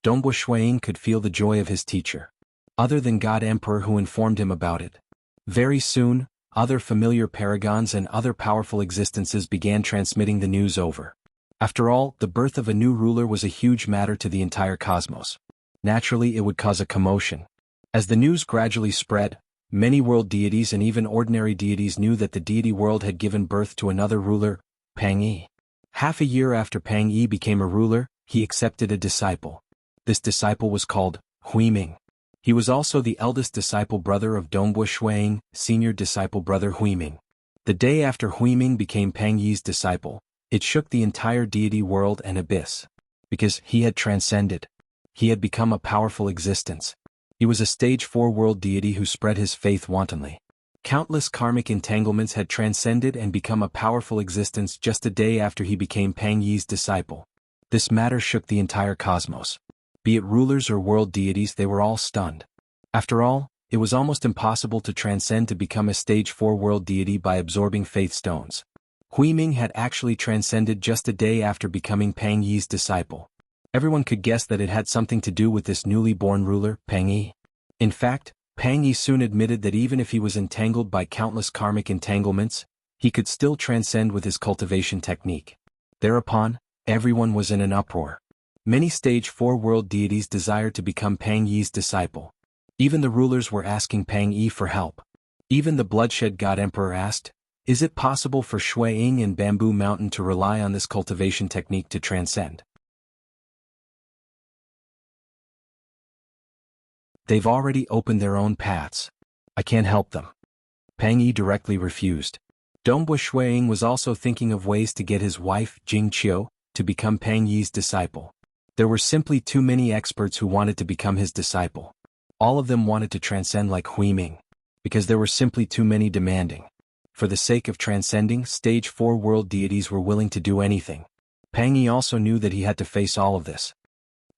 Dongbo Shuang could feel the joy of his teacher. Other than God Emperor who informed him about it. Very soon, other familiar paragons and other powerful existences began transmitting the news over. After all, the birth of a new ruler was a huge matter to the entire cosmos. Naturally, it would cause a commotion. As the news gradually spread, many world deities and even ordinary deities knew that the deity world had given birth to another ruler, Pang Yi. Half a year after Pang Yi became a ruler, he accepted a disciple. This disciple was called Huiming. He was also the eldest disciple brother of Dongbo Shuang, senior disciple brother Huiming. The day after Huiming became Pang Yi's disciple, it shook the entire deity world and abyss. Because he had transcended. He had become a powerful existence. He was a stage 4 world deity who spread his faith wantonly. Countless karmic entanglements had transcended and become a powerful existence just a day after he became Pang Yi's disciple. This matter shook the entire cosmos. Be it rulers or world deities, they were all stunned. After all, it was almost impossible to transcend to become a stage 4 world deity by absorbing faith stones. Huiming had actually transcended just a day after becoming Pang Yi's disciple. Everyone could guess that it had something to do with this newly born ruler, Pang Yi. In fact, Pang Yi soon admitted that even if he was entangled by countless karmic entanglements, he could still transcend with his cultivation technique. Thereupon, everyone was in an uproar. Many stage 4 world deities desired to become Pang Yi's disciple. Even the rulers were asking Pang Yi for help. Even the bloodshed god emperor asked, "Is it possible for Shui Ying and Bamboo Mountain to rely on this cultivation technique to transcend? They've already opened their own paths. I can't help them." Pang Yi directly refused. Dongbo Shuang was also thinking of ways to get his wife, Jing Qiu, to become Pang Yi's disciple. There were simply too many experts who wanted to become his disciple. All of them wanted to transcend like Huiming. Because there were simply too many demanding. For the sake of transcending, stage 4 world deities were willing to do anything. Pang Yi also knew that he had to face all of this.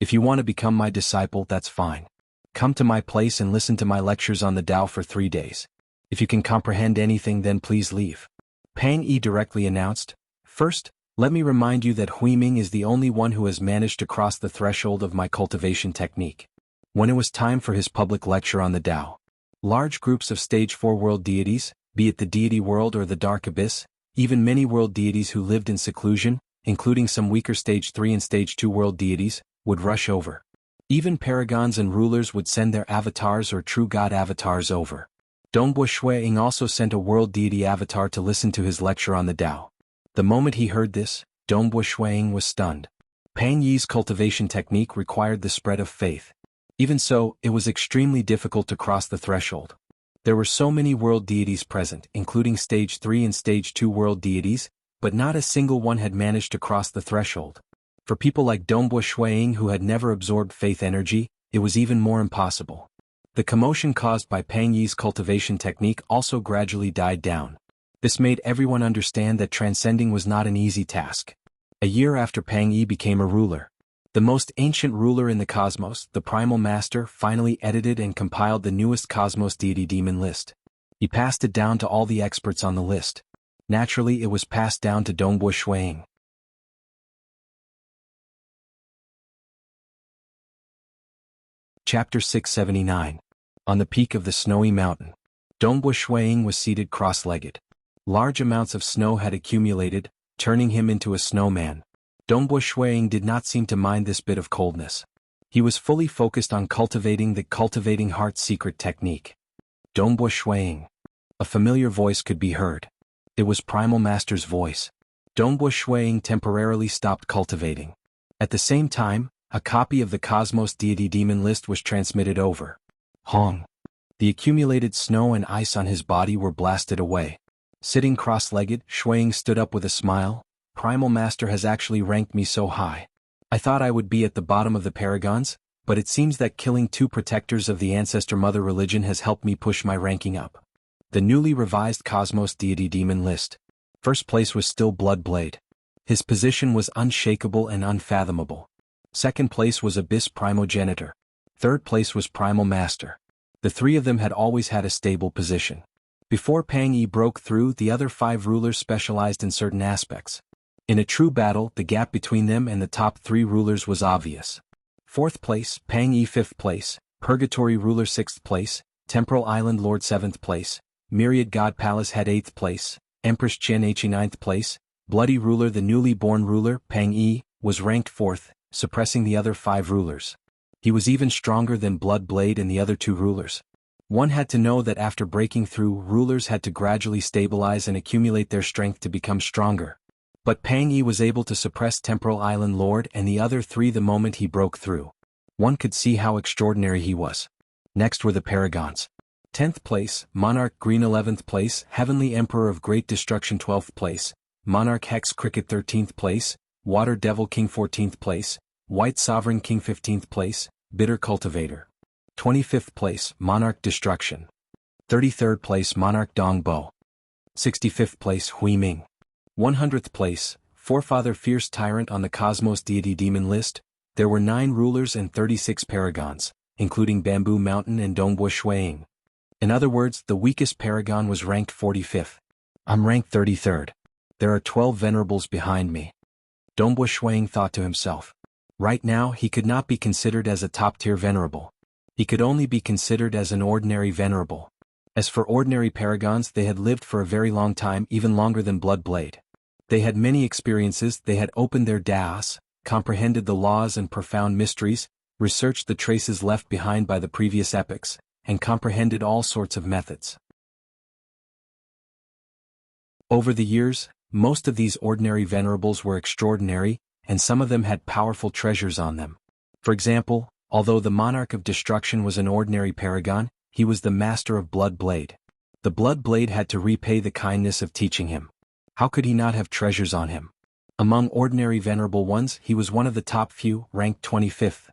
"If you want to become my disciple, that's fine. Come to my place and listen to my lectures on the Tao for 3 days. If you can comprehend anything, then please leave." Pang Yi directly announced, "First, let me remind you that Huiming is the only one who has managed to cross the threshold of my cultivation technique." When it was time for his public lecture on the Tao, large groups of stage 4 world deities, be it the deity world or the dark abyss, even many world deities who lived in seclusion, including some weaker stage 3 and stage 2 world deities, would rush over. Even paragons and rulers would send their avatars or true god avatars over. Dongbo Shuang also sent a world deity avatar to listen to his lecture on the Tao. The moment he heard this, Dongbo Shuang was stunned. Pang Yi's cultivation technique required the spread of faith. Even so, it was extremely difficult to cross the threshold. There were so many world deities present, including stage 3 and stage 2 world deities, but not a single one had managed to cross the threshold. For people like Dongbo Shuang who had never absorbed faith energy, it was even more impossible. The commotion caused by Pang Yi's cultivation technique also gradually died down. This made everyone understand that transcending was not an easy task. A year after Pang Yi became a ruler, the most ancient ruler in the cosmos, the Primal Master, finally edited and compiled the newest Cosmos Deity Demon list. He passed it down to all the experts on the list. Naturally, it was passed down to Dongbo Shuang. Chapter 679. On the peak of the snowy mountain, Dongbo Shuiying was seated cross-legged. Large amounts of snow had accumulated, turning him into a snowman. Dongbo Shuiying did not seem to mind this bit of coldness. He was fully focused on cultivating the cultivating heart's secret technique. Dongbo Shuiying. A familiar voice could be heard. It was Primal Master's voice. Dongbo Shuiying temporarily stopped cultivating. At the same time, a copy of the Cosmos Deity Demon list was transmitted over. Hong. The accumulated snow and ice on his body were blasted away. Sitting cross-legged, Shuiying stood up with a smile. Primal Master has actually ranked me so high. I thought I would be at the bottom of the paragons, but it seems that killing 2 protectors of the Ancestor Mother religion has helped me push my ranking up. The newly revised Cosmos Deity Demon list. First place was still Bloodblade. His position was unshakable and unfathomable. Second place was Abyss Primogenitor. Third place was Primal Master. The 3 of them had always had a stable position. Before Pang Yi broke through, the other 5 rulers specialized in certain aspects. In a true battle, the gap between them and the top 3 rulers was obvious. 4th place, Pang Yi 5th place, Purgatory Ruler 6th place, Temporal Island Lord 7th place, Myriad God Palace Head 8th place, Empress Chen He 9th place, Bloody Ruler the newly born ruler, Pang Yi, was ranked 4th, suppressing the other 5 rulers. He was even stronger than Bloodblade and the other 2 rulers. One had to know that after breaking through, rulers had to gradually stabilize and accumulate their strength to become stronger. But Pang Yi was able to suppress Temporal Island Lord and the other 3 the moment he broke through. One could see how extraordinary he was. Next were the Paragons. 10th place, Monarch Green 11th place, Heavenly Emperor of Great Destruction 12th place, Monarch Hex Cricket 13th place, Water Devil King 14th place, White Sovereign King 15th place, Bitter Cultivator. 25th place, Monarch Destruction. 33rd place, Monarch Dongbo. 65th place, Hui Ming. 100th place, Forefather Fierce Tyrant. On the Cosmos Deity Demon list, there were 9 rulers and 36 paragons, including Bamboo Mountain and Dongbo Shuiying. In other words, the weakest paragon was ranked 45th. I'm ranked 33rd. There are 12 venerables behind me. Dongbo Shuiying thought to himself. Right now he could not be considered as a top-tier venerable. He could only be considered as an ordinary venerable. As for ordinary paragons, they had lived for a very long time, even longer than Bloodblade. They had many experiences, they had opened their daos, comprehended the laws and profound mysteries, researched the traces left behind by the previous epochs, and comprehended all sorts of methods. Over the years, most of these ordinary venerables were extraordinary, and some of them had powerful treasures on them. For example, although the Monarch of Destruction was an ordinary paragon, he was the master of Bloodblade. The Bloodblade had to repay the kindness of teaching him. How could he not have treasures on him? Among ordinary venerable ones, he was one of the top few, ranked 25th.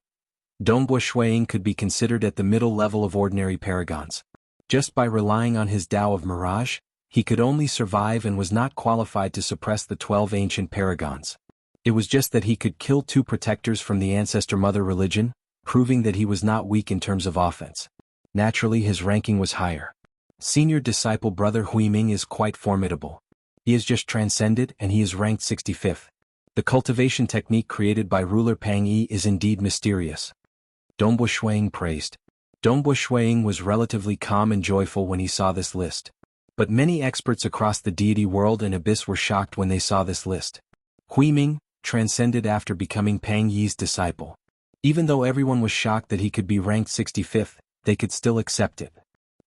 Dongbo Shuiying could be considered at the middle level of ordinary paragons. Just by relying on his Tao of Mirage, he could only survive and was not qualified to suppress the 12 ancient paragons. It was just that he could kill 2 protectors from the Ancestor Mother religion, proving that he was not weak in terms of offense. Naturally, his ranking was higher. Senior disciple brother Hui Ming is quite formidable. He is just transcended and he is ranked 65th. The cultivation technique created by ruler Pang Yi is indeed mysterious. Dongbo Shuiying praised. Dongbo Shuiying was relatively calm and joyful when he saw this list. But many experts across the deity world and abyss were shocked when they saw this list. Hui Ming transcended after becoming Pang Yi's disciple. Even though everyone was shocked that he could be ranked 65th, they could still accept it.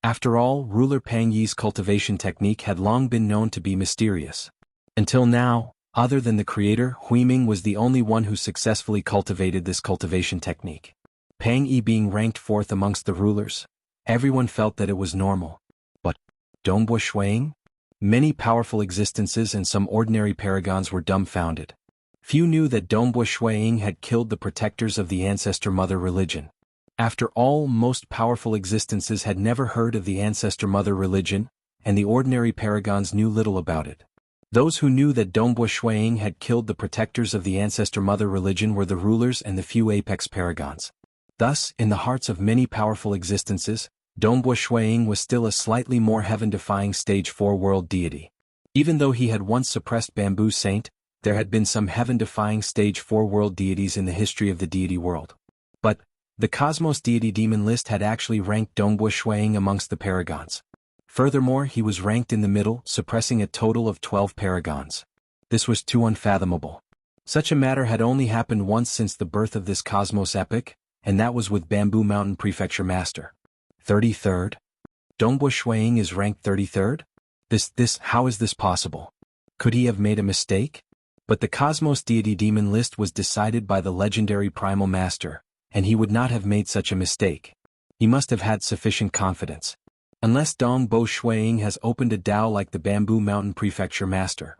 After all, ruler Pang Yi's cultivation technique had long been known to be mysterious. Until now, other than the creator, Hui Ming was the only one who successfully cultivated this cultivation technique. Pang Yi being ranked 4th amongst the rulers, everyone felt that it was normal. But Dongbo Shuiying? Many powerful existences and some ordinary paragons were dumbfounded. Few knew that Dongbo Shuiying had killed the protectors of the Ancestor Mother religion. After all, most powerful existences had never heard of the Ancestor Mother religion, and the ordinary paragons knew little about it. Those who knew that Dongbo Shuiying had killed the protectors of the Ancestor Mother religion were the rulers and the few apex paragons. Thus, in the hearts of many powerful existences, Dongbo Shuiying was still a slightly more heaven-defying stage 4 world deity. Even though he had once suppressed Bamboo Saint, there had been some heaven-defying stage 4 world deities in the history of the deity world. But The Cosmos Deity Demon list had actually ranked Dongbua Shuiying amongst the paragons. Furthermore, he was ranked in the middle, suppressing a total of 12 paragons. This was too unfathomable. Such a matter had only happened once since the birth of this Cosmos epic, and that was with Bamboo Mountain Prefecture Master. 33rd? Dongbua Shuiying is ranked 33rd? How is this possible? Could he have made a mistake? But the Cosmos Deity Demon list was decided by the legendary Primal Master, and he would not have made such a mistake. He must have had sufficient confidence. Unless Dongbua Shuiying has opened a Dao like the Bamboo Mountain Prefecture Master.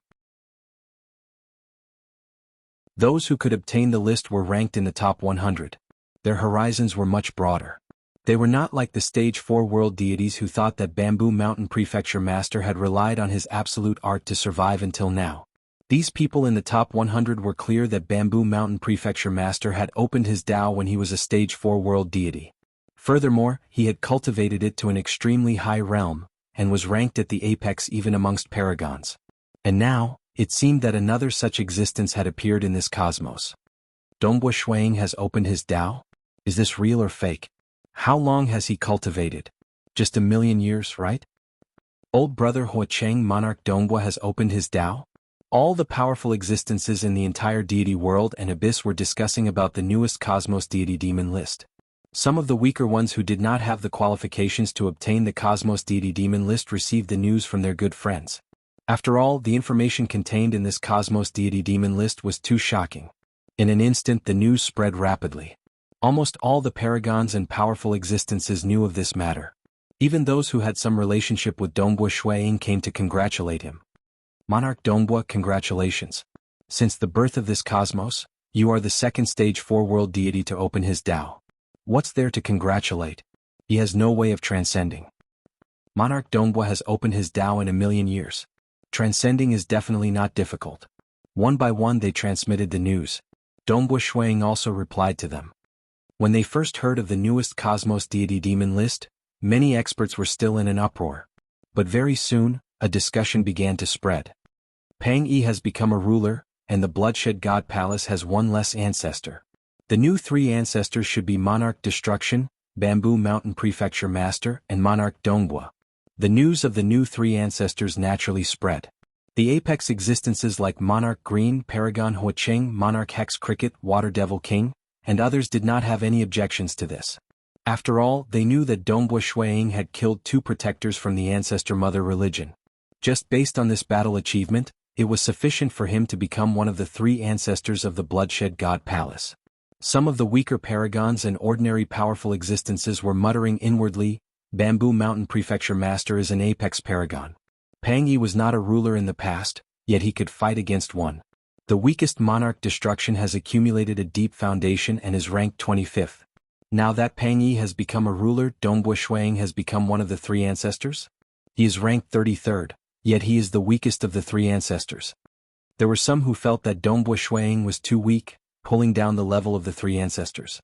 Those who could obtain the list were ranked in the top 100. Their horizons were much broader. They were not like the Stage 4 world deities who thought that Bamboo Mountain Prefecture Master had relied on his absolute art to survive until now. These people in the top 100 were clear that Bamboo Mountain Prefecture Master had opened his Dao when he was a Stage 4 world deity. Furthermore, he had cultivated it to an extremely high realm, and was ranked at the apex even amongst paragons. And now, it seemed that another such existence had appeared in this cosmos. Dongbua Shuiying has opened his Dao? Is this real or fake? How long has he cultivated? Just 1,000,000 years, right? Old brother Huacheng Monarch Dongbua has opened his Dao? All the powerful existences in the entire deity world and abyss were discussing about the newest Cosmos Deity Demon list. Some of the weaker ones who did not have the qualifications to obtain the Cosmos Deity Demon list received the news from their good friends. After all, the information contained in this Cosmos Deity Demon list was too shocking. In an instant the news spread rapidly. Almost all the paragons and powerful existences knew of this matter. Even those who had some relationship with Dongbua Shuiying came to congratulate him. Monarch Dongbua, congratulations. Since the birth of this cosmos, you are the second Stage 4 world deity to open his Dao. What's there to congratulate? He has no way of transcending. Monarch Dongbua has opened his Dao in 1,000,000 years. Transcending is definitely not difficult. One by one they transmitted the news. Dongbua Shuiying also replied to them. When they first heard of the newest Cosmos Deity Demon list, many experts were still in an uproar. But very soon, a discussion began to spread. Pang Yi has become a ruler, and the Bloodshed God Palace has one less ancestor. The new 3 ancestors should be Monarch Destruction, Bamboo Mountain Prefecture Master, and Monarch Dongbua. The news of the new 3 ancestors naturally spread. The apex existences like Monarch Green, Paragon Huacheng, Monarch Hex Cricket, Water Devil King, and others did not have any objections to this. After all, they knew that Dongbua Shuiying had killed 2 protectors from the ancestor mother religion. Just based on this battle achievement, it was sufficient for him to become one of the 3 ancestors of the Bloodshed God Palace. Some of the weaker paragons and ordinary powerful existences were muttering inwardly, Bamboo Mountain Prefecture Master is an apex paragon. Pang Yi was not a ruler in the past, yet he could fight against one. The weakest Monarch Destruction has accumulated a deep foundation and is ranked 25th. Now that Pang Yi has become a ruler, Dongbua Shuiying has become one of the 3 ancestors? He is ranked 33rd, yet he is the weakest of the 3 ancestors. There were some who felt that Dongbua Shuiying was too weak, pulling down the level of the 3 ancestors.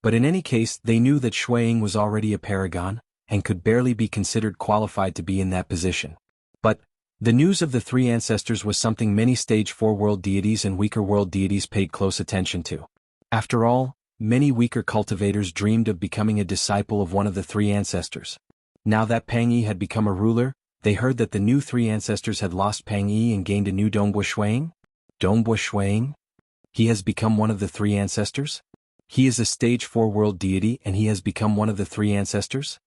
But in any case, they knew that Shuiying was already a paragon, and could barely be considered qualified to be in that position. But the news of the 3 ancestors was something many Stage 4 world deities and weaker world deities paid close attention to. After all, many weaker cultivators dreamed of becoming a disciple of one of the 3 ancestors. Now that Pang Yi had become a ruler, they heard that the new 3 ancestors had lost Pang Yi and gained a new Dongbua Shuiying? Dongbua Shuiying? He has become one of the 3 ancestors? He is a Stage 4 world deity and he has become one of the 3 ancestors?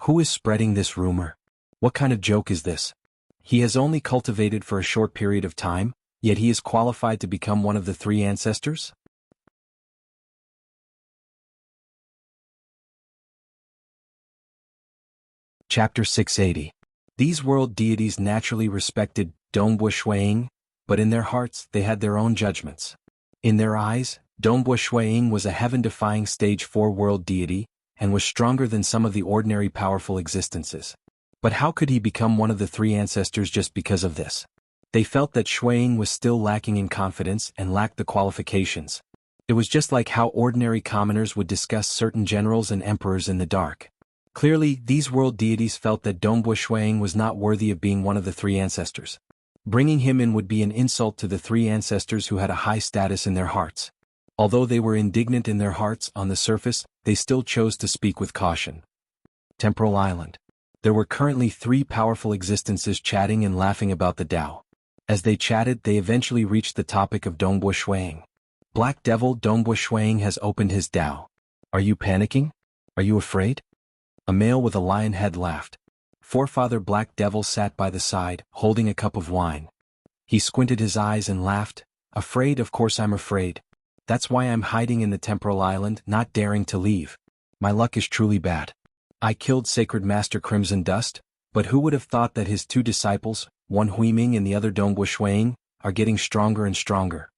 Who is spreading this rumor? What kind of joke is this? He has only cultivated for a short period of time, yet he is qualified to become one of the 3 ancestors? Chapter 680. These world deities naturally respected Dongbua Shuiying, but in their hearts they had their own judgments. In their eyes, Dongbua Shuiying was a heaven-defying Stage 4 world deity, and was stronger than some of the ordinary powerful existences. But how could he become one of the 3 ancestors just because of this? They felt that Shuiying was still lacking in confidence and lacked the qualifications. It was just like how ordinary commoners would discuss certain generals and emperors in the dark. Clearly, these world deities felt that Dongbua Shuiying was not worthy of being one of the 3 ancestors. Bringing him in would be an insult to the 3 ancestors who had a high status in their hearts. Although they were indignant in their hearts on the surface, they still chose to speak with caution. Temporal Island. There were currently 3 powerful existences chatting and laughing about the Tao. As they chatted, they eventually reached the topic of Dongbo Shuang. Black Devil Dongbo Shuang has opened his Tao. Are you panicking? Are you afraid? A male with a lion head laughed. Forefather Black Devil sat by the side, holding a cup of wine. He squinted his eyes and laughed. Afraid, of course I'm afraid. That's why I'm hiding in the Temporal Island, not daring to leave. My luck is truly bad. I killed Sacred Master Crimson Dust, but who would have thought that his 2 disciples, one Huiming and the other Dongbo Shuang, are getting stronger and stronger.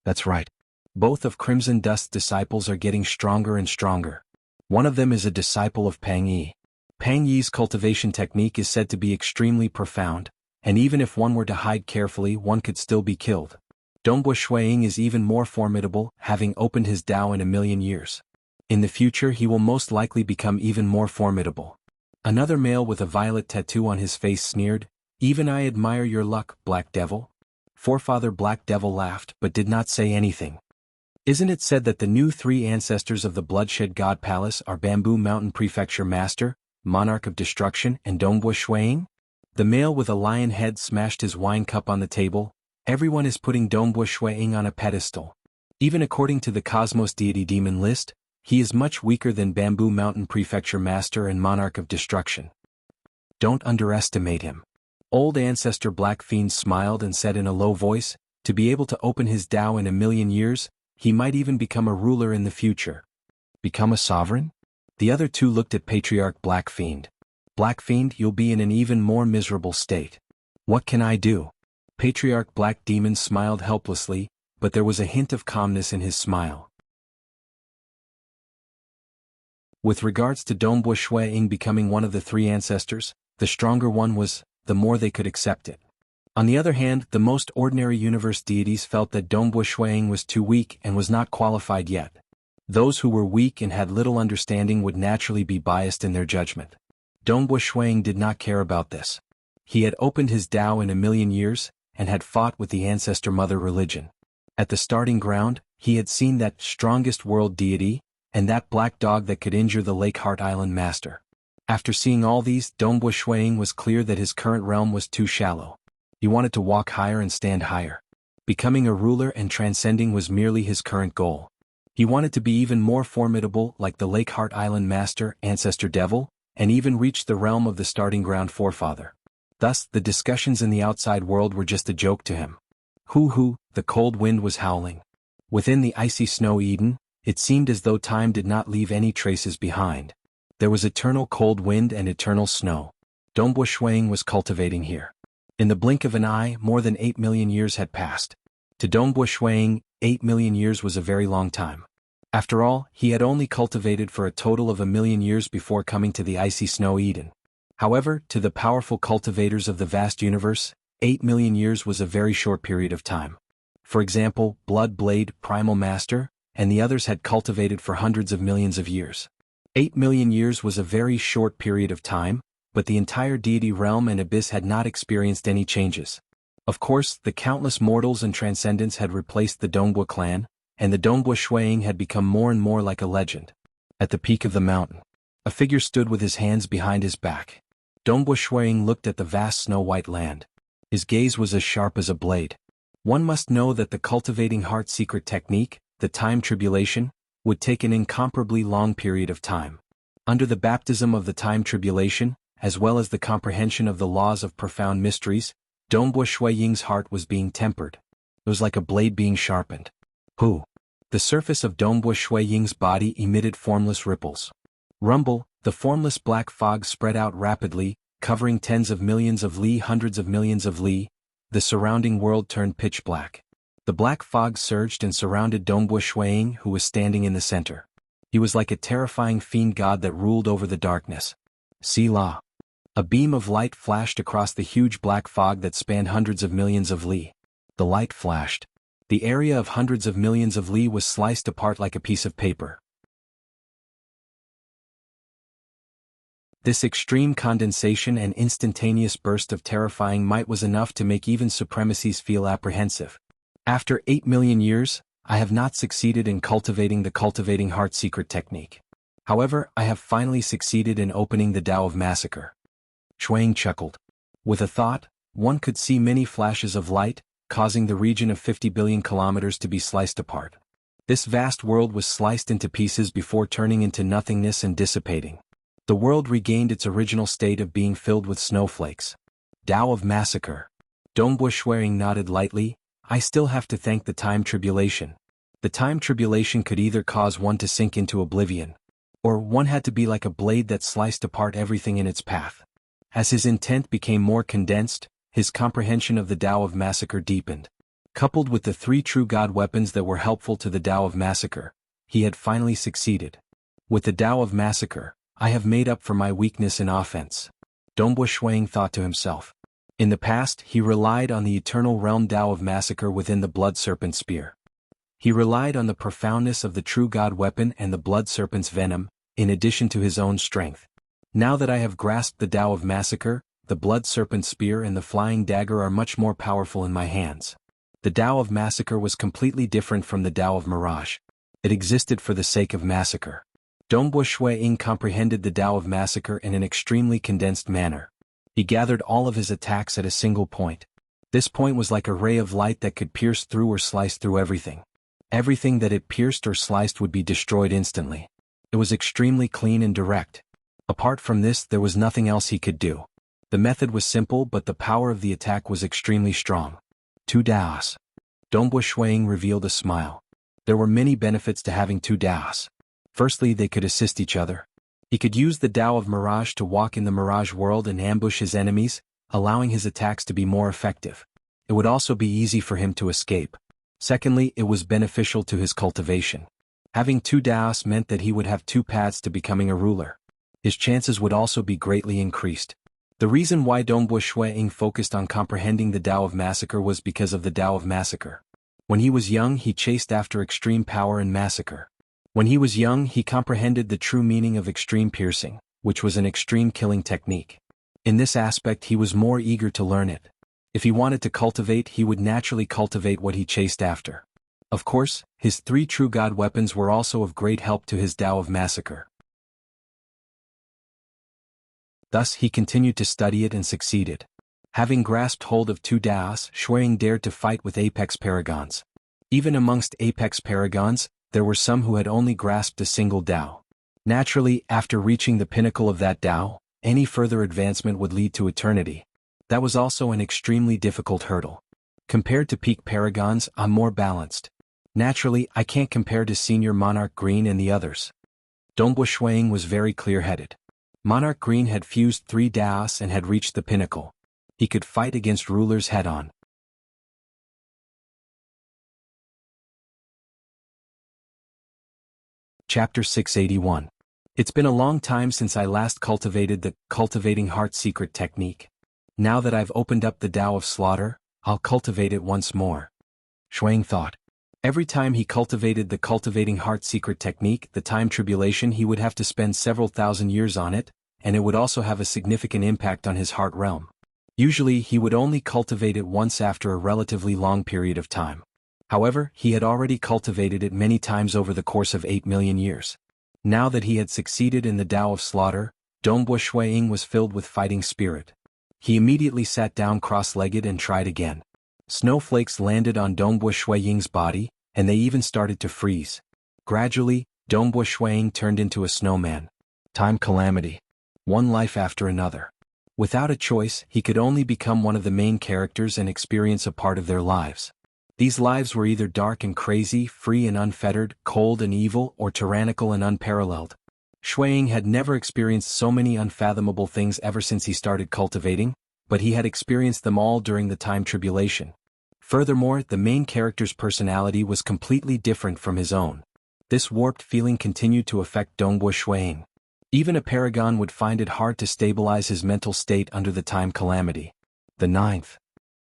That's right. Both of Crimson Dust's disciples are getting stronger and stronger. One of them is a disciple of Pang Yi. Pang Yi's cultivation technique is said to be extremely profound, and even if one were to hide carefully, one could still be killed. Dongbo Shuang is even more formidable, having opened his Tao in 1,000,000 years. In the future he will most likely become even more formidable. Another male with a violet tattoo on his face sneered, "Even I admire your luck, Black Devil." Forefather Black Devil laughed but did not say anything. Isn't it said that the new 3 ancestors of the Bloodshed God Palace are Bamboo Mountain Prefecture Master, Monarch of Destruction, and Dongbo Shuang? The male with a lion head smashed his wine cup on the table. Everyone is putting Dongbo Shuang on a pedestal. Even according to the Cosmos Deity Demon list, he is much weaker than Bamboo Mountain Prefecture Master and Monarch of Destruction. Don't underestimate him. Old Ancestor Black Fiend smiled and said in a low voice, to be able to open his Tao in 1,000,000 years, he might even become a ruler in the future. Become a sovereign? The other 2 looked at Patriarch Black Fiend. Black Fiend, you'll be in an even more miserable state. What can I do? Patriarch Black Demon smiled helplessly, but there was a hint of calmness in his smile. With regards to Dongbo Shuang becoming one of the 3 ancestors, the stronger one was, the more they could accept it. On the other hand, the most ordinary universe deities felt that Dongbo Shuang was too weak and was not qualified yet. Those who were weak and had little understanding would naturally be biased in their judgment. Dongbo Shuang did not care about this. He had opened his Tao in 1,000,000 years, and had fought with the Ancestor Mother religion. At the starting ground, he had seen that strongest world deity, and that black dog that could injure the Lake Heart Island Master. After seeing all these, Dongbo Shuang was clear that his current realm was too shallow. He wanted to walk higher and stand higher. Becoming a ruler and transcending was merely his current goal. He wanted to be even more formidable like the Lake Heart Island Master, Ancestor Devil, and even reach the realm of the starting ground Forefather. Thus, the discussions in the outside world were just a joke to him. Hoo-hoo, the cold wind was howling. Within the icy snow Eden, it seemed as though time did not leave any traces behind. There was eternal cold wind and eternal snow. Dongbo Shuang was cultivating here. In the blink of an eye, more than 8,000,000 years had passed. To Dongbo Shuang, 8,000,000 years was a very long time. After all, he had only cultivated for a total of 1,000,000 years before coming to the icy snow Eden. However, to the powerful cultivators of the vast universe, 8,000,000 years was a very short period of time. For example, Blood Blade, Primal Master, and the others had cultivated for hundreds of millions of years. 8,000,000 years was a very short period of time, but the entire deity realm and abyss had not experienced any changes. Of course, the countless mortals and transcendents had replaced the Dongbo clan, and the Dongbo Shuang had become more and more like a legend. At the peak of the mountain, a figure stood with his hands behind his back. Dongbo Shuang looked at the vast snow-white land. His gaze was as sharp as a blade. One must know that the cultivating heart secret technique, the time tribulation, would take an incomparably long period of time. Under the baptism of the time tribulation, as well as the comprehension of the laws of profound mysteries, Dongbo Shuang's heart was being tempered. It was like a blade being sharpened. Who? The surface of Dongbo Shuang's body emitted formless ripples. Rumble, the formless black fog spread out rapidly, covering tens of millions of li, hundreds of millions of li. The surrounding world turned pitch black. The black fog surged and surrounded Dongbo Shuang, who was standing in the center. He was like a terrifying fiend god that ruled over the darkness. Selah. A beam of light flashed across the huge black fog that spanned hundreds of millions of li. The light flashed. The area of hundreds of millions of li was sliced apart like a piece of paper. This extreme condensation and instantaneous burst of terrifying might was enough to make even supremacies feel apprehensive. After 8,000,000 years, I have not succeeded in cultivating the cultivating heart secret technique. However, I have finally succeeded in opening the Tao of Massacre. Shuang chuckled. With a thought, one could see many flashes of light, causing the region of 50 billion kilometers to be sliced apart. This vast world was sliced into pieces before turning into nothingness and dissipating. The world regained its original state of being filled with snowflakes. Tao of Massacre. Dongbo Shuang nodded lightly. I still have to thank the time tribulation. The time tribulation could either cause one to sink into oblivion, or one had to be like a blade that sliced apart everything in its path. As his intent became more condensed, his comprehension of the Tao of Massacre deepened. Coupled with the 3 true God weapons that were helpful to the Tao of Massacre, he had finally succeeded. With the Tao of Massacre, I have made up for my weakness in offense. Dongbo Shuang thought to himself. In the past, he relied on the eternal realm Tao of Massacre within the Blood Serpent Spear. He relied on the profoundness of the true God weapon and the Blood Serpent's venom, in addition to his own strength. Now that I have grasped the Tao of Massacre, the Blood Serpent Spear and the Flying Dagger are much more powerful in my hands. The Tao of Massacre was completely different from the Tao of Mirage. It existed for the sake of massacre. Dongbo Shuang comprehended the Tao of Massacre in an extremely condensed manner. He gathered all of his attacks at a single point. This point was like a ray of light that could pierce through or slice through everything. Everything that it pierced or sliced would be destroyed instantly. It was extremely clean and direct. Apart from this, there was nothing else he could do. The method was simple, but the power of the attack was extremely strong. 2 Daos. Dongbo Shuang revealed a smile. There were many benefits to having 2 Daos. Firstly, they could assist each other. He could use the Tao of Mirage to walk in the Mirage world and ambush his enemies, allowing his attacks to be more effective. It would also be easy for him to escape. Secondly, it was beneficial to his cultivation. Having 2 Daos meant that he would have 2 paths to becoming a ruler. His chances would also be greatly increased. The reason why Dongbo Shuang focused on comprehending the Tao of Massacre was because of the Tao of Massacre. When he was young, he chased after extreme power and massacre. When he was young, he comprehended the true meaning of extreme piercing, which was an extreme killing technique. In this aspect, he was more eager to learn it. If he wanted to cultivate, he would naturally cultivate what he chased after. Of course, his 3 true God weapons were also of great help to his Tao of Massacre. Thus he continued to study it and succeeded. Having grasped hold of 2 Daos, Shuang dared to fight with apex paragons. Even amongst apex paragons, there were some who had only grasped a single Tao. Naturally, after reaching the pinnacle of that Tao, any further advancement would lead to eternity. That was also an extremely difficult hurdle. Compared to peak paragons, I'm more balanced. Naturally, I can't compare to Senior Monarch Green and the others. Dongbo Shuang was very clear-headed. Monarch Green had fused 3 Daos and had reached the pinnacle. He could fight against rulers head-on. Chapter 681. It's been a long time since I last cultivated the Cultivating Heart Secret technique. Now that I've opened up the Tao of Slaughter, I'll cultivate it once more. Shuang thought. Every time he cultivated the Cultivating Heart Secret technique, the time tribulation, he would have to spend several thousand years on it, and it would also have a significant impact on his heart realm. Usually, he would only cultivate it once after a relatively long period of time. However, he had already cultivated it many times over the course of 8 million years. Now that he had succeeded in the Tao of Slaughter, Dongbo Shuang was filled with fighting spirit. He immediately sat down cross-legged and tried again. Snowflakes landed on Dongbo Shuang's body, and they even started to freeze. Gradually, Dongbo Shuang turned into a snowman. Time calamity. One life after another. Without a choice, he could only become one of the main characters and experience a part of their lives. These lives were either dark and crazy, free and unfettered, cold and evil, or tyrannical and unparalleled. Shuang had never experienced so many unfathomable things ever since he started cultivating, but he had experienced them all during the time tribulation. Furthermore, the main character's personality was completely different from his own. This warped feeling continued to affect Dongbo Shuang. Even a paragon would find it hard to stabilize his mental state under the time calamity. The 9th.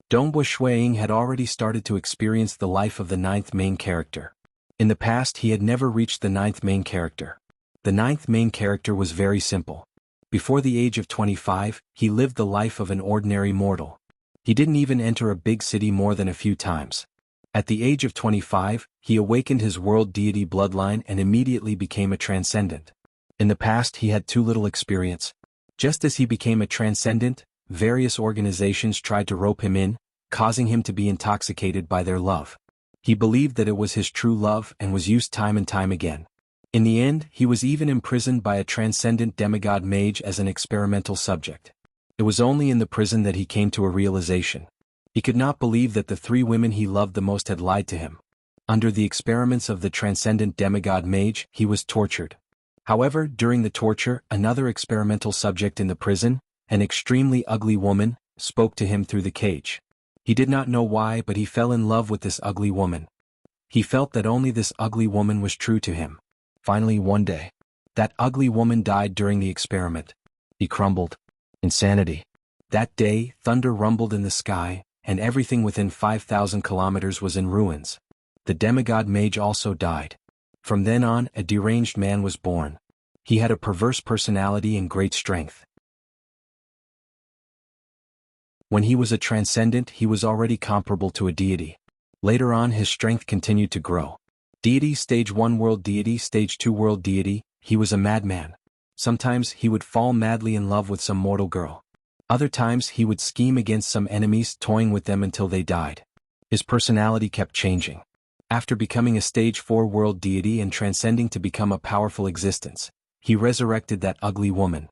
Dongbo Shuang had already started to experience the life of the 9th main character. In the past, he had never reached the 9th main character. The 9th main character was very simple. Before the age of 25, he lived the life of an ordinary mortal. He didn't even enter a big city more than a few times. At the age of 25, he awakened his world deity bloodline and immediately became a transcendent. In the past he had too little experience. Just as he became a transcendent, various organizations tried to rope him in, causing him to be intoxicated by their love. He believed that it was his true love and was used time and time again. In the end, he was even imprisoned by a transcendent demigod mage as an experimental subject. It was only in the prison that he came to a realization. He could not believe that the three women he loved the most had lied to him. Under the experiments of the transcendent demigod mage, he was tortured. However, during the torture, another experimental subject in the prison, an extremely ugly woman, spoke to him through the cage. He did not know why, but he fell in love with this ugly woman. He felt that only this ugly woman was true to him. Finally, one day, that ugly woman died during the experiment. He crumbled. Insanity. That day, thunder rumbled in the sky, and everything within 5,000 kilometers was in ruins. The demigod mage also died. From then on, a deranged man was born. He had a perverse personality and great strength. When he was a transcendent, he was already comparable to a deity. Later on, his strength continued to grow. Deity, stage 1 world deity, stage 2 world deity, he was a madman. Sometimes he would fall madly in love with some mortal girl. Other times he would scheme against some enemies, toying with them until they died. His personality kept changing. After becoming a stage 4 world deity and transcending to become a powerful existence, he resurrected that ugly woman.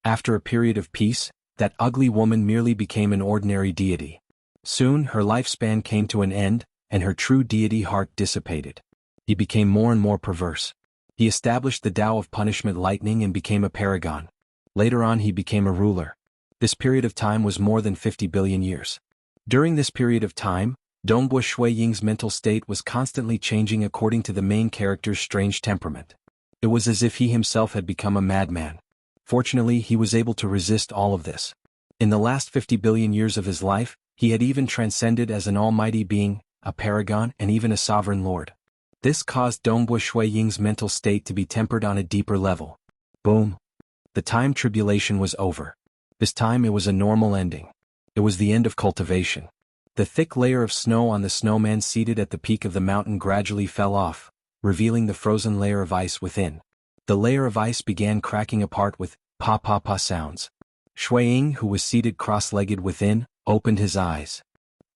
After a period of peace, that ugly woman merely became an ordinary deity. Soon her lifespan came to an end, and her true deity heart dissipated. He became more and more perverse. He established the Tao of Punishment Lightning and became a paragon. Later on he became a ruler. This period of time was more than 50 billion years. During this period of time, Dongbo Shui Ying's mental state was constantly changing according to the main character's strange temperament. It was as if he himself had become a madman. Fortunately, he was able to resist all of this. In the last 50 billion years of his life, he had even transcended as an almighty being, a paragon, and even a sovereign lord. This caused Dongbo Shui Ying's mental state to be tempered on a deeper level. Boom. The time tribulation was over. This time it was a normal ending. It was the end of cultivation. The thick layer of snow on the snowman seated at the peak of the mountain gradually fell off, revealing the frozen layer of ice within. The layer of ice began cracking apart with pa-pa-pa sounds. Shui Ying, who was seated cross-legged within, opened his eyes.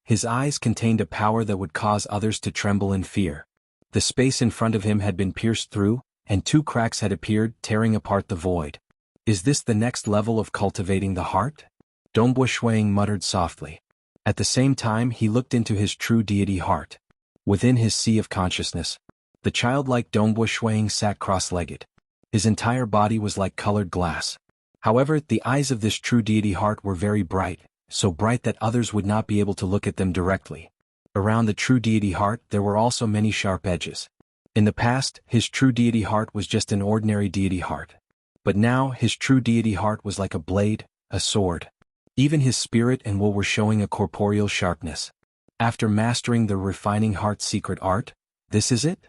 His eyes contained a power that would cause others to tremble in fear. The space in front of him had been pierced through, and 2 cracks had appeared, tearing apart the void. Is this the next level of cultivating the heart? Dongbo Shui Ying muttered softly. At the same time, he looked into his true deity heart. Within his sea of consciousness, the childlike Dongbo Shui Ying sat cross-legged. His entire body was like colored glass. However, the eyes of this true deity heart were very bright, so bright that others would not be able to look at them directly. Around the true deity heart there were also many sharp edges. In the past, his true deity heart was just an ordinary deity heart. But now, his true deity heart was like a blade, a sword. Even his spirit and will were showing a corporeal sharpness. After mastering the refining heart secret art, this is it?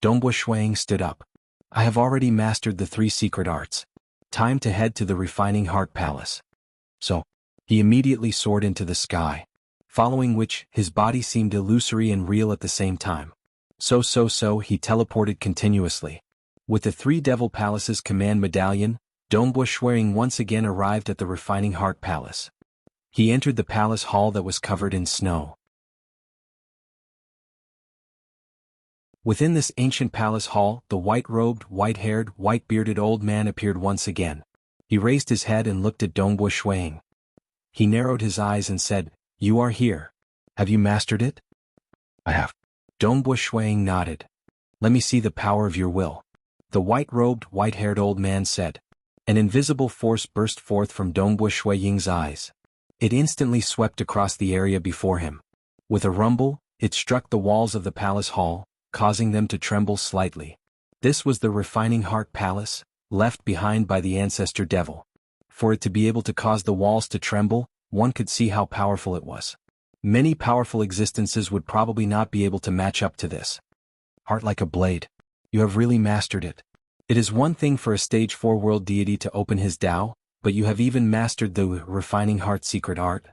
Dongbo Shui Ying stood up. I have already mastered the 3 secret arts. Time to head to the refining heart palace. So, he immediately soared into the sky, following which his body seemed illusory and real at the same time. So he teleported continuously. With the 3 devil palaces command medallion, Dongbo Shui Ying once again arrived at the refining heart palace. He entered the palace hall that was covered in snow. Within this ancient palace hall, the white-robed, white-haired, white-bearded old man appeared once again. He raised his head and looked at Dongbo Shui Ying. He narrowed his eyes and said, "You are here. Have you mastered it?" "I have." Dongbo Shui Ying nodded. "Let me see the power of your will." The white-robed, white-haired old man said. An invisible force burst forth from Dongbo Shui Ying's eyes. It instantly swept across the area before him. With a rumble, it struck the walls of the palace hall, causing them to tremble slightly. This was the refining heart palace, left behind by the ancestor devil. For it to be able to cause the walls to tremble, one could see how powerful it was. Many powerful existences would probably not be able to match up to this. Heart like a blade. You have really mastered it. It is one thing for a stage 4 world deity to open his Tao, but you have even mastered the refining heart secret art.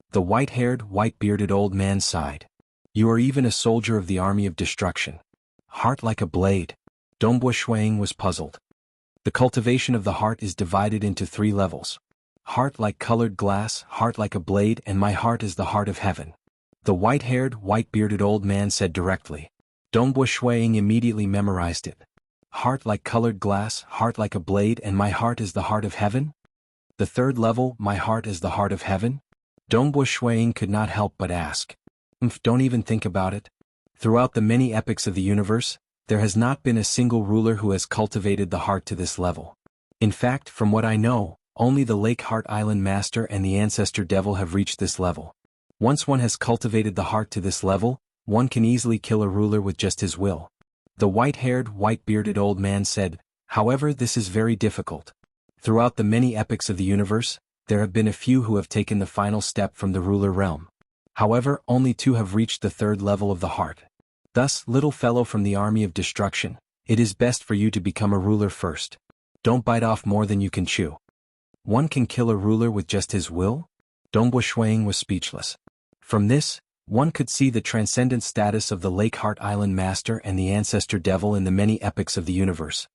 The white-haired, white-bearded old man sighed. You are even a soldier of the army of destruction. Heart like a blade. Dongbo Shuang was puzzled. The cultivation of the heart is divided into 3 levels. Heart like colored glass, heart like a blade, and my heart is the heart of heaven. The white-haired, white-bearded old man said directly. Dongbo Shuang immediately memorized it. Heart like colored glass, heart like a blade, and my heart is the heart of heaven? The 3rd level, my heart is the heart of heaven? Dongbo Shuang could not help but ask. Don't even think about it. Throughout the many epochs of the universe, there has not been a single ruler who has cultivated the heart to this level. In fact, from what I know, only the Lake Heart Island Master and the Ancestor Devil have reached this level. Once one has cultivated the heart to this level, one can easily kill a ruler with just his will. The white-haired, white-bearded old man said, however, this is very difficult. Throughout the many epochs of the universe, there have been a few who have taken the final step from the ruler realm. However, only 2 have reached the 3rd level of the heart. Thus, little fellow from the army of destruction, it is best for you to become a ruler first. Don't bite off more than you can chew. One can kill a ruler with just his will? Dongbo Shuang was speechless. From this, one could see the transcendent status of the Lake Heart Island Master and the Ancestor Devil in the many epochs of the universe.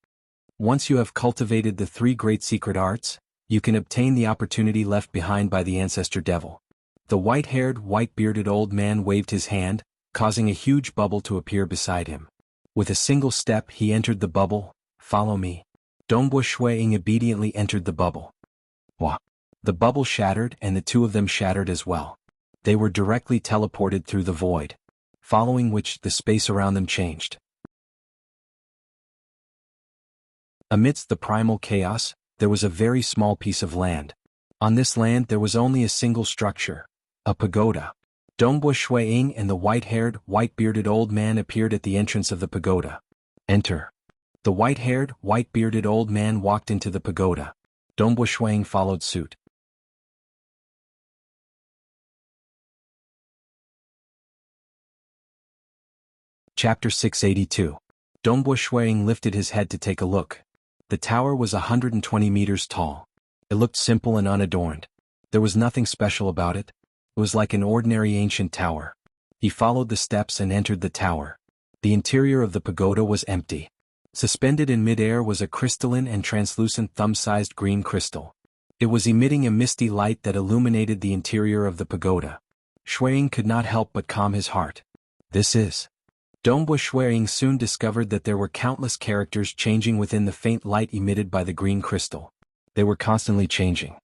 Once you have cultivated the 3 great secret arts, you can obtain the opportunity left behind by the Ancestor Devil. The white-haired, white-bearded old man waved his hand, causing a huge bubble to appear beside him. With a single step he entered the bubble. Follow me. Dongbo Shuang obediently entered the bubble. Wah! The bubble shattered and the 2 of them shattered as well. They were directly teleported through the void, following which the space around them changed. Amidst the primal chaos, there was a very small piece of land. On this land there was only a single structure, a pagoda. Dongbo Shuang and the white-haired, white-bearded old man appeared at the entrance of the pagoda. Enter. The white-haired, white-bearded old man walked into the pagoda. Dongbo Shuang followed suit. Chapter 682. Dongbo Shuang lifted his head to take a look. The tower was 120 meters tall. It looked simple and unadorned. There was nothing special about it. It was like an ordinary ancient tower. He followed the steps and entered the tower. The interior of the pagoda was empty. Suspended in mid-air was a crystalline and translucent thumb-sized green crystal. It was emitting a misty light that illuminated the interior of the pagoda. Shuang could not help but calm his heart. This is. Dongbo Shuang soon discovered that there were countless characters changing within the faint light emitted by the green crystal. They were constantly changing.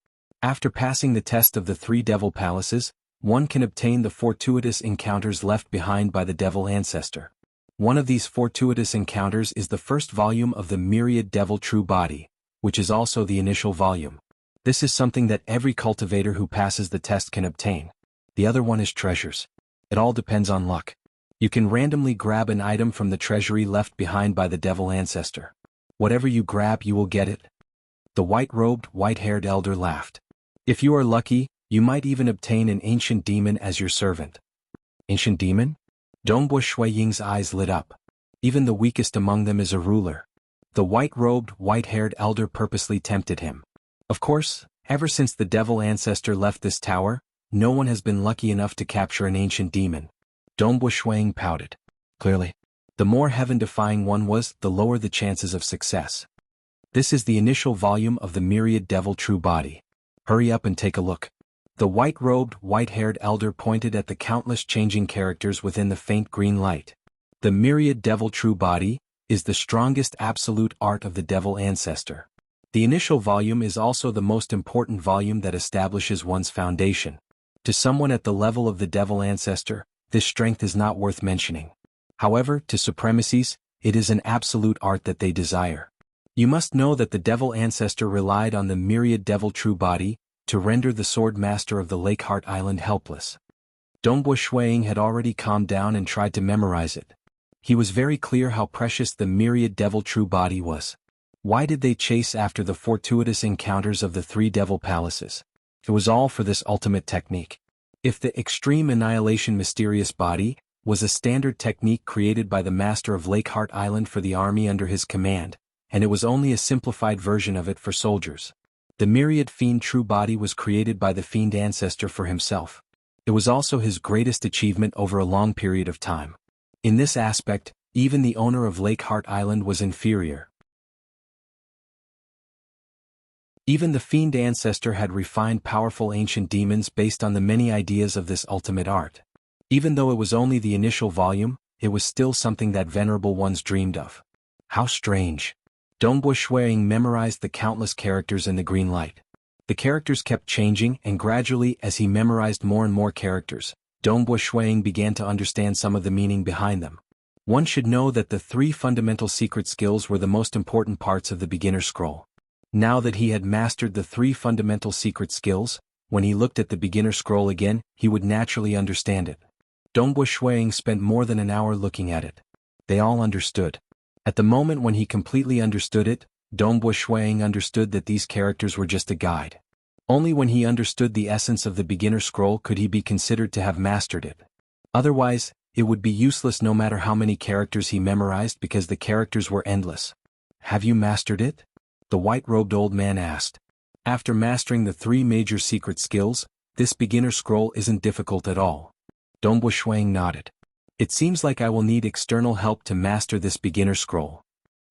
After passing the test of the 3 devil palaces, one can obtain the fortuitous encounters left behind by the devil ancestor. One of these fortuitous encounters is the first volume of the Myriad Devil True Body, which is also the initial volume. This is something that every cultivator who passes the test can obtain. The other one is treasures. It all depends on luck. You can randomly grab an item from the treasury left behind by the devil ancestor. Whatever you grab, you will get it. The white-robed, white-haired elder laughed. If you are lucky, you might even obtain an ancient demon as your servant. Ancient demon? Dongbo Shuang's eyes lit up. Even the weakest among them is a ruler. The white-robed, white-haired elder purposely tempted him. Of course, ever since the devil ancestor left this tower, no one has been lucky enough to capture an ancient demon. Dongbo Shuang pouted. Clearly, the more heaven-defying one was, the lower the chances of success. This is the initial volume of the Myriad Devil True Body. Hurry up and take a look. The white-robed, white-haired elder pointed at the countless changing characters within the faint green light. The Myriad Devil True Body is the strongest absolute art of the devil ancestor. The initial volume is also the most important volume that establishes one's foundation. To someone at the level of the devil ancestor, this strength is not worth mentioning. However, to supremacies, it is an absolute art that they desire. You must know that the devil ancestor relied on the Myriad Devil True Body to render the sword master of the Lake Heart Island helpless. Dongbo Shuang had already calmed down and tried to memorize it. He was very clear how precious the Myriad Devil True Body was. Why did they chase after the fortuitous encounters of the 3 devil palaces? It was all for this ultimate technique. If the Extreme Annihilation Mysterious Body was a standard technique created by the master of Lake Heart Island for the army under his command, and it was only a simplified version of it for soldiers. The Myriad Fiend True Body was created by the Fiend Ancestor for himself. It was also his greatest achievement over a long period of time. In this aspect, even the owner of Lake Heart Island was inferior. Even the fiend ancestor had refined powerful ancient demons based on the many ideas of this ultimate art. Even though it was only the initial volume, it was still something that venerable ones dreamed of. How strange. Dongbo Shuiying memorized the countless characters in the green light. The characters kept changing, and gradually, as he memorized more and more characters, Dongbo Shuiying began to understand some of the meaning behind them. One should know that the 3 fundamental secret skills were the most important parts of the beginner scroll. Now that he had mastered the 3 fundamental secret skills, when he looked at the beginner scroll again, he would naturally understand it. Dongbo Shuiying spent more than an hour looking at it. They all understood. At the moment when he completely understood it, Dongbo Shuiying understood that these characters were just a guide. Only when he understood the essence of the beginner scroll could he be considered to have mastered it. Otherwise, it would be useless no matter how many characters he memorized because the characters were endless. Have you mastered it? The white-robed old man asked. After mastering the 3 major secret skills, this beginner scroll isn't difficult at all. Dongbo Shuiying nodded. It seems like I will need external help to master this beginner scroll.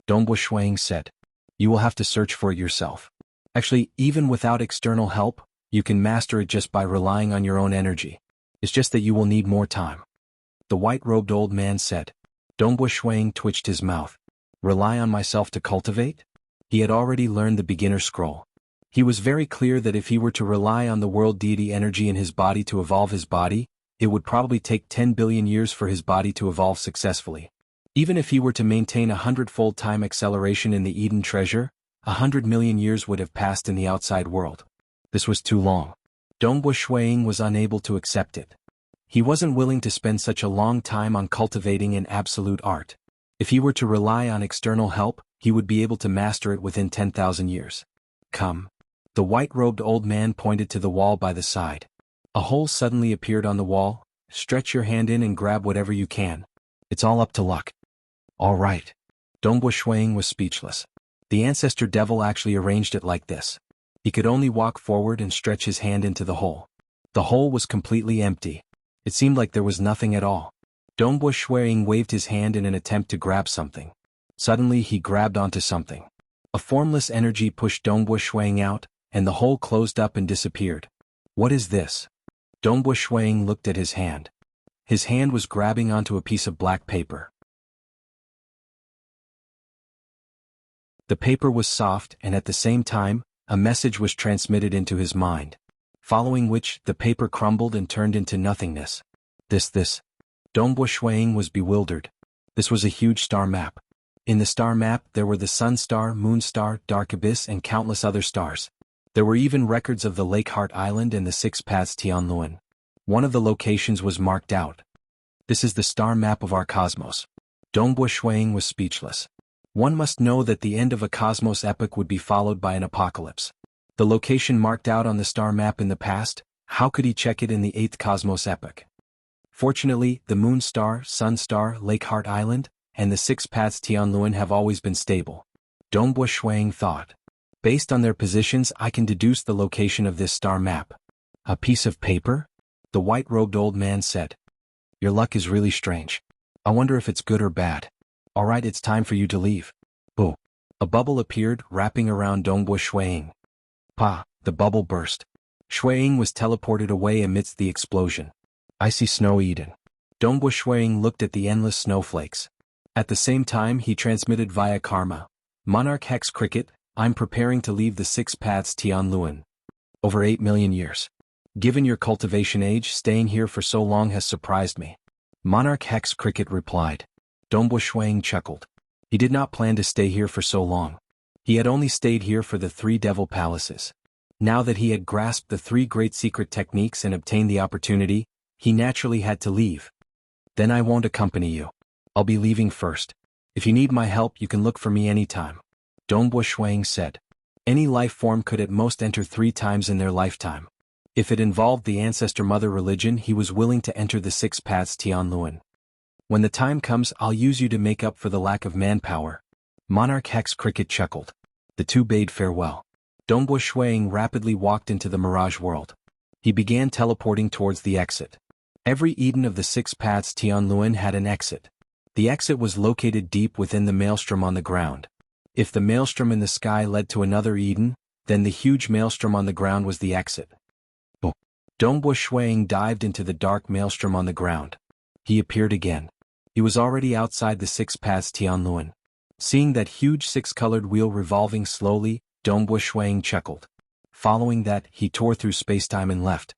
Dongbo Shuiying said. You will have to search for it yourself. Actually, even without external help, you can master it just by relying on your own energy. It's just that you will need more time. The white-robed old man said. Dongbo Shuiying twitched his mouth. Rely on myself to cultivate? He had already learned the beginner scroll. He was very clear that if he were to rely on the world deity energy in his body to evolve his body, it would probably take 10 billion years for his body to evolve successfully. Even if he were to maintain 100-fold time acceleration in the Eden treasure, 100 million years would have passed in the outside world. This was too long. Dongbo Shuiying was unable to accept it. He wasn't willing to spend such a long time on cultivating an absolute art. If he were to rely on external help, he would be able to master it within 10,000 years. Come. The white-robed old man pointed to the wall by the side. A hole suddenly appeared on the wall. Stretch your hand in and grab whatever you can. It's all up to luck. All right. Dongbo Shuiying was speechless. The ancestor devil actually arranged it like this. He could only walk forward and stretch his hand into the hole. The hole was completely empty. It seemed like there was nothing at all. Dongbo Shuiying waved his hand in an attempt to grab something. Suddenly he grabbed onto something. A formless energy pushed Dongbo Shuiying out, and the hole closed up and disappeared. What is this? Dongbo Shuiying looked at his hand. His hand was grabbing onto a piece of black paper. The paper was soft, and at the same time, a message was transmitted into his mind. Following which, the paper crumbled and turned into nothingness. This. Dongbo Shuiying was bewildered. This was a huge star map. In the star map there were the Sun Star, Moon Star, Dark Abyss and countless other stars. There were even records of the Lake Heart Island and the 6 paths Tianluan. One of the locations was marked out. This is the star map of our cosmos. Dongbo Shuiying was speechless. One must know that the end of a cosmos epoch would be followed by an apocalypse. The location marked out on the star map in the past, how could he check it in the 8th cosmos epoch? Fortunately, the Moon Star, Sun Star, Lake Heart Island, and the 6 paths Tianluan have always been stable. Dongbo Shuiying thought. Based on their positions I can deduce the location of this star map. A piece of paper? The white-robed old man said. Your luck is really strange. I wonder if it's good or bad. Alright, it's time for you to leave. Boo. A bubble appeared, wrapping around Dongbo Shuiying. Pa, the bubble burst. Shuiying was teleported away amidst the explosion. Icy snow Eden. Dongbo Shuiying looked at the endless snowflakes. At the same time he transmitted via karma. Monarch Hex Cricket, I'm preparing to leave the 6 paths Tianluan. Over 8 million years. Given your cultivation age, staying here for so long has surprised me. Monarch Hex Cricket replied. Dongbo Shuiying chuckled. He did not plan to stay here for so long. He had only stayed here for the 3 devil palaces. Now that he had grasped the 3 great secret techniques and obtained the opportunity, he naturally had to leave. Then I won't accompany you. I'll be leaving first. If you need my help you can look for me anytime. Dongbo Shuiying said. Any life form could at most enter 3 times in their lifetime. If it involved the ancestor mother religion he was willing to enter the 6 paths Tianluan. When the time comes I'll use you to make up for the lack of manpower. Monarch Hex Cricket chuckled. The two bade farewell. Dongbo Shuiying rapidly walked into the mirage world. He began teleporting towards the exit. Every Eden of the 6 paths Tianluan had an exit. The exit was located deep within the maelstrom on the ground. If the maelstrom in the sky led to another Eden, then the huge maelstrom on the ground was the exit. Dongbo Shuang dived into the dark maelstrom on the ground. He appeared again. He was already outside the 6 paths Tianluan. Seeing that huge 6-colored wheel revolving slowly, Dongbo Shuang chuckled. Following that, he tore through spacetime and left.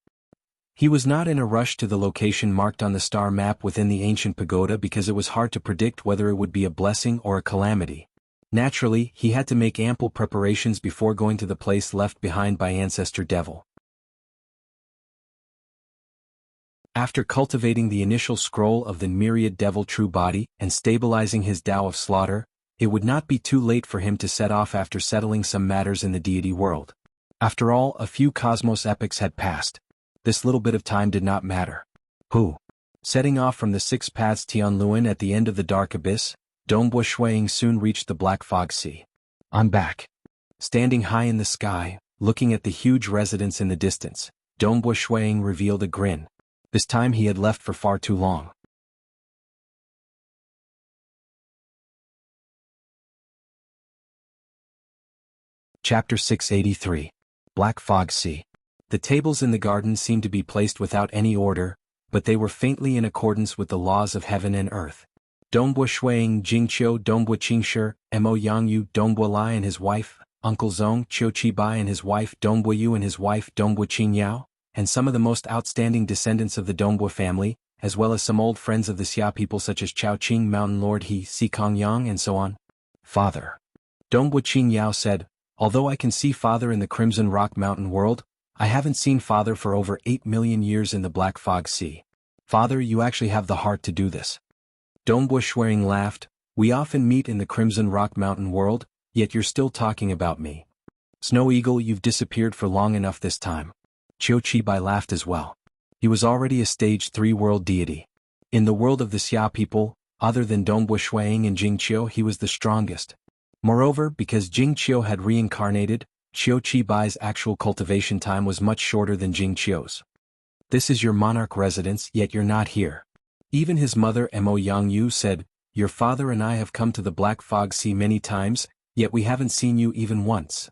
He was not in a rush to the location marked on the star map within the ancient pagoda because it was hard to predict whether it would be a blessing or a calamity. Naturally, he had to make ample preparations before going to the place left behind by Ancestor Devil. After cultivating the initial scroll of the myriad devil true body and stabilizing his Tao of slaughter, it would not be too late for him to set off after settling some matters in the deity world. After all, a few cosmos epochs had passed. This little bit of time did not matter. Setting off from the 6 paths Tianluan at the end of the dark abyss, Dongbo Shuang soon reached the Black Fog Sea. I'm back. Standing high in the sky, looking at the huge residence in the distance, Dongbo Shuang revealed a grin. This time he had left for far too long. Chapter 683. Black Fog Sea. The tables in the garden seemed to be placed without any order, but they were faintly in accordance with the laws of heaven and earth. Dongbo Shuang Jingqiu Dongbo Qingshi, Mo Yangyu Dongbo Lai and his wife, Uncle Zong Qiu Qibai and his wife Dongbo Yu and his wife Dongbo Qingyao, and some of the most outstanding descendants of the Dongbo family, as well as some old friends of the Xia people such as Chao Qing Mountain Lord He Si Kongyang and so on. Father. Dongbo Qingyao said, although I can see Father in the Crimson Rock Mountain world, I haven't seen Father for over 8 million years in the Black Fog Sea. Father, you actually have the heart to do this. Dongbo Shuang laughed, we often meet in the Crimson Rock Mountain world, yet you're still talking about me. Snow Eagle, you've disappeared for long enough this time. Qiu Qibai laughed as well. He was already a stage 3 world deity. In the world of the Xia people, other than Dongbo Shuang and Jingqiu, he was the strongest. Moreover, because Jingqiu had reincarnated, Qiu Qibai's actual cultivation time was much shorter than Jingqiu's. This is your monarch residence, yet you're not here. Even his mother Mo Yangyu said, your father and I have come to the Black Fog Sea many times, yet we haven't seen you even once.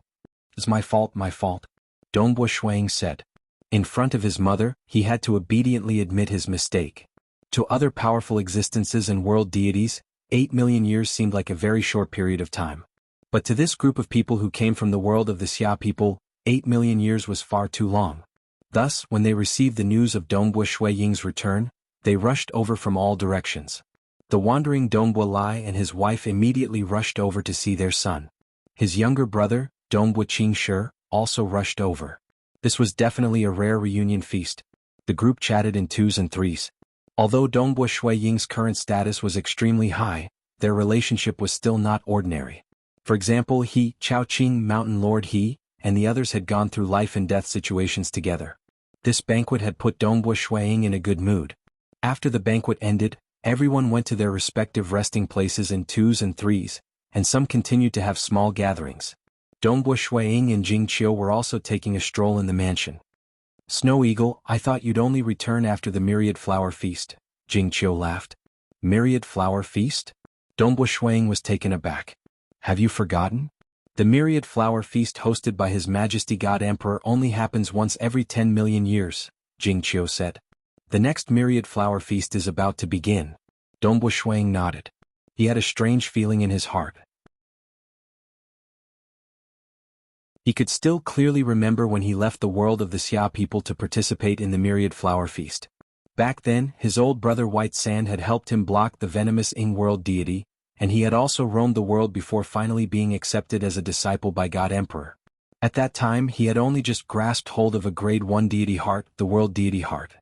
It's my fault, Dongbo Shuang said. In front of his mother, he had to obediently admit his mistake. To other powerful existences and world deities, 8 million years seemed like a very short period of time. But to this group of people who came from the world of the Xia people, 8 million years was far too long. Thus, when they received the news of Dongbo Shuiying's return, they rushed over from all directions. The wandering Dongbo Lai and his wife immediately rushed over to see their son. His younger brother, Dongbo Qingshi, also rushed over. This was definitely a rare reunion feast. The group chatted in 2s and 3s. Although Dongbo Shuiying's current status was extremely high, their relationship was still not ordinary. For example, he, Chao Qing Mountain Lord He, and the others had gone through life and death situations together. This banquet had put Dongbo Shuiying in a good mood. After the banquet ended, everyone went to their respective resting places in 2s and 3s, and some continued to have small gatherings. Dongbo Shuiying and Jingqiu were also taking a stroll in the mansion. Snow Eagle, I thought you'd only return after the Myriad Flower Feast, Jingqiu laughed. Myriad Flower Feast? Dongbo Shuiying was taken aback. Have you forgotten? The Myriad Flower Feast hosted by His Majesty God Emperor only happens once every 10 million years, Jingqiu said. The next Myriad Flower Feast is about to begin. Dongbo Shuiying nodded. He had a strange feeling in his heart. He could still clearly remember when he left the world of the Xia people to participate in the Myriad Flower Feast. Back then, his old brother White Sand had helped him block the venomous Ying world deity, and he had also roamed the world before finally being accepted as a disciple by God Emperor. At that time, he had only just grasped hold of a grade 1 deity heart, the world deity heart.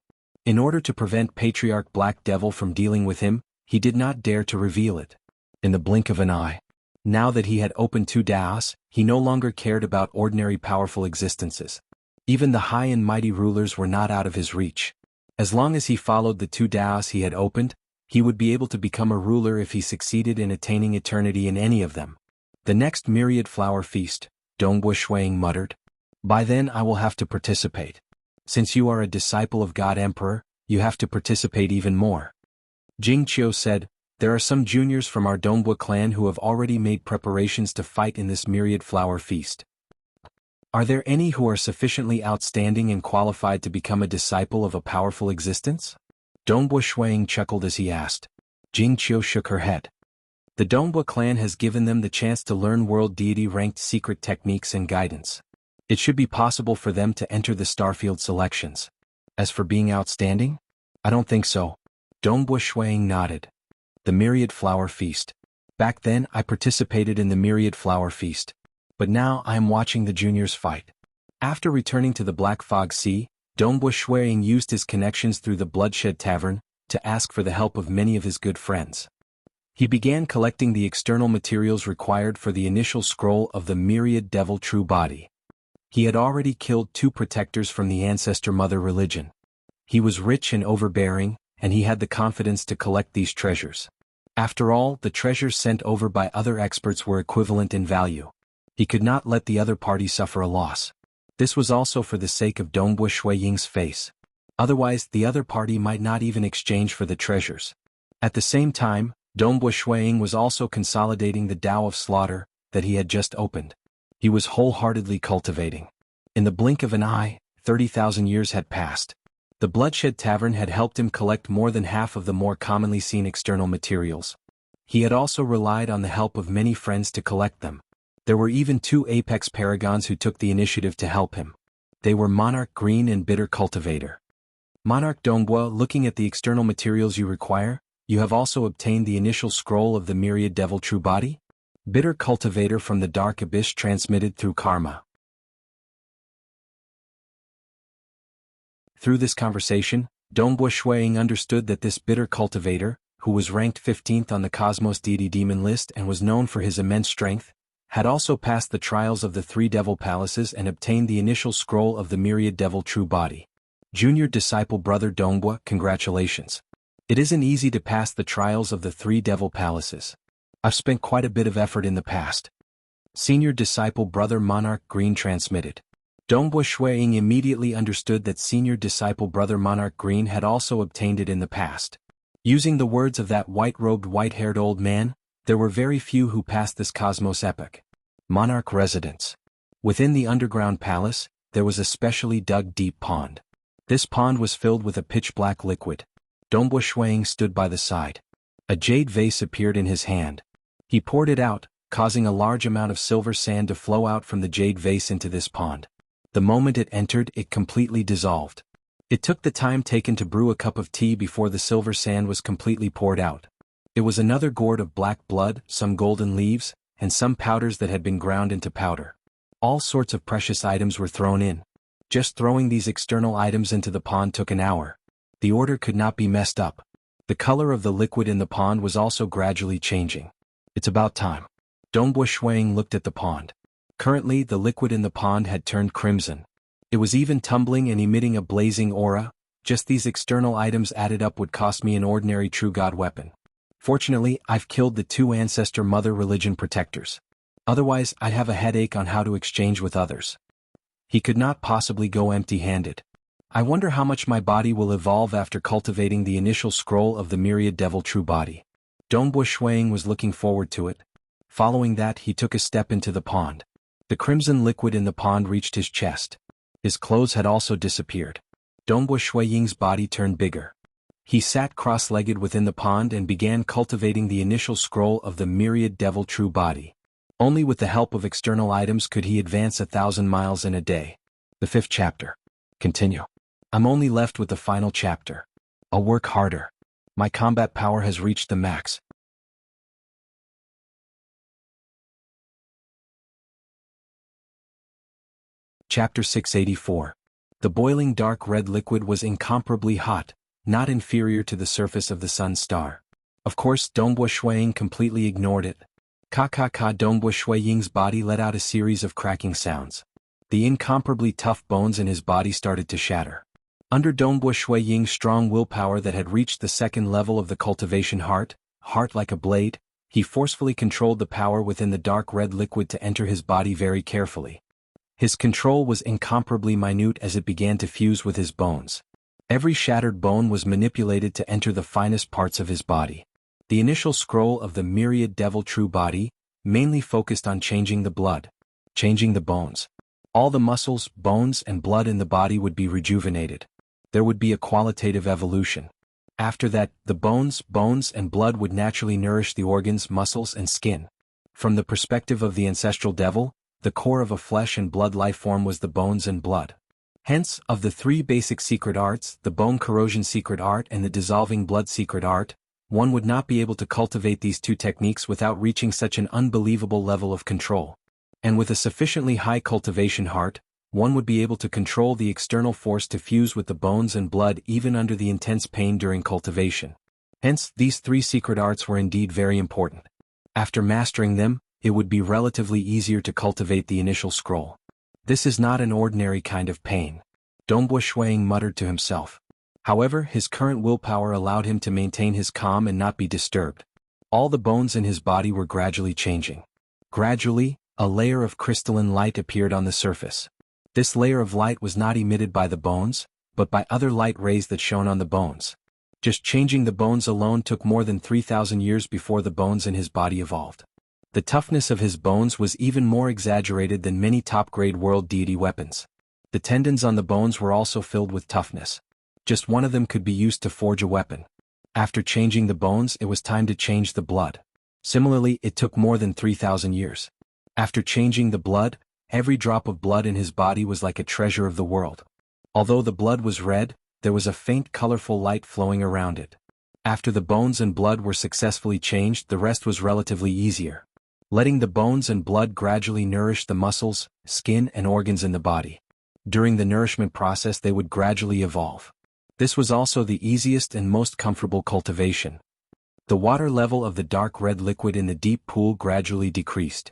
In order to prevent Patriarch Black Devil from dealing with him, he did not dare to reveal it. In the blink of an eye. Now that he had opened 2 Daos, he no longer cared about ordinary powerful existences. Even the high and mighty rulers were not out of his reach. As long as he followed the 2 Daos he had opened, he would be able to become a ruler if he succeeded in attaining eternity in any of them. The next Myriad Flower Feast, Dongbo Shuiying muttered. By then I will have to participate. Since you are a disciple of God Emperor, you have to participate even more. Jing said, there are some juniors from our Dongbua clan who have already made preparations to fight in this myriad flower feast. Are there any who are sufficiently outstanding and qualified to become a disciple of a powerful existence? Dongbua Shuang chuckled as he asked. Jing shook her head. The Dongbua clan has given them the chance to learn world deity-ranked secret techniques and guidance. It should be possible for them to enter the Starfield selections. As for being outstanding? I don't think so. Dongbua Shuang nodded. The Myriad Flower Feast. Back then I participated in the Myriad Flower Feast. But now I am watching the juniors fight. After returning to the Black Fog Sea, Dongbua Shuang used his connections through the Bloodshed Tavern to ask for the help of many of his good friends. He began collecting the external materials required for the initial scroll of the Myriad Devil True Body. He had already killed 2 protectors from the Ancestor Mother religion. He was rich and overbearing, and he had the confidence to collect these treasures. After all, the treasures sent over by other experts were equivalent in value. He could not let the other party suffer a loss. This was also for the sake of Dongbua Shuiying's face. Otherwise, the other party might not even exchange for the treasures. At the same time, Dongbua Shuiying was also consolidating the Tao of Slaughter that he had just opened. He was wholeheartedly cultivating. In the blink of an eye, 30,000 years had passed. The Bloodshed Tavern had helped him collect more than half of the more commonly seen external materials. He had also relied on the help of many friends to collect them. There were even 2 apex paragons who took the initiative to help him. They were Monarch Green and Bitter Cultivator. Monarch Dongbua, looking at the external materials you require, you have also obtained the initial scroll of the Myriad Devil True Body? Bitter Cultivator from the Dark Abyss transmitted through Karma. Through this conversation, Dongbua Shuiying understood that this Bitter Cultivator, who was ranked 15th on the Cosmos Deity Demon list and was known for his immense strength, had also passed the trials of the 3 Devil Palaces and obtained the initial scroll of the Myriad Devil True Body. Junior Disciple Brother Dongbua, congratulations. It isn't easy to pass the trials of the 3 Devil Palaces. I've spent quite a bit of effort in the past. Senior Disciple Brother Monarch Green transmitted. Dongbua Shuiying immediately understood that Senior Disciple Brother Monarch Green had also obtained it in the past. Using the words of that white-robed, white-haired old man, there were very few who passed this cosmos epoch. Monarch Residence. Within the underground palace, there was a specially dug deep pond. This pond was filled with a pitch-black liquid. Dongbua Shuiying stood by the side. A jade vase appeared in his hand. He poured it out, causing a large amount of silver sand to flow out from the jade vase into this pond. The moment it entered, it completely dissolved. It took the time taken to brew a cup of tea before the silver sand was completely poured out. It was another gourd of black blood, some golden leaves, and some powders that had been ground into powder. All sorts of precious items were thrown in. Just throwing these external items into the pond took an hour. The order could not be messed up. The color of the liquid in the pond was also gradually changing. It's about time. Dongbua Shuiying looked at the pond. Currently, the liquid in the pond had turned crimson. It was even tumbling and emitting a blazing aura. Just these external items added up would cost me an ordinary true god weapon. Fortunately, I've killed the 2 Ancestor Mother religion protectors. Otherwise, I'd have a headache on how to exchange with others. He could not possibly go empty-handed. I wonder how much my body will evolve after cultivating the initial scroll of the Myriad Devil True Body. Dongbua Shuiying was looking forward to it. Following that, he took a step into the pond. The crimson liquid in the pond reached his chest. His clothes had also disappeared. Dongbua Shuiying's body turned bigger. He sat cross-legged within the pond and began cultivating the initial scroll of the Myriad Devil True Body. Only with the help of external items could he advance 1,000 miles in a day. The 5th chapter. Continue. I'm only left with the final chapter. I'll work harder. My combat power has reached the max. Chapter 684. The boiling dark red liquid was incomparably hot, not inferior to the surface of the sun star. Of course, Dongbua Shuiying completely ignored it. Dongbua Shuiying's body let out a series of cracking sounds. The incomparably tough bones in his body started to shatter. Under Dongbua Shuiying's strong willpower that had reached the 2nd level of the cultivation heart like a blade, he forcefully controlled the power within the dark red liquid to enter his body very carefully. His control was incomparably minute as it began to fuse with his bones. Every shattered bone was manipulated to enter the finest parts of his body. The initial scroll of the myriad devil true body mainly focused on changing the blood, changing the bones. All the muscles, bones, and blood in the body would be rejuvenated. There would be a qualitative evolution. After that, the bones, and blood would naturally nourish the organs, muscles, and skin. From the perspective of the ancestral devil, the core of a flesh and blood life form was the bones and blood. Hence, of the three basic secret arts, the bone corrosion secret art and the dissolving blood secret art, one would not be able to cultivate these two techniques without reaching such an unbelievable level of control. And with a sufficiently high cultivation heart, one would be able to control the external force to fuse with the bones and blood even under the intense pain during cultivation. Hence, these three secret arts were indeed very important. After mastering them, it would be relatively easier to cultivate the initial scroll. This is not an ordinary kind of pain, Dongbo Shuang muttered to himself. However, his current willpower allowed him to maintain his calm and not be disturbed. All the bones in his body were gradually changing. Gradually, a layer of crystalline light appeared on the surface. This layer of light was not emitted by the bones, but by other light rays that shone on the bones. Just changing the bones alone took more than 3,000 years before the bones in his body evolved. The toughness of his bones was even more exaggerated than many top-grade world deity weapons. The tendons on the bones were also filled with toughness. Just one of them could be used to forge a weapon. After changing the bones, it was time to change the blood. Similarly, it took more than 3,000 years. After changing the blood, every drop of blood in his body was like a treasure of the world. Although the blood was red, there was a faint colorful light flowing around it. After the bones and blood were successfully changed, the rest was relatively easier. Letting the bones and blood gradually nourish the muscles, skin, and organs in the body. During the nourishment process, they would gradually evolve. This was also the easiest and most comfortable cultivation. The water level of the dark red liquid in the deep pool gradually decreased.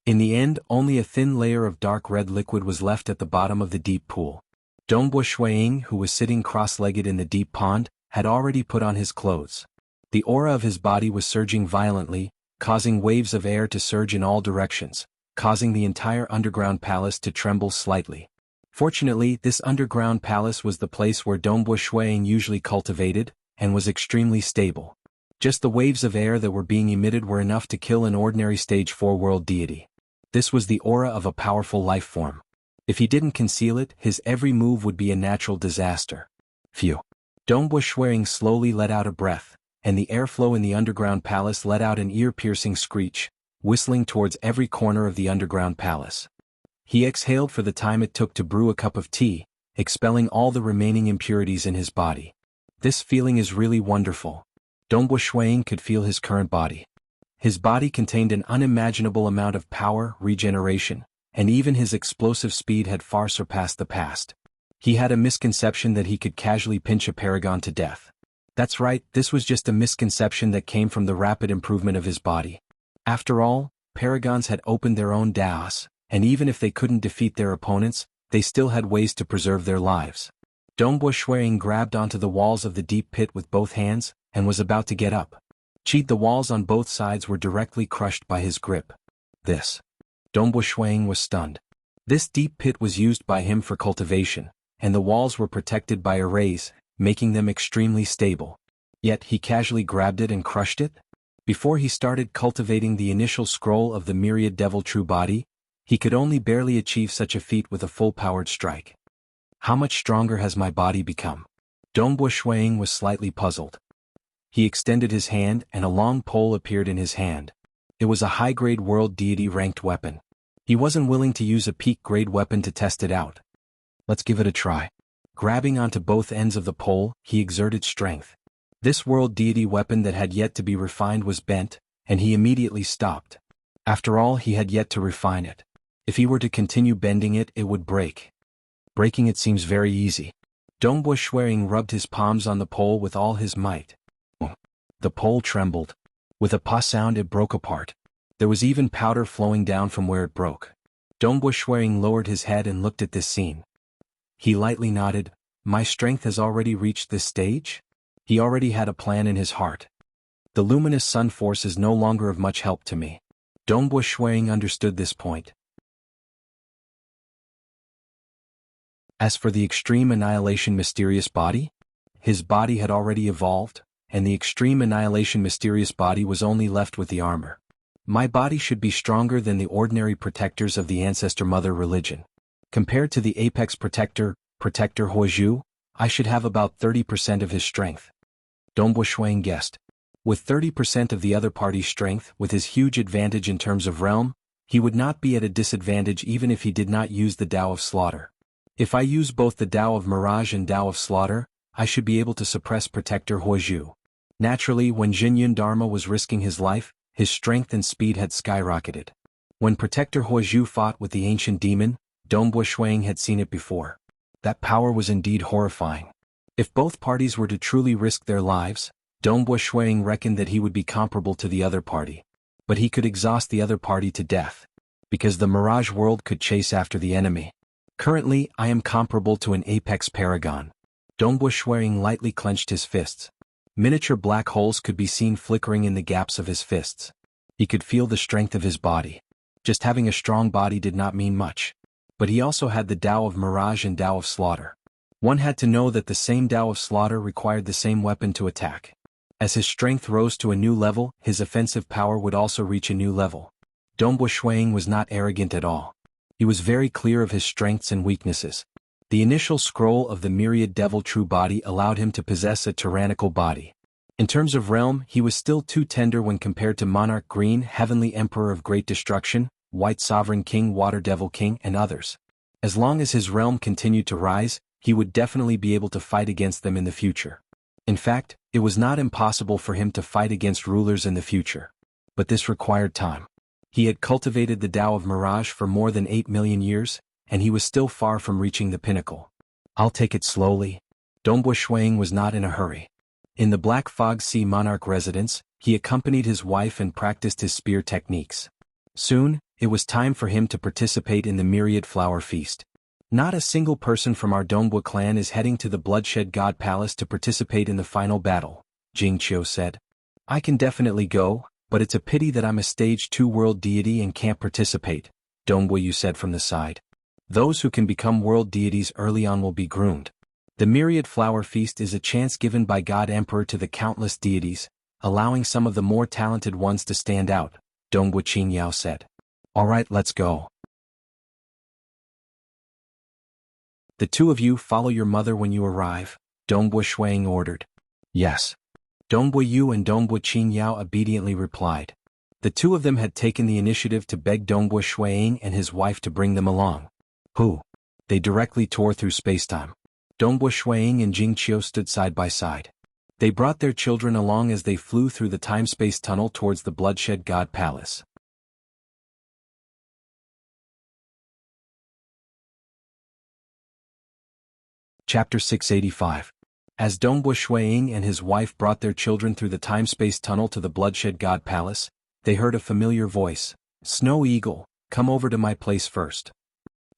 In the end, only a thin layer of dark red liquid was left at the bottom of the deep pool. Dongbo Shuang, who was sitting cross-legged in the deep pond, had already put on his clothes. The aura of his body was surging violently, causing waves of air to surge in all directions, causing the entire underground palace to tremble slightly. Fortunately, this underground palace was the place where Dongbo Shuang usually cultivated, and was extremely stable. Just the waves of air that were being emitted were enough to kill an ordinary stage 4 world deity. This was the aura of a powerful life form. If he didn't conceal it, his every move would be a natural disaster. Phew. Dongbo Shuang slowly let out a breath, and the airflow in the underground palace let out an ear-piercing screech, whistling towards every corner of the underground palace. He exhaled for the time it took to brew a cup of tea, expelling all the remaining impurities in his body. This feeling is really wonderful. Dongbo Shuang could feel his current body. His body contained an unimaginable amount of power, regeneration, and even his explosive speed had far surpassed the past. He had a misconception that he could casually pinch a paragon to death. That's right, this was just a misconception that came from the rapid improvement of his body. After all, paragons had opened their own daos, and even if they couldn't defeat their opponents, they still had ways to preserve their lives. Dongbo Shuang grabbed onto the walls of the deep pit with both hands, and was about to get up. The walls on both sides were directly crushed by his grip. Dongbo Shuang was stunned. This deep pit was used by him for cultivation, and the walls were protected by arrays, making them extremely stable. Yet he casually grabbed it and crushed it? Before he started cultivating the initial scroll of the myriad devil true body, he could only barely achieve such a feat with a full-powered strike. How much stronger has my body become? Dongbo Shuang was slightly puzzled. He extended his hand and a long pole appeared in his hand. It was a high-grade world deity-ranked weapon. He wasn't willing to use a peak-grade weapon to test it out. Let's give it a try. Grabbing onto both ends of the pole, he exerted strength. This world deity weapon that had yet to be refined was bent, and he immediately stopped. After all, he had yet to refine it. If he were to continue bending it, it would break. Breaking it seems very easy. Dongbo Shuang rubbed his palms on the pole with all his might. The pole trembled. With a pa sound, it broke apart. There was even powder flowing down from where it broke. Dongbo Shuang lowered his head and looked at this scene. He lightly nodded. My strength has already reached this stage? He already had a plan in his heart. The luminous sun force is no longer of much help to me. Dongbo Shuang understood this point. As for the extreme annihilation mysterious body, his body had already evolved, and the extreme annihilation mysterious body was only left with the armor. My body should be stronger than the ordinary protectors of the ancestor mother religion. Compared to the apex protector Huozhu, I should have about 30% of his strength. Dongbo Shuang guessed. With 30% of the other party's strength, with his huge advantage in terms of realm, he would not be at a disadvantage even if he did not use the Tao of Slaughter. If I use both the Tao of Mirage and Tao of Slaughter, I should be able to suppress Protector Huozhu. Naturally, when Jinyun Dharma was risking his life, his strength and speed had skyrocketed. When Protector Huozhu fought with the ancient demon, Dongbo Shuang had seen it before. That power was indeed horrifying. If both parties were to truly risk their lives, Dongbo Shuang reckoned that he would be comparable to the other party. But he could exhaust the other party to death. Because the Mirage world could chase after the enemy. Currently, I am comparable to an apex paragon. Dongbo Shuang lightly clenched his fists. Miniature black holes could be seen flickering in the gaps of his fists. He could feel the strength of his body. Just having a strong body did not mean much. But he also had the Tao of Mirage and Tao of Slaughter. One had to know that the same Tao of Slaughter required the same weapon to attack. As his strength rose to a new level, his offensive power would also reach a new level. Dongbo Shuang was not arrogant at all. He was very clear of his strengths and weaknesses. The initial scroll of the Myriad Devil True Body allowed him to possess a tyrannical body. In terms of realm, he was still too tender when compared to Monarch Green, Heavenly Emperor of Great Destruction, White Sovereign King, Water Devil King, and others. As long as his realm continued to rise, he would definitely be able to fight against them in the future. In fact, it was not impossible for him to fight against rulers in the future. But this required time. He had cultivated the Tao of Mirage for more than 8 million years, and he was still far from reaching the pinnacle. I'll take it slowly. Dongbo Shuang was not in a hurry. In the Black Fog Sea Monarch residence, he accompanied his wife and practiced his spear techniques. Soon, it was time for him to participate in the Myriad Flower Feast. Not a single person from our Dongbo clan is heading to the Bloodshed God Palace to participate in the final battle, Jingqiu said. I can definitely go, but it's a pity that I'm a stage 2 world deity and can't participate, Dongbo Yu said from the side. Those who can become world deities early on will be groomed. The Myriad Flower Feast is a chance given by God Emperor to the countless deities, allowing some of the more talented ones to stand out, Dongbo Qinyao said. Alright, let's go. The two of you follow your mother when you arrive, Dongbo Shuang ordered. Yes. Dongbo Yu and Dongbo Qinyao obediently replied. The two of them had taken the initiative to beg Dongbo Shuang and his wife to bring them along. Who? They directly tore through spacetime. Dongbo Shuang and Jingqiu stood side by side. They brought their children along as they flew through the time-space tunnel towards the Bloodshed God Palace. Chapter 685. As Dongbo Shuang and his wife brought their children through the time-space tunnel to the Bloodshed God Palace, they heard a familiar voice. Snow Eagle, come over to my place first.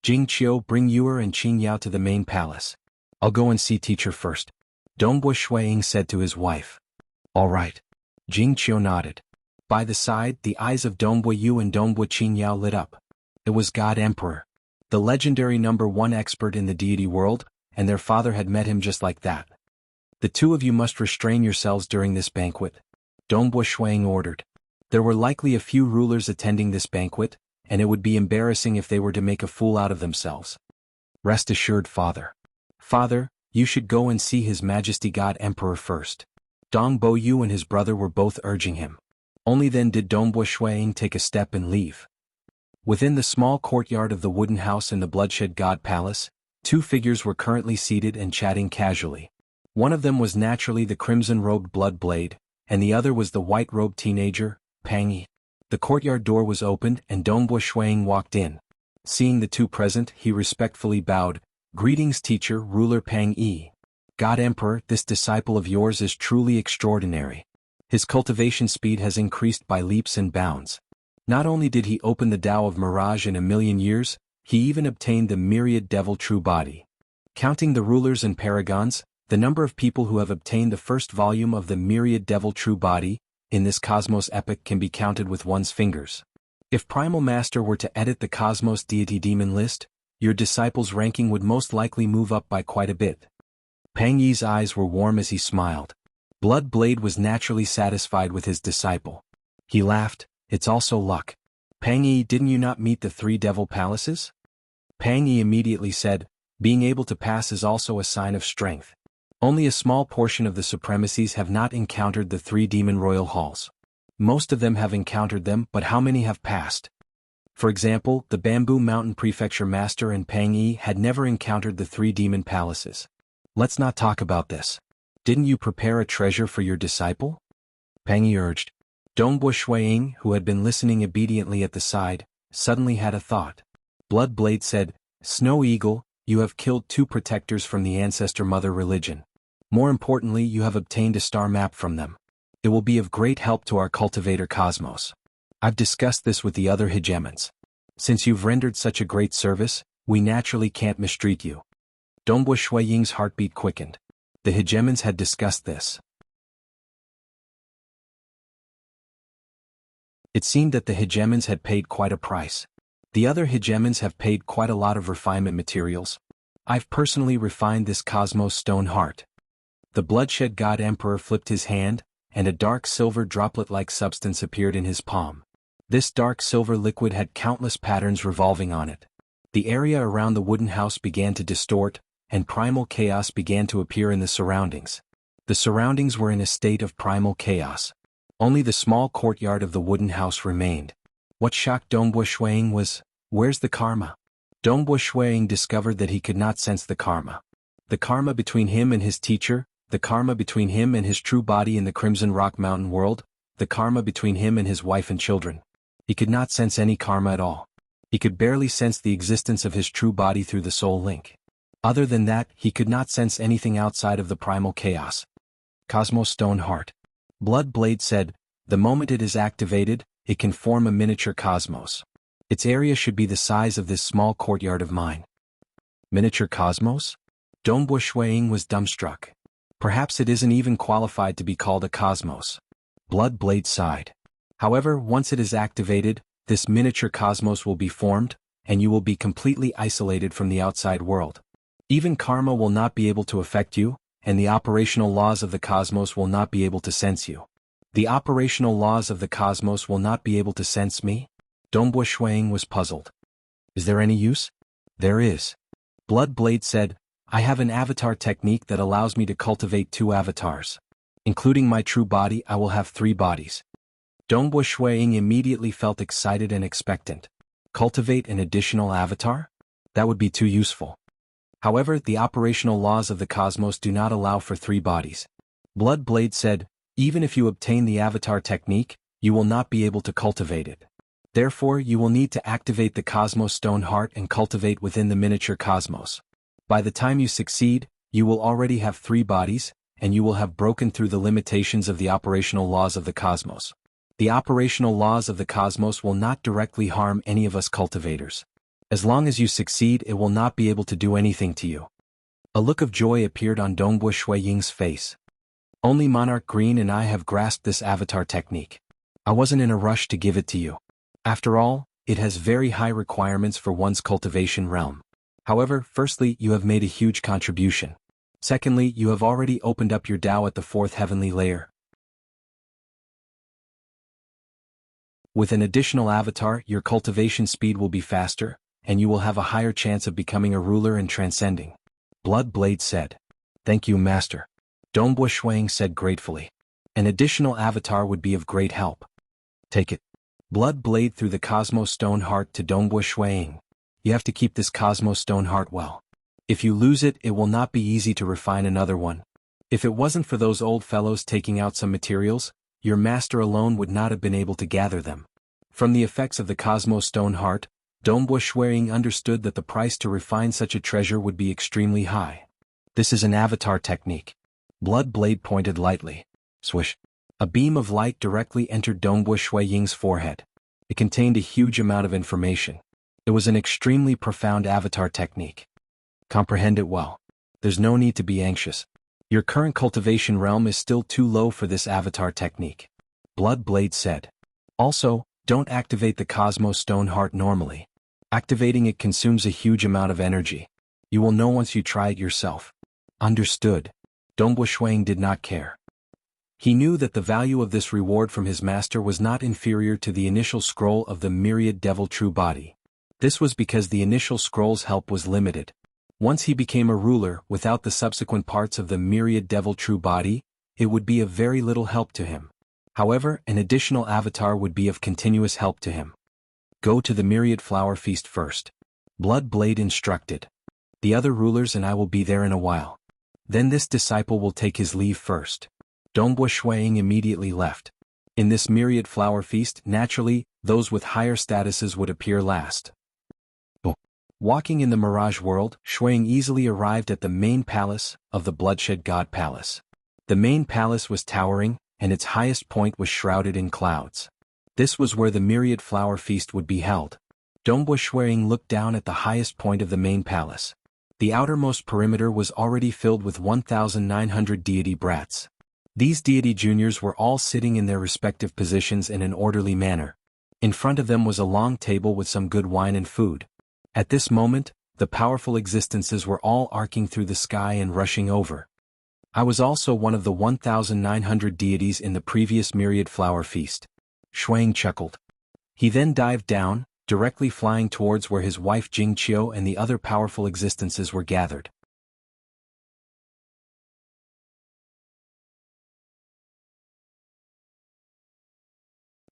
Jingqiu, bring Yuer and Qinyao to the main palace. I'll go and see teacher first. Dongbo Shuang said to his wife. All right. Jingqiu nodded. By the side, the eyes of Dongbo Yu and Dongbo Qinyao lit up. It was God Emperor, the legendary #1 expert in the deity world, and their father had met him just like that. The two of you must restrain yourselves during this banquet, Dongbo Shuang ordered. There were likely a few rulers attending this banquet, and it would be embarrassing if they were to make a fool out of themselves. Rest assured, Father. Father, you should go and see His Majesty God Emperor first. Dongbo Yu and his brother were both urging him. Only then did Dongbo Shuang take a step and leave. Within the small courtyard of the wooden house in the Bloodshed God Palace, two figures were currently seated and chatting casually. One of them was naturally the crimson-robed Bloodblade, and the other was the white-robed teenager, Pang Yi. The courtyard door was opened and Dongbo Shuang walked in. Seeing the two present, he respectfully bowed. Greetings, teacher, ruler Pang Yi. God Emperor, this disciple of yours is truly extraordinary. His cultivation speed has increased by leaps and bounds. Not only did he open the Tao of Mirage in 1,000,000 years, he even obtained the Myriad Devil True Body. Counting the rulers and paragons, the number of people who have obtained the first volume of the Myriad Devil True Body in this cosmos epoch can be counted with one's fingers. If Primal Master were to edit the Cosmos Deity Demon list, your disciple's ranking would most likely move up by quite a bit. Pang Yi's eyes were warm as he smiled. Blood Blade was naturally satisfied with his disciple. He laughed, "It's also luck. Pang Yi, didn't you not meet the 3 devil palaces?" Pang Yi immediately said, "Being able to pass is also a sign of strength. Only a small portion of the supremacies have not encountered the 3 demon royal halls. Most of them have encountered them, but how many have passed? For example, the Bamboo Mountain Prefecture Master and Pang Yi had never encountered the 3 demon palaces. Let's not talk about this. Didn't you prepare a treasure for your disciple?" Pang Yi urged. Dongbo Shuiying, who had been listening obediently at the side, suddenly had a thought. Blood Blade said, "Snow Eagle, you have killed 2 protectors from the Ancestor Mother religion. More importantly, you have obtained a star map from them. It will be of great help to our cultivator Cosmos. I've discussed this with the other hegemons. Since you've rendered such a great service, we naturally can't mistreat you." Dongbo Shuiying's heartbeat quickened. The hegemons had discussed this. It seemed that the hegemons had paid quite a price. The other hegemons have paid quite a lot of refinement materials. I've personally refined this Cosmos Stone Heart. The Bloodshed God Emperor flipped his hand, and a dark silver droplet-like substance appeared in his palm. This dark silver liquid had countless patterns revolving on it. The area around the wooden house began to distort, and primal chaos began to appear in the surroundings. The surroundings were in a state of primal chaos. Only the small courtyard of the wooden house remained. What shocked Dongbo Shuiying was, where's the karma? Dongbo Shuiying discovered that he could not sense the karma. The karma between him and his teacher, the karma between him and his true body in the Crimson Rock Mountain world, the karma between him and his wife and children. He could not sense any karma at all. He could barely sense the existence of his true body through the soul link. Other than that, he could not sense anything outside of the primal chaos. Cosmos Stone Heart. Blood Blade said, "The moment it is activated, it can form a miniature cosmos. Its area should be the size of this small courtyard of mine." Miniature cosmos? Dongbo Shuiying was dumbstruck. Perhaps it isn't even qualified to be called a cosmos. Blood Blade sighed. However, once it is activated, this miniature cosmos will be formed, and you will be completely isolated from the outside world. Even karma will not be able to affect you, and the operational laws of the cosmos will not be able to sense you. The operational laws of the cosmos will not be able to sense me? Dongbo Shuiying was puzzled. Is there any use? There is. Blood Blade said, "I have an avatar technique that allows me to cultivate 2 avatars. Including my true body, I will have 3 bodies." Dongbo Shuiying immediately felt excited and expectant. Cultivate an additional avatar? That would be too useful. However, the operational laws of the cosmos do not allow for 3 bodies. Blood Blade said, "Even if you obtain the avatar technique, you will not be able to cultivate it. Therefore, you will need to activate the Cosmos Stone Heart and cultivate within the miniature cosmos. By the time you succeed, you will already have 3 bodies, and you will have broken through the limitations of the operational laws of the cosmos. The operational laws of the cosmos will not directly harm any of us cultivators. As long as you succeed, it will not be able to do anything to you." A look of joy appeared on Dongbo Shuiying's face. "Only Monarch Green and I have grasped this avatar technique. I wasn't in a rush to give it to you. After all, it has very high requirements for one's cultivation realm. However, firstly, you have made a huge contribution. Secondly, you have already opened up your Tao at the 4th heavenly layer. With an additional avatar, your cultivation speed will be faster, and you will have a higher chance of becoming a ruler and transcending." Blood Blade said. "Thank you, Master." Dongbo Shuiying said gratefully. "An additional avatar would be of great help." "Take it." Blood Blade threw the Cosmos Stone Heart to Dongbo Shuiying. "You have to keep this Cosmos Stone Heart well. If you lose it, it will not be easy to refine another one. If it wasn't for those old fellows taking out some materials, your master alone would not have been able to gather them." From the effects of the Cosmos Stone Heart, Dongbo Shuiying understood that the price to refine such a treasure would be extremely high. "This is an avatar technique." Blood Blade pointed lightly. Swish. A beam of light directly entered Dongbo Shuiying's forehead. It contained a huge amount of information. It was an extremely profound avatar technique. Comprehend it well. There's no need to be anxious. Your current cultivation realm is still too low for this avatar technique. Blood Blade said. Also, Don't activate the Cosmos Stone Heart normally. Activating it consumes a huge amount of energy. You will know once you try it yourself. Understood. Dongbu Shuang did not care. He knew that the value of this reward from his master was not inferior to the initial scroll of the Myriad Devil True Body. This was because the initial scroll's help was limited. Once he became a ruler without the subsequent parts of the Myriad Devil True Body, it would be of very little help to him. However, an additional avatar would be of continuous help to him. Go to the Myriad Flower Feast first. Blood Blade instructed. The other rulers and I will be there in a while. Then this disciple will take his leave first. Dongbu Shuang immediately left. In this Myriad Flower Feast, naturally, those with higher statuses would appear last. Walking in the Mirage World, Shuang easily arrived at the main palace of the Bloodshed God Palace. The main palace was towering, and its highest point was shrouded in clouds. This was where the Myriad Flower Feast would be held. Dongbu Shuang looked down at the highest point of the main palace. The outermost perimeter was already filled with 1,900 deity brats. These deity juniors were all sitting in their respective positions in an orderly manner. In front of them was a long table with some good wine and food. At this moment, the powerful existences were all arcing through the sky and rushing over. I was also one of the 1,900 deities in the previous Myriad Flower Feast. Shuang chuckled. He then dived down, directly flying towards where his wife Jingqiu and the other powerful existences were gathered.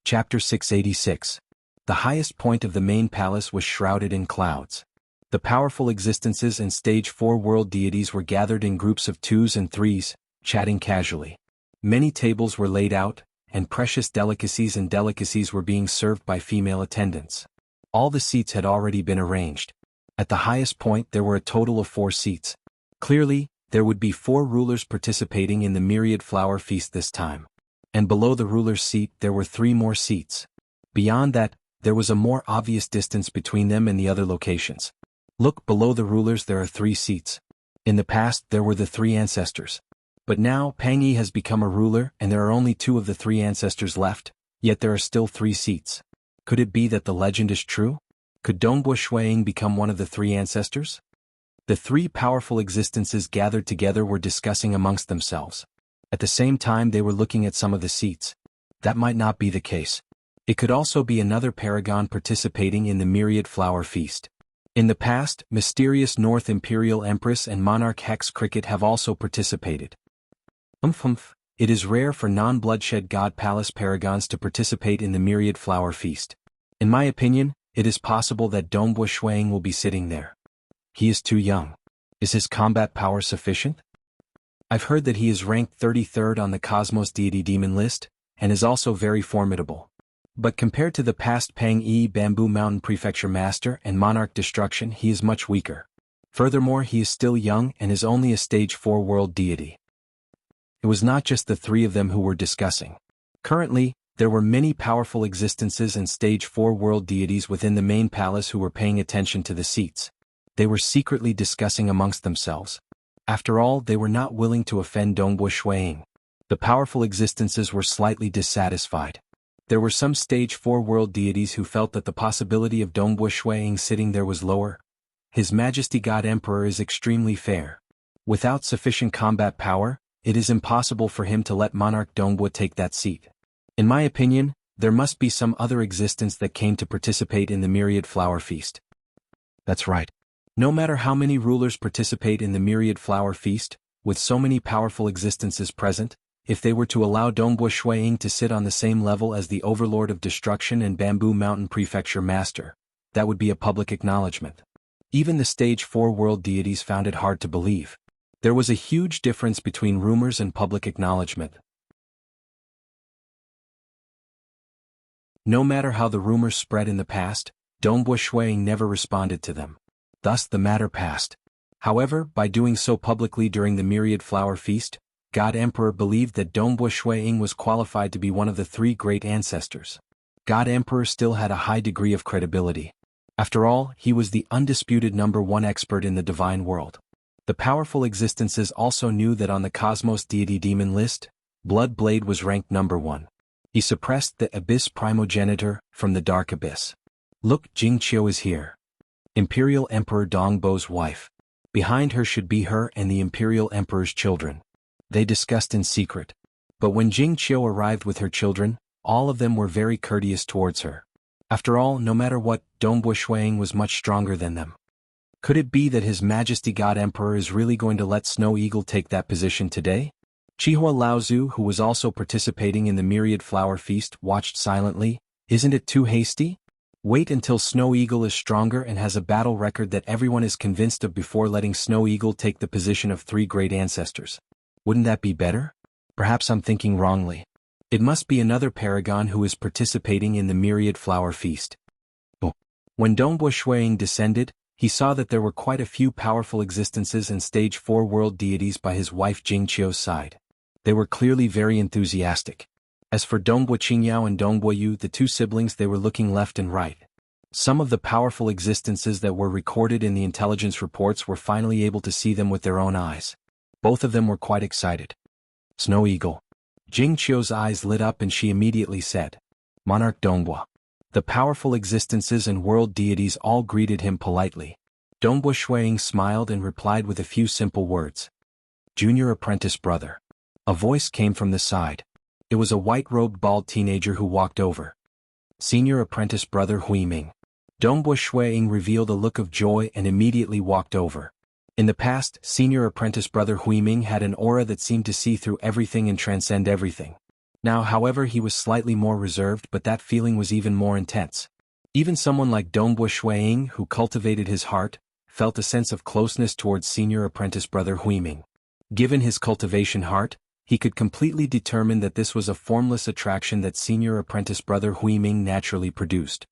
Chapter 686. The highest point of the main palace was shrouded in clouds. The powerful existences and Stage 4 world deities were gathered in groups of 2s and 3s, chatting casually. Many tables were laid out, and precious delicacies were being served by female attendants. All the seats had already been arranged. At the highest point there were a total of 4 seats. Clearly, there would be 4 rulers participating in the Myriad Flower Feast this time. And below the ruler's seat there were 3 more seats. Beyond that, there was a more obvious distance between them and the other locations. Look, below the rulers there are 3 seats. In the past there were the 3 ancestors. But now Pang Yi has become a ruler and there are only 2 of the 3 ancestors left, yet there are still 3 seats. Could it be that the legend is true? Could Dongbu Shuang become one of the 3 ancestors? The 3 powerful existences gathered together were discussing amongst themselves. At the same time they were looking at some of the seats. That might not be the case. It could also be another paragon participating in the Myriad Flower Feast. In the past, mysterious North Imperial Empress and Monarch Hex Cricket have also participated. It is rare for non-Bloodshed God Palace paragons to participate in the Myriad Flower Feast. In my opinion, it is possible that Dongbu Shuang will be sitting there. He is too young. Is his combat power sufficient? I've heard that he is ranked 33rd on the Cosmos Deity Demon list, and is also very formidable. But compared to the past Pang Yi Bamboo Mountain Prefecture Master and Monarch Destruction, he is much weaker. Furthermore, he is still young and is only a Stage 4 world deity. It was not just the 3 of them who were discussing. Currently, there were many powerful existences and Stage 4 world deities within the main palace who were paying attention to the seats. They were secretly discussing amongst themselves. After all, they were not willing to offend Dongbu Shuang. The powerful existences were slightly dissatisfied. There were some Stage 4 world deities who felt that the possibility of Dongbu Shuang sitting there was lower. His Majesty God Emperor is extremely fair. Without sufficient combat power, it is impossible for him to let Monarch Dongbu take that seat. In my opinion, there must be some other existence that came to participate in the Myriad Flower Feast. That's right. No matter how many rulers participate in the Myriad Flower Feast, with so many powerful existences present, if they were to allow Dongbu Shuang to sit on the same level as the Overlord of Destruction and Bamboo Mountain Prefecture Master, that would be a public acknowledgement. Even the Stage 4 world deities found it hard to believe. There was a huge difference between rumors and public acknowledgement. No matter how the rumors spread in the past, Dongbu Shuang never responded to them. Thus the matter passed. However, by doing so publicly during the Myriad Flower Feast, God Emperor believed that Dongbu Shuang was qualified to be one of the 3 great ancestors. God Emperor still had a high degree of credibility. After all, he was the undisputed #1 expert in the divine world. The powerful existences also knew that on the Cosmos Deity Demon list, Blood Blade was ranked #1. He suppressed the abyss primogenitor from the dark abyss. Look, Jingqiu is here. Imperial Emperor Dongbo's wife. Behind her should be her and the Imperial Emperor's children. They discussed in secret. But when Jingqiu arrived with her children, all of them were very courteous towards her. After all, no matter what, Dongbo Shuang was much stronger than them. Could it be that His Majesty God Emperor is really going to let Snow Eagle take that position today? Chihua Laozu, who was also participating in the Myriad Flower Feast, watched silently. Isn't it too hasty? Wait until Snow Eagle is stronger and has a battle record that everyone is convinced of before letting Snow Eagle take the position of 3 great ancestors. Wouldn't that be better? Perhaps I'm thinking wrongly. It must be another paragon who is participating in the Myriad Flower Feast. When Dongbo Shuang descended, he saw that there were quite a few powerful existences and stage 4 world deities by his wife Jingqiu's side. They were clearly very enthusiastic. As for Dongbo Qingyao and Dongbo Yu, the 2 siblings, they were looking left and right. Some of the powerful existences that were recorded in the intelligence reports were finally able to see them with their own eyes. Both of them were quite excited. Snow Eagle. Jingqiu's eyes lit up and she immediately said, Monarch Dongbo. The powerful existences and world deities all greeted him politely. Dongbo Shuang smiled and replied with a few simple words. Junior apprentice brother. A voice came from the side. It was a white-robed bald teenager who walked over. Senior apprentice brother Hui Ming. Dongbo Shuang revealed a look of joy and immediately walked over. In the past, senior apprentice brother Hui Ming had an aura that seemed to see through everything and transcend everything. Now, however, he was slightly more reserved, but that feeling was even more intense. Even someone like Dongbo Shuang, who cultivated his heart, felt a sense of closeness towards senior apprentice brother Hui Ming. Given his cultivation heart, he could completely determine that this was a formless attraction that senior apprentice brother Hui Ming naturally produced.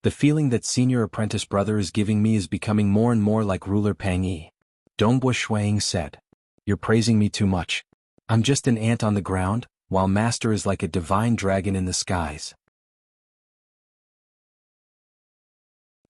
The feeling that senior apprentice brother is giving me is becoming more and more like ruler Pang Yi. Dongbo Shuang said. You're praising me too much. I'm just an ant on the ground, while master is like a divine dragon in the skies.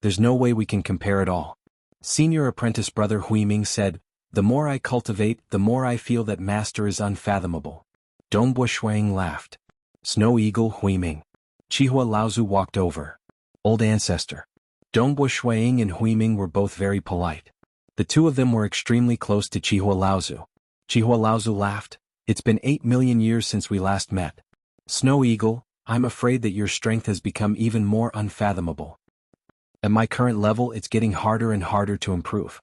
There's no way we can compare at all. Senior apprentice brother Hui Ming said, the more I cultivate, the more I feel that master is unfathomable. Dongbo Shuang laughed. Snow Eagle Hui Ming. Chihua Laozu walked over. Old ancestor. Dongbo Shuang and Hui Ming were both very polite. The 2 of them were extremely close to Chihua Laozu. Chihua Laozu laughed. It's been 8 million years since we last met. Snow Eagle, I'm afraid that your strength has become even more unfathomable. At my current level, it's getting harder and harder to improve.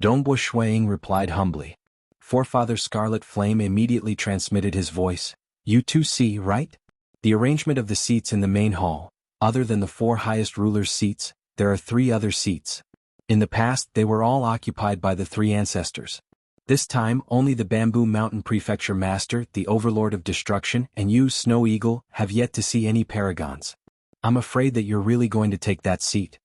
Dongbo Shuang replied humbly. Forefather Scarlet Flame immediately transmitted his voice. You 2 see, right? The arrangement of the seats in the main hall. Other than the 4 highest rulers' seats, there are 3 other seats. In the past, they were all occupied by the 3 ancestors. This time, only the Bamboo Mountain Prefecture Master, the Overlord of Destruction, and you, Snow Eagle, have yet to see any paragons. I'm afraid that you're really going to take that seat.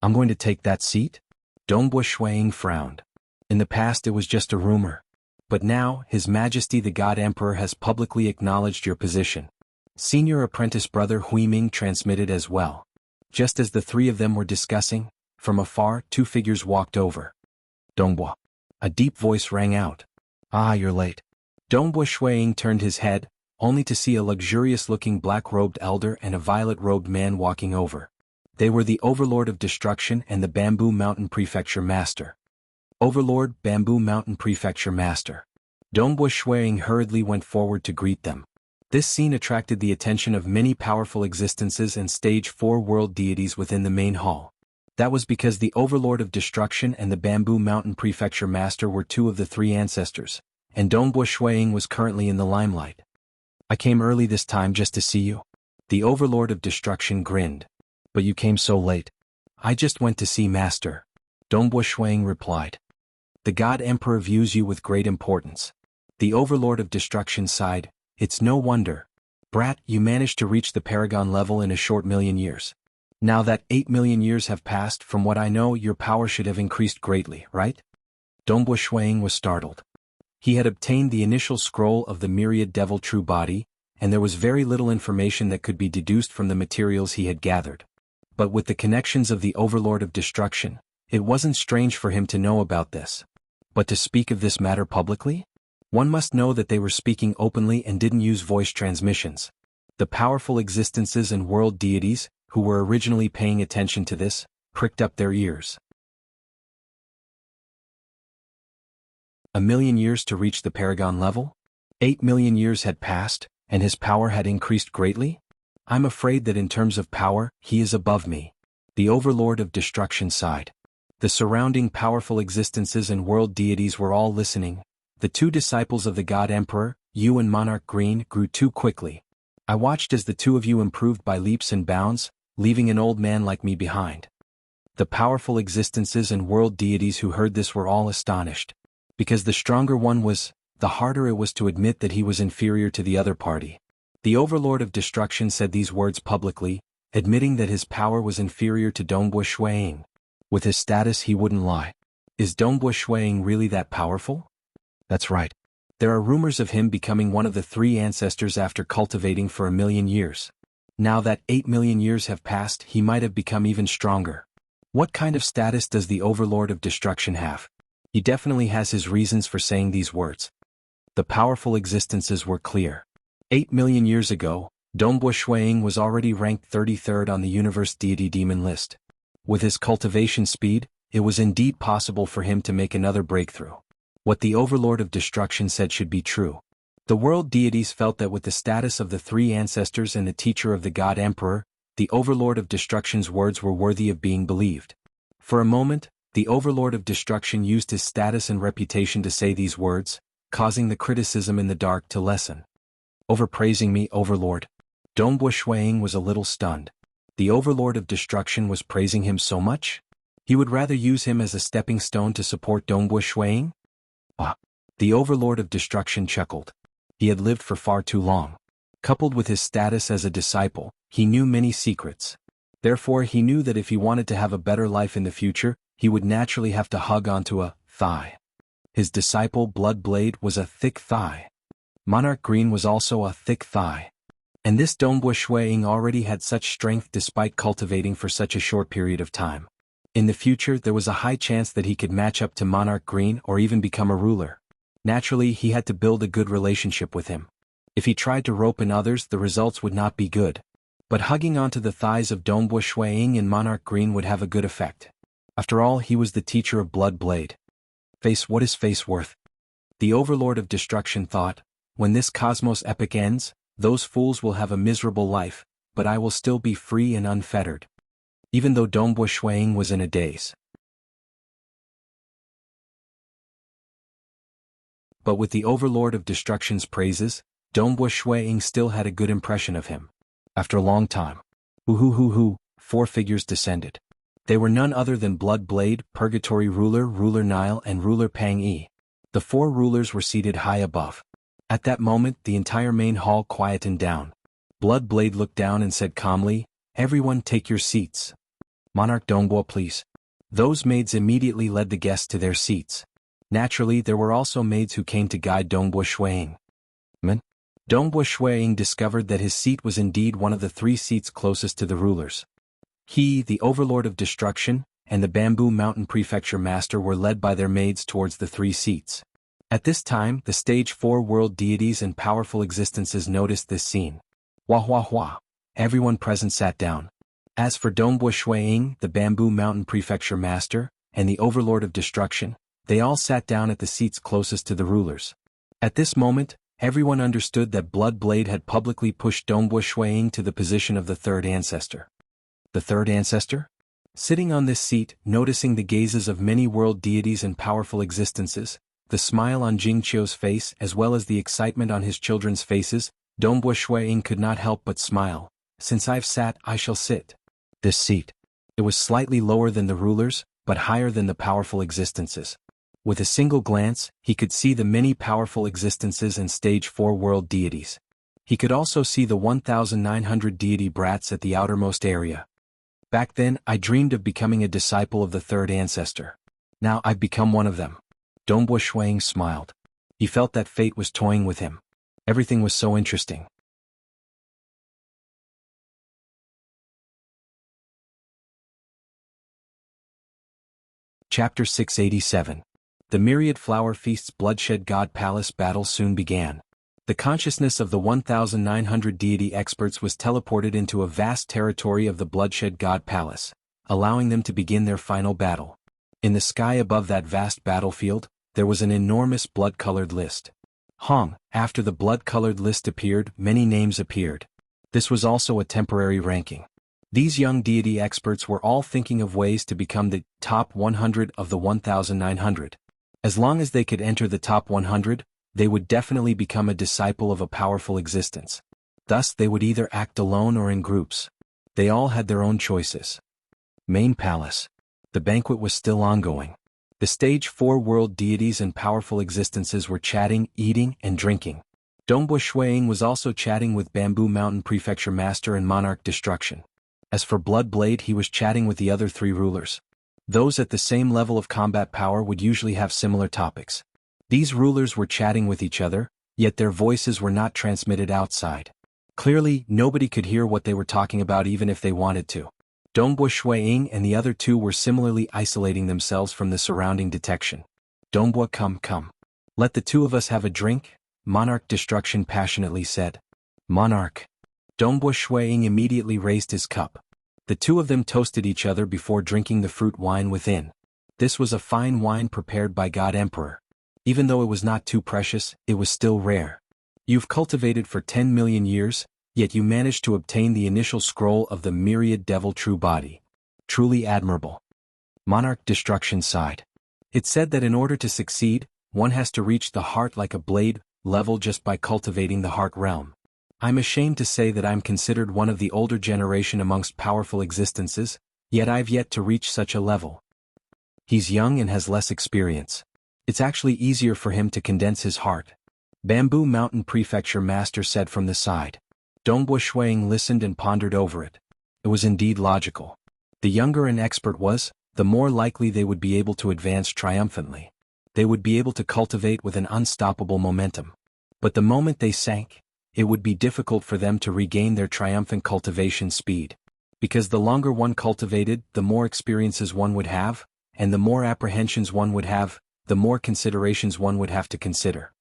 I'm going to take that seat? Dongbo Shuang frowned. In the past it was just a rumor. But now, His Majesty the God Emperor has publicly acknowledged your position. Senior apprentice brother Hui Ming transmitted as well. Just as the 3 of them were discussing, from afar 2 figures walked over. Dongbo. A deep voice rang out. Ah, you're late. Dongbo Shuang turned his head, only to see a luxurious-looking black-robed elder and a violet-robed man walking over. They were the Overlord of Destruction and the Bamboo Mountain Prefecture Master. Overlord, Bamboo Mountain Prefecture Master. Dongbo Shuang hurriedly went forward to greet them. This scene attracted the attention of many powerful existences and stage 4 world deities within the main hall. That was because the Overlord of Destruction and the Bamboo Mountain Prefecture Master were 2 of the 3 ancestors, and Dongbo Shuang was currently in the limelight. I came early this time just to see you. The Overlord of Destruction grinned. But you came so late. I just went to see Master. Dongbo Shuang replied. The God Emperor views you with great importance. The Overlord of Destruction sighed. It's no wonder. Brat, you managed to reach the Paragon level in a short million years. Now that 8 million years have passed, from what I know, your power should have increased greatly, right? Dongbo Shuang was startled. He had obtained the initial scroll of the Myriad Devil True Body, and there was very little information that could be deduced from the materials he had gathered. But with the connections of the Overlord of Destruction, it wasn't strange for him to know about this. But to speak of this matter publicly? One must know that they were speaking openly and didn't use voice transmissions. The powerful existences and world deities, who were originally paying attention to this, pricked up their ears. 1,000,000 years to reach the paragon level? 8,000,000 years had passed, and his power had increased greatly? I'm afraid that in terms of power, he is above me. The overlord of destruction sighed. The surrounding powerful existences and world deities were all listening. The two disciples of the God Emperor, you and Monarch Green, grew too quickly. I watched as the two of you improved by leaps and bounds, leaving an old man like me behind. The powerful existences and world deities who heard this were all astonished. Because the stronger one was, the harder it was to admit that he was inferior to the other party. The overlord of destruction said these words publicly, admitting that his power was inferior to Dongbua Shuiying. With his status he wouldn't lie. Is Dongbua Shuiying really that powerful? That's right. There are rumors of him becoming one of the three ancestors after cultivating for 1,000,000 years. Now that 8,000,000 years have passed, he might have become even stronger. What kind of status does the overlord of destruction have? He definitely has his reasons for saying these words. The powerful existences were clear. 8,000,000 years ago, Dongbua Shuiying was already ranked 33rd on the universe deity demon list. With his cultivation speed, it was indeed possible for him to make another breakthrough. What the overlord of destruction said should be true. The world deities felt that with the status of the three ancestors and the teacher of the God Emperor, the overlord of destruction's words were worthy of being believed. For a moment, the overlord of destruction used his status and reputation to say these words, causing the criticism in the dark to lessen. Overpraising me, overlord? Dongbua Shuiying was a little stunned. The overlord of destruction was praising him so much? He would rather use him as a stepping stone to support Dongbua Shuiying? Ah! The overlord of destruction chuckled. He had lived for far too long. Coupled with his status as a disciple, he knew many secrets. Therefore he knew that if he wanted to have a better life in the future, he would naturally have to hug onto a thigh. His disciple Blood Blade was a thick thigh. Monarch Green was also a thick thigh. And this Dongbua Shuiying already had such strength despite cultivating for such a short period of time. In the future there was a high chance that he could match up to Monarch Green or even become a ruler. Naturally he had to build a good relationship with him. If he tried to rope in others, the results would not be good. But hugging onto the thighs of Dongbua Shuiying and Monarch Green would have a good effect. After all, he was the teacher of Blood Blade. Face, what is face worth? The overlord of destruction thought, when this cosmos epic ends, those fools will have a miserable life, but I will still be free and unfettered. Even though Dongbua Shuiying was in a daze. But with the overlord of destruction's praises, Dongbua Shuiying still had a good impression of him. After a long time, hoo, 4 figures descended. They were none other than Blood Blade, Purgatory Ruler, Ruler Nile, and Ruler Pang Yi. The 4 rulers were seated high above. At that moment, the entire main hall quietened down. Blood Blade looked down and said calmly, "Everyone take your seats. Monarch Dongbua, please." Those maids immediately led the guests to their seats. Naturally, there were also maids who came to guide Dongbua Shuiying. Dongbua Shuiying discovered that his seat was indeed one of the 3 seats closest to the rulers. He, the overlord of destruction, and the Bamboo Mountain Prefecture Master were led by their maids towards the 3 seats. At this time, the stage 4 world deities and powerful existences noticed this scene. Wah. Everyone present sat down. As for Dongbua Shuiying, the Bamboo Mountain Prefecture Master, and the overlord of destruction, they all sat down at the seats closest to the rulers. At this moment, everyone understood that Blood Blade had publicly pushed Dongbua Shuiying to the position of the 3rd ancestor. The 3rd ancestor? Sitting on this seat, noticing the gazes of many world deities and powerful existences, the smile on Jingqiu's face as well as the excitement on his children's faces, Dongbua Shuiying could not help but smile. Since I've sat, I shall sit. This seat. It was slightly lower than the rulers, but higher than the powerful existences. With a single glance, he could see the many powerful existences and stage 4 world deities. He could also see the 1,900 deity brats at the outermost area. Back then, I dreamed of becoming a disciple of the 3rd ancestor. Now I've become one of them. Dongbua Shuiying smiled. He felt that fate was toying with him. Everything was so interesting. Chapter 687. The Myriad Flower Feast's Bloodshed God Palace battle soon began. The consciousness of the 1,900 deity experts was teleported into a vast territory of the Bloodshed God Palace, allowing them to begin their final battle. In the sky above that vast battlefield, there was an enormous blood-colored list. After the blood-colored list appeared, many names appeared. This was also a temporary ranking. These young deity experts were all thinking of ways to become the top 100 of the 1,900. As long as they could enter the top 100, they would definitely become a disciple of a powerful existence. Thus they would either act alone or in groups. They all had their own choices. Main Palace. The banquet was still ongoing. The stage 4 world deities and powerful existences were chatting, eating, and drinking. Dongbo Shuiying was also chatting with Bamboo Mountain Prefecture Master and Monarch Destruction. As for Blood Blade, he was chatting with the other 3 rulers. Those at the same level of combat power would usually have similar topics. These rulers were chatting with each other, yet their voices were not transmitted outside. Clearly, nobody could hear what they were talking about even if they wanted to. Dongbo Shuiying and the other 2 were similarly isolating themselves from the surrounding detection. Dongbo, come. Let the 2 of us have a drink, Monarch Destruction passionately said. Monarch. Dongbo Shuiying immediately raised his cup. The 2 of them toasted each other before drinking the fruit wine within. This was a fine wine prepared by God Emperor. Even though it was not too precious, it was still rare. You've cultivated for 10 million years, yet you managed to obtain the initial scroll of the myriad devil true body. Truly admirable. Monarch Destruction sighed. It said that in order to succeed, one has to reach the heart like a blade level just by cultivating the heart realm. I'm ashamed to say that I'm considered one of the older generation amongst powerful existences, yet I've yet to reach such a level. He's young and has less experience. It's actually easier for him to condense his heart. Bamboo Mountain Prefecture Master said from the side. Dongbo Shuiying listened and pondered over it. It was indeed logical. The younger an expert was, the more likely they would be able to advance triumphantly. They would be able to cultivate with an unstoppable momentum. But the moment they sank, it would be difficult for them to regain their triumphant cultivation speed. Because the longer one cultivated, the more experiences one would have, and the more apprehensions one would have, the more considerations one would have to consider.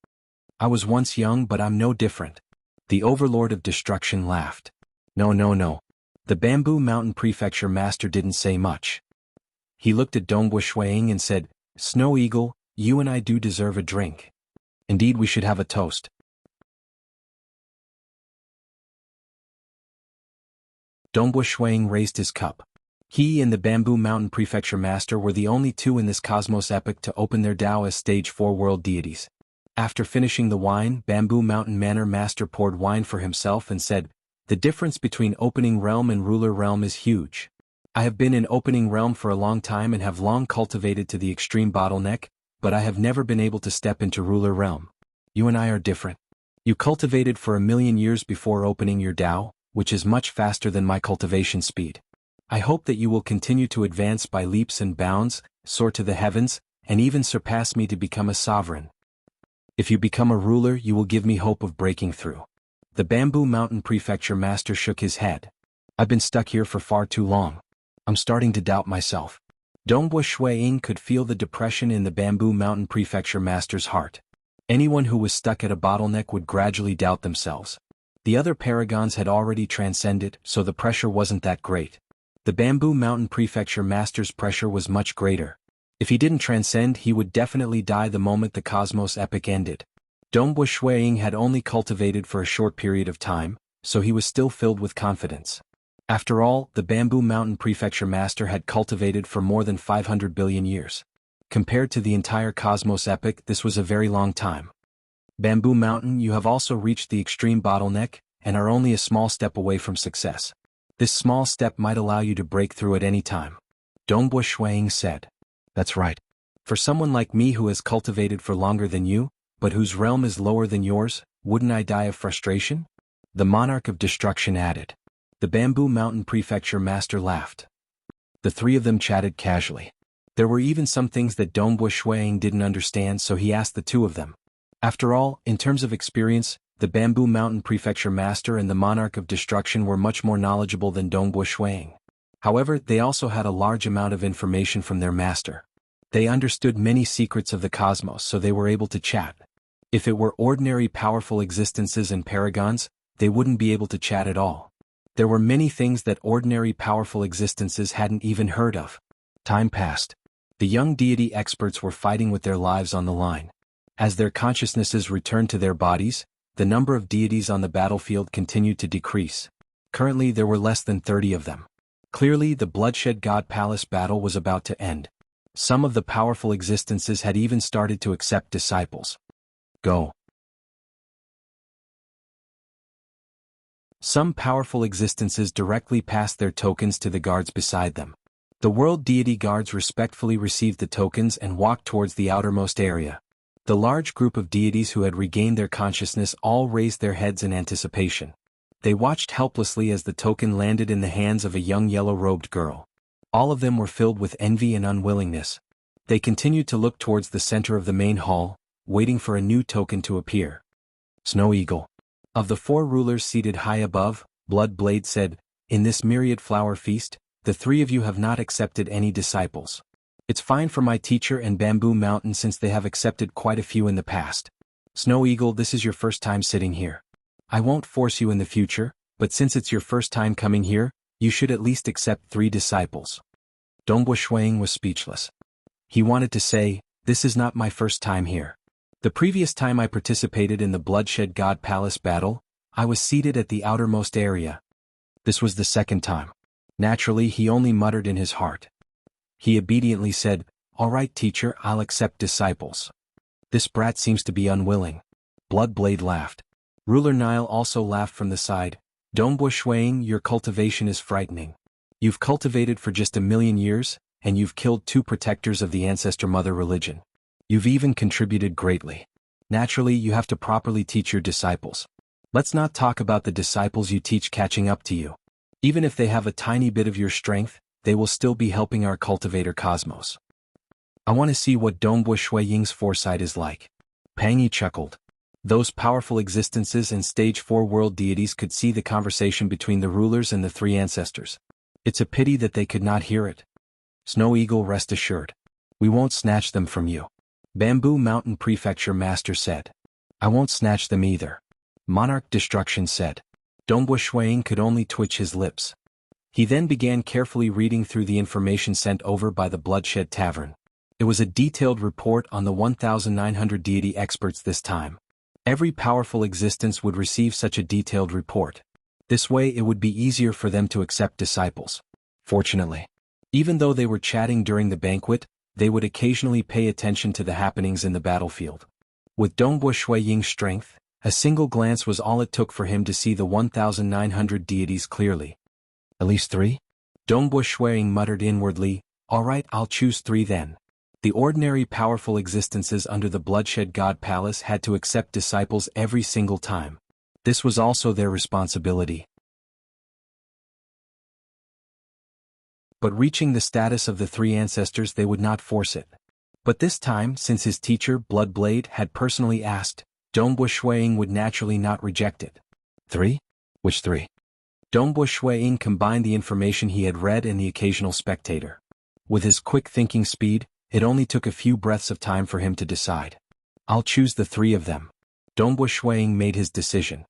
I was once young, but I'm no different. The Overlord of Destruction laughed. No. The Bamboo Mountain Prefecture Master didn't say much. He looked at Dongbo Shuiying and said, Snow Eagle, you and I do deserve a drink. Indeed, we should have a toast. Dongbo Shuiying raised his cup. He and the Bamboo Mountain Prefecture Master were the only 2 in this cosmos epoch to open their Tao as stage 4 world deities. After finishing the wine, Bamboo Mountain Manor Master poured wine for himself and said, The difference between opening realm and ruler realm is huge. I have been in opening realm for a long time and have long cultivated to the extreme bottleneck, but I have never been able to step into ruler realm. You and I are different. You cultivated for 1,000,000 years before opening your Tao, which is much faster than my cultivation speed. I hope that you will continue to advance by leaps and bounds, soar to the heavens, and even surpass me to become a sovereign. If you become a ruler, you will give me hope of breaking through. The Bamboo Mountain Prefecture Master shook his head. I've been stuck here for far too long. I'm starting to doubt myself. Dongbo Shuiying could feel the depression in the Bamboo Mountain Prefecture Master's heart. Anyone who was stuck at a bottleneck would gradually doubt themselves. The other paragons had already transcended, so the pressure wasn't that great. The Bamboo Mountain Prefecture Master's pressure was much greater. If he didn't transcend, he would definitely die the moment the cosmos epoch ended. Dongbo Shuiying had only cultivated for a short period of time, so he was still filled with confidence. After all, the Bamboo Mountain Prefecture Master had cultivated for more than 500 billion years. Compared to the entire cosmos epoch, this was a very long time. Bamboo Mountain, you have also reached the extreme bottleneck, and are only a small step away from success. This small step might allow you to break through at any time. Dongbo Shuiying said. That's right. For someone like me who has cultivated for longer than you, but whose realm is lower than yours, wouldn't I die of frustration? The Monarch of Destruction added. The Bamboo Mountain Prefecture Master laughed. The 3 of them chatted casually. There were even some things that Dongbo Shuiying didn't understand, so he asked the 2 of them. After all, in terms of experience, the Bamboo Mountain Prefecture Master and the Monarch of Destruction were much more knowledgeable than Dongbo Shuiying. However, they also had a large amount of information from their master. They understood many secrets of the cosmos, so they were able to chat. If it were ordinary powerful existences and paragons, they wouldn't be able to chat at all. There were many things that ordinary powerful existences hadn't even heard of. Time passed. The young deity experts were fighting with their lives on the line. As their consciousnesses returned to their bodies, the number of deities on the battlefield continued to decrease. Currently there were less than 30 of them. Clearly the Bloodshed God Palace battle was about to end. Some of the powerful existences had even started to accept disciples. Go. Some powerful existences directly passed their tokens to the guards beside them. The world deity guards respectfully received the tokens and walked towards the outermost area. The large group of deities who had regained their consciousness all raised their heads in anticipation. They watched helplessly as the token landed in the hands of a young yellow-robed girl. All of them were filled with envy and unwillingness. They continued to look towards the center of the main hall, waiting for a new token to appear. Snow Eagle. Of the 4 rulers seated high above, Blood Blade said, "In this myriad flower feast, the 3 of you have not accepted any disciples. It's fine for my teacher and Bamboo Mountain since they have accepted quite a few in the past. Snow Eagle, this is your first time sitting here. I won't force you in the future, but since it's your first time coming here, you should at least accept 3 disciples." Dongbo Shuang was speechless. He wanted to say, "This is not my first time here. The previous time I participated in the Bloodshed God Palace battle, I was seated at the outermost area. This was the second time." Naturally, he only muttered in his heart. He obediently said, "All right, teacher, I'll accept disciples." "This brat seems to be unwilling." Bloodblade laughed. Ruler Nile also laughed from the side. "Dongbo Shuang, your cultivation is frightening. You've cultivated for just 1,000,000 years, and you've killed 2 protectors of the ancestor mother religion. You've even contributed greatly. Naturally, you have to properly teach your disciples. Let's not talk about the disciples you teach catching up to you. Even if they have a tiny bit of your strength, they will still be helping our cultivator cosmos. I want to see what Dongbo Shui Ying's foresight is like." Pang Yi chuckled. Those powerful existences and stage 4 world deities could see the conversation between the rulers and the 3 ancestors. It's a pity that they could not hear it. "Snow Eagle, rest assured. We won't snatch them from you." Bamboo Mountain Prefecture Master said. "I won't snatch them either." Monarch Destruction said. Dongbo Shuang could only twitch his lips. He then began carefully reading through the information sent over by the Bloodshed Tavern. It was a detailed report on the 1,900 deity experts this time. Every powerful existence would receive such a detailed report. This way it would be easier for them to accept disciples. Fortunately, even though they were chatting during the banquet, they would occasionally pay attention to the happenings in the battlefield. With Dongbo Shui Ying's strength, a single glance was all it took for him to see the 1,900 deities clearly. "At least 3? Dongbo Shui Ying muttered inwardly. "All right, I'll choose 3 then." The ordinary powerful existences under the Bloodshed God Palace had to accept disciples every single time. This was also their responsibility. But reaching the status of the 3 ancestors, they would not force it. But this time, since his teacher, Bloodblade, had personally asked, Dongbo Shui Ying would naturally not reject it. 3? Which 3? Dongbo Shui Ying combined the information he had read and the occasional spectator. With his quick thinking speed, it only took a few breaths of time for him to decide. "I'll choose the 3 of them." Dongbo Shui Ying made his decision.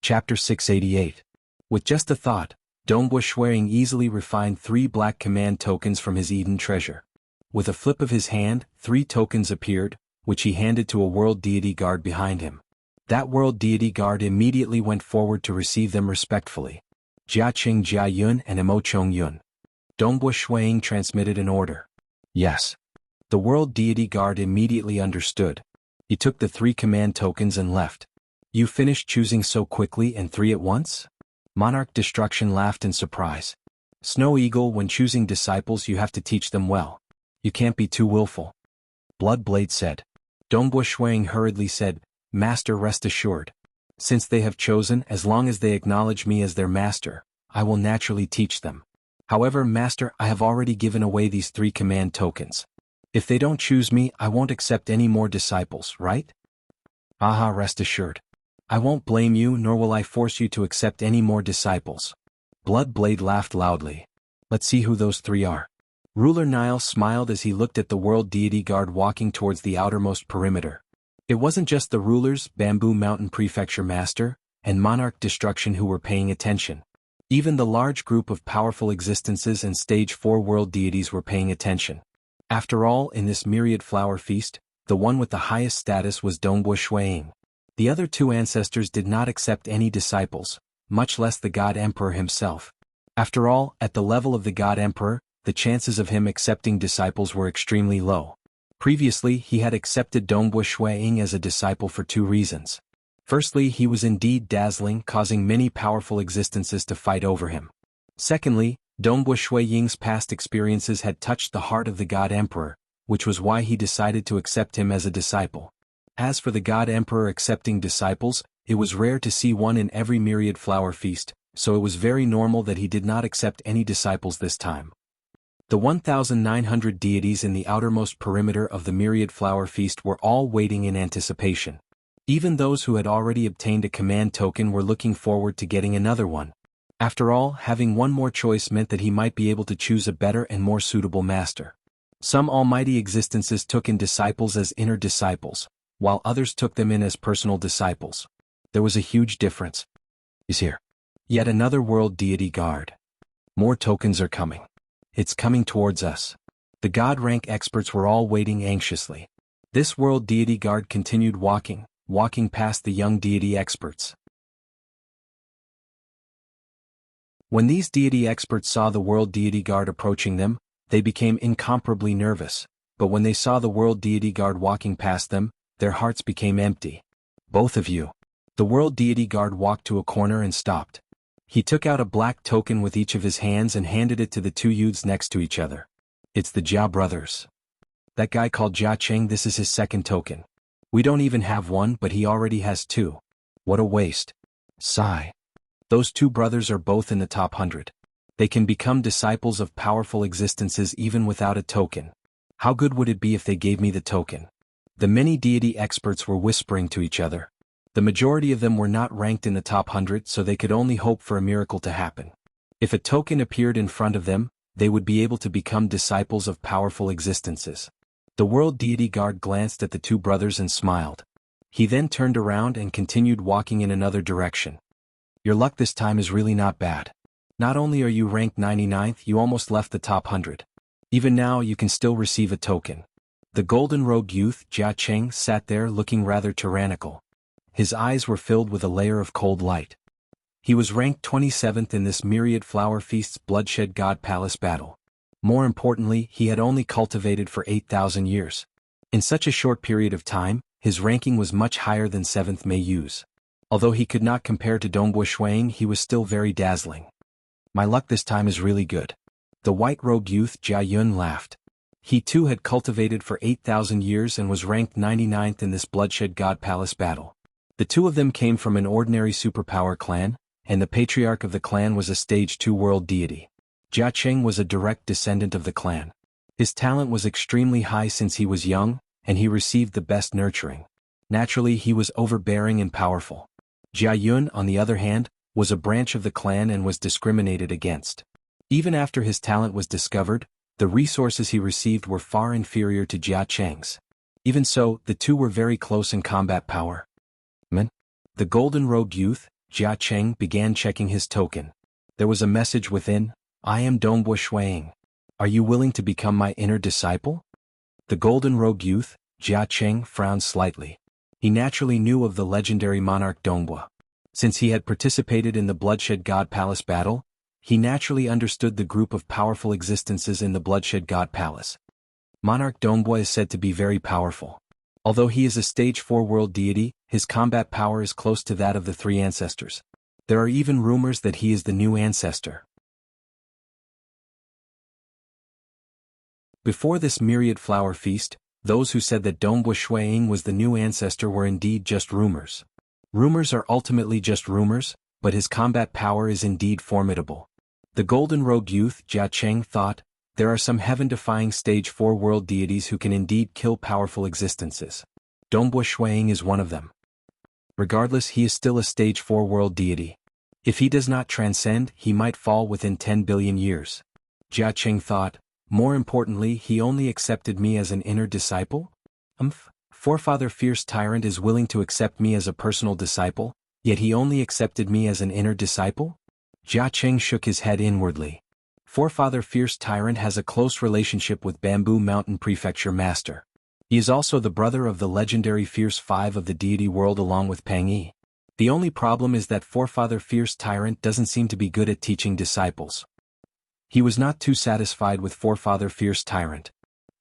Chapter 688. With just a thought, Dongbo Shui Ying easily refined 3 black command tokens from his Eden treasure. With a flip of his hand, 3 tokens appeared, which he handed to a world deity guard behind him. That world deity guard immediately went forward to receive them respectfully. Jiaqing Jia Yun and Imochong Yun. Dongbo Shui Ying transmitted an order. Yes. The world deity guard immediately understood. He took the 3 command tokens and left. "You finished choosing so quickly and 3 at once?" Monarch Destruction laughed in surprise. "Snow Eagle, when choosing disciples you have to teach them well. You can't be too willful." Bloodblade said. Dongbo Shui Ying hurriedly said, "Master, rest assured. Since they have chosen, as long as they acknowledge me as their master, I will naturally teach them. However, Master, I have already given away these 3 command tokens. If they don't choose me, I won't accept any more disciples, right?" "Aha, rest assured. I won't blame you, nor will I force you to accept any more disciples." Bloodblade laughed loudly. Let's see who those three are. Ruler Nile smiled as he looked at the world deity guard walking towards the outermost perimeter. It wasn't just the rulers, Bamboo Mountain Prefecture Master, and Monarch Destruction who were paying attention. Even the large group of powerful existences and Stage 4 world deities were paying attention. After all, in this myriad flower feast, the one with the highest status was Dongbo Shuiying. The other two ancestors did not accept any disciples, much less the God Emperor himself. After all, at the level of the God Emperor, the chances of him accepting disciples were extremely low. Previously, he had accepted Dongbo Shuiying as a disciple for two reasons. Firstly, he was indeed dazzling, causing many powerful existences to fight over him. Secondly, Dongbo Shuiying's past experiences had touched the heart of the God Emperor, which was why he decided to accept him as a disciple. As for the God Emperor accepting disciples, it was rare to see one in every myriad flower feast, so it was very normal that he did not accept any disciples this time. The 1,900 deities in the outermost perimeter of the myriad flower feast were all waiting in anticipation. Even those who had already obtained a command token were looking forward to getting another one. After all, having one more choice meant that he might be able to choose a better and more suitable master. Some almighty existences took in disciples as inner disciples, while others took them in as personal disciples. There was a huge difference. He's here. Yet another world deity guard. More tokens are coming. It's coming towards us. The god rank experts were all waiting anxiously. This world deity guard continued walking past the young deity experts. When these deity experts saw the world deity guard approaching them, they became incomparably nervous, but when they saw the world deity guard walking past them, their hearts became empty. Both of you. The world deity guard walked to a corner and stopped. He took out a black token with each of his hands and handed it to the two youths next to each other. It's the Jia brothers. That guy called Jia Cheng, this is his second token. We don't even have one, but he already has two. What a waste. Sigh. Those two brothers are both in the top 100. They can become disciples of powerful existences even without a token. How good would it be if they gave me the token? The many deity experts were whispering to each other. The majority of them were not ranked in the top 100, so they could only hope for a miracle to happen. If a token appeared in front of them, they would be able to become disciples of powerful existences. The world deity guard glanced at the two brothers and smiled. He then turned around and continued walking in another direction. Your luck this time is really not bad. Not only are you ranked 99th, you almost left the top 100. Even now you can still receive a token. The golden-robed youth, Jia Cheng, sat there looking rather tyrannical. His eyes were filled with a layer of cold light. He was ranked 27th in this myriad flower feast's bloodshed god palace battle. More importantly, he had only cultivated for 8,000 years. In such a short period of time, his ranking was much higher than 7th Mei Yu's. Although he could not compare to Dongbo Shuiying, he was still very dazzling. My luck this time is really good. The white-robed youth Jia Yun laughed. He too had cultivated for 8,000 years and was ranked 99th in this bloodshed god palace battle. The two of them came from an ordinary superpower clan, and the patriarch of the clan was a stage 2 world deity. Jia Cheng was a direct descendant of the clan. His talent was extremely high since he was young, and he received the best nurturing. Naturally, he was overbearing and powerful. Jia Yun, on the other hand, was a branch of the clan and was discriminated against. Even after his talent was discovered, the resources he received were far inferior to Jia Cheng's. Even so, the two were very close in combat power. The golden-robed youth, Jia Cheng, began checking his token. There was a message within. I am Dongbo Shuiying. Are you willing to become my inner disciple? The golden-robed youth, Jia Cheng, frowned slightly. He naturally knew of the legendary monarch Dongbo. Since he had participated in the bloodshed god palace battle, he naturally understood the group of powerful existences in the bloodshed god palace. Monarch Dongbo is said to be very powerful. Although he is a stage 4 world deity, his combat power is close to that of the three ancestors. There are even rumors that he is the new ancestor. Before this myriad flower feast, those who said that Dongbo Shuiying was the new ancestor were indeed just rumors. Rumors are ultimately just rumors, but his combat power is indeed formidable. The golden-robed youth, Jia Cheng, thought, there are some heaven-defying stage 4 world deities who can indeed kill powerful existences. Dongbo Shuiying is one of them. Regardless, he is still a stage 4 world deity. If he does not transcend, he might fall within 10 billion years. Jia Qing thought. More importantly, he only accepted me as an inner disciple? Forefather Fierce Tyrant is willing to accept me as a personal disciple, yet he only accepted me as an inner disciple? Jia Qing shook his head inwardly. Forefather Fierce Tyrant has a close relationship with Bamboo Mountain Prefecture Master. He is also the brother of the legendary Fierce Five of the deity world along with Pang Yi. The only problem is that Forefather Fierce Tyrant doesn't seem to be good at teaching disciples. He was not too satisfied with Forefather Fierce Tyrant.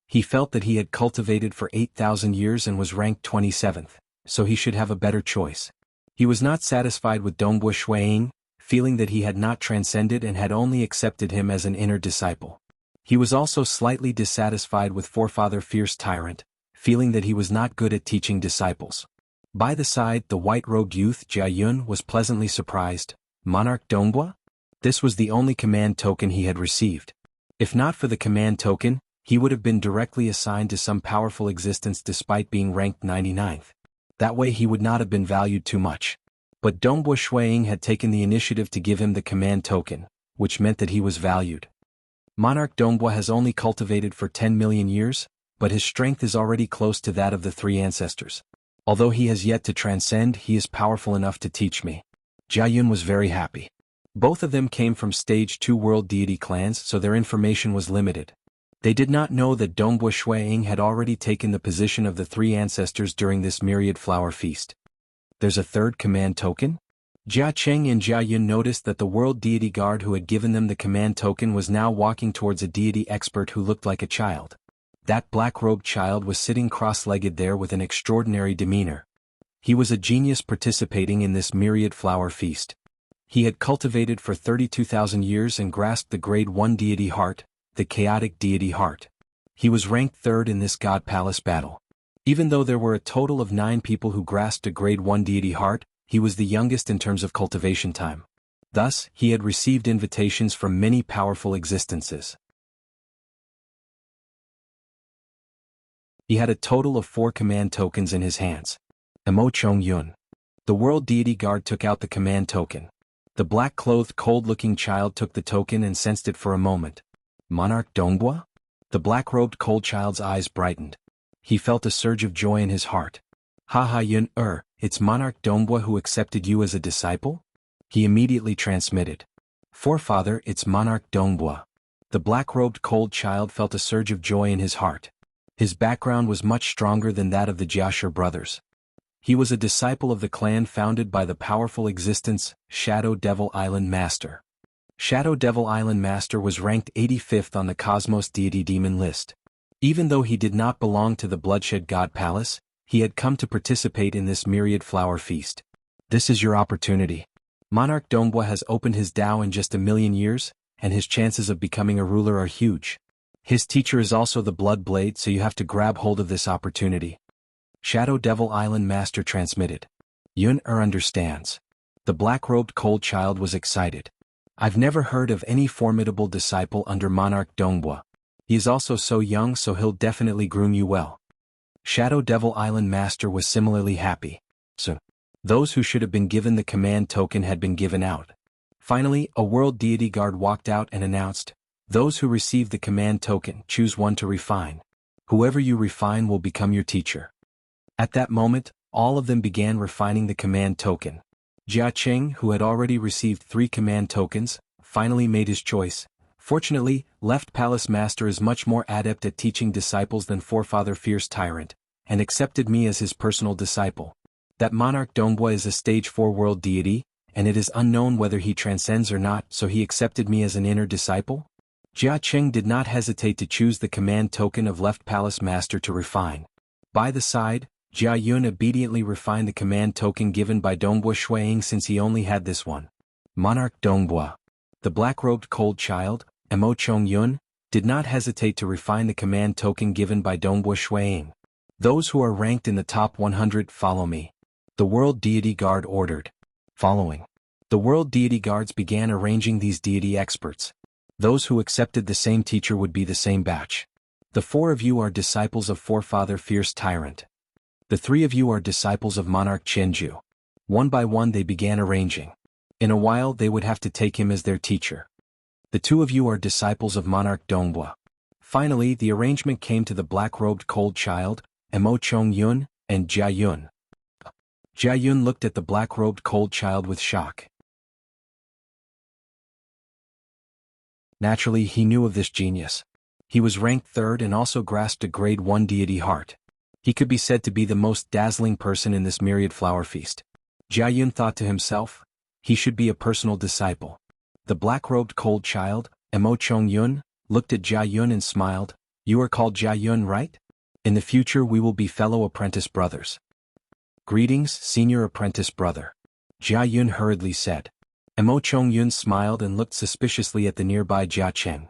He felt that he had cultivated for 8,000 years and was ranked 27th, so he should have a better choice. He was not satisfied with Dongbua Shuiying, feeling that he had not transcended and had only accepted him as an inner disciple. He was also slightly dissatisfied with Forefather Fierce Tyrant, feeling that he was not good at teaching disciples. By the side, the white-robed youth Jia Yun was pleasantly surprised. Monarch Dongbua? This was the only command token he had received. If not for the command token, he would have been directly assigned to some powerful existence despite being ranked 99th. That way he would not have been valued too much. But Dongbua Shuiying had taken the initiative to give him the command token, which meant that he was valued. Monarch Dongbua has only cultivated for 10 million years, but his strength is already close to that of the three ancestors. Although he has yet to transcend, he is powerful enough to teach me. Jia Yun was very happy. Both of them came from Stage 2 World Deity clans, so their information was limited. They did not know that Dongbua Shuiying had already taken the position of the three ancestors during this myriad flower feast. There's a third command token? Jia Qing and Jia Yun noticed that the world deity guard who had given them the command token was now walking towards a deity expert who looked like a child. That black-robed child was sitting cross-legged there with an extraordinary demeanor. He was a genius participating in this myriad flower feast. He had cultivated for 32,000 years and grasped the grade 1 deity heart, the chaotic deity heart. He was ranked 3rd in this God Palace battle. Even though there were a total of 9 people who grasped a grade 1 deity heart, he was the youngest in terms of cultivation time. Thus, he had received invitations from many powerful existences. He had a total of 4 command tokens in his hands. Emochong Yun. The world deity guard took out the command token. The black-clothed cold-looking child took the token and sensed it for a moment. Monarch Dongbua? The black-robed cold child's eyes brightened. He felt a surge of joy in his heart. Ha Yun, it's Monarch Dongbua who accepted you as a disciple? He immediately transmitted. Forefather, it's Monarch Dongbua. The black-robed cold child felt a surge of joy in his heart. His background was much stronger than that of the Jiashur brothers. He was a disciple of the clan founded by the powerful existence, Shadow Devil Island Master. Shadow Devil Island Master was ranked 85th on the Cosmos Deity Demon list. Even though he did not belong to the Bloodshed God Palace, he had come to participate in this myriad flower feast. This is your opportunity. Monarch Dongbua has opened his Dao in just 1,000,000 years, and his chances of becoming a ruler are huge. His teacher is also the Blood Blade, so you have to grab hold of this opportunity. Shadow Devil Island Master transmitted. Yun understands. The black-robed cold child was excited. I've never heard of any formidable disciple under Monarch Dongbua. He is also so young, so he'll definitely groom you well. Shadow Devil Island Master was similarly happy. So, those who should have been given the command token had been given out. Finally, a world deity guard walked out and announced, those who receive the command token, choose one to refine. Whoever you refine will become your teacher. At that moment, all of them began refining the command token. Jia Qing, who had already received 3 command tokens, finally made his choice. Fortunately, Left Palace Master is much more adept at teaching disciples than Forefather Fierce Tyrant, and accepted me as his personal disciple. That Monarch Dongbua is a stage 4 world deity, and it is unknown whether he transcends or not, so he accepted me as an inner disciple? Jia Qing did not hesitate to choose the command token of Left Palace Master to refine. By the side, Jia Yun obediently refined the command token given by Dongbua Shuiying since he only had this one. Monarch Dongbua. The black-robed cold child, Emochong Yun, did not hesitate to refine the command token given by Dongbua Shuiying. Those who are ranked in the top 100 follow me. The World Deity Guard ordered. Following. The World Deity Guards began arranging these deity experts. Those who accepted the same teacher would be the same batch. The 4 of you are disciples of Forefather Fierce Tyrant. The 3 of you are disciples of Monarch Qianju. One by one they began arranging. In a while they would have to take him as their teacher. The two of you are disciples of Monarch Donghua. Finally, the arrangement came to the black-robed cold child, Mo Chong Yun, and Jia Yun. Jia Yun looked at the black-robed cold child with shock. Naturally, he knew of this genius. He was ranked third and also grasped a grade 1 deity heart. He could be said to be the most dazzling person in this myriad flower feast. Jia Yun thought to himself, he should be a personal disciple. The black-robed cold child, Mo Chong Yun, looked at Jia Yun and smiled. You are called Jia Yun, right? In the future we will be fellow apprentice brothers. Greetings, senior apprentice brother. Jia Yun hurriedly said. Mo Chong Yun smiled and looked suspiciously at the nearby Jia Cheng.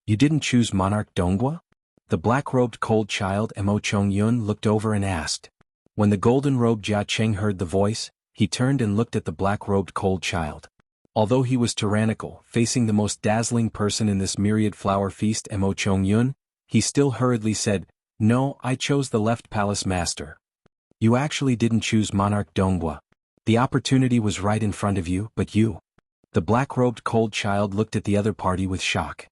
You didn't choose Monarch Donghua? The black-robed cold child Mo Chong Yun looked over and asked. When the golden-robed Jia Cheng heard the voice, he turned and looked at the black-robed cold child. Although he was tyrannical, facing the most dazzling person in this myriad flower feast, Mo Chong Yun, he still hurriedly said, No, I chose the left palace master. You actually didn't choose Monarch Donghua. The opportunity was right in front of you, but you. The black-robed cold child looked at the other party with shock.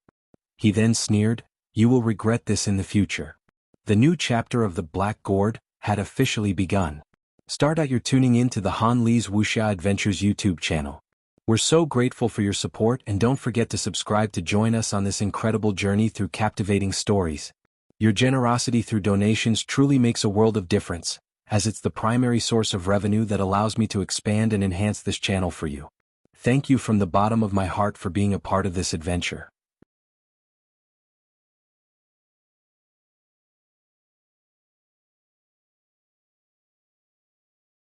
He then sneered, You will regret this in the future. The new chapter of the Black Gourd had officially begun. Start out your tuning in to the Han Li's Wuxia Adventures YouTube channel. We're so grateful for your support, and don't forget to subscribe to join us on this incredible journey through captivating stories. Your generosity through donations truly makes a world of difference, as it's the primary source of revenue that allows me to expand and enhance this channel for you. Thank you from the bottom of my heart for being a part of this adventure.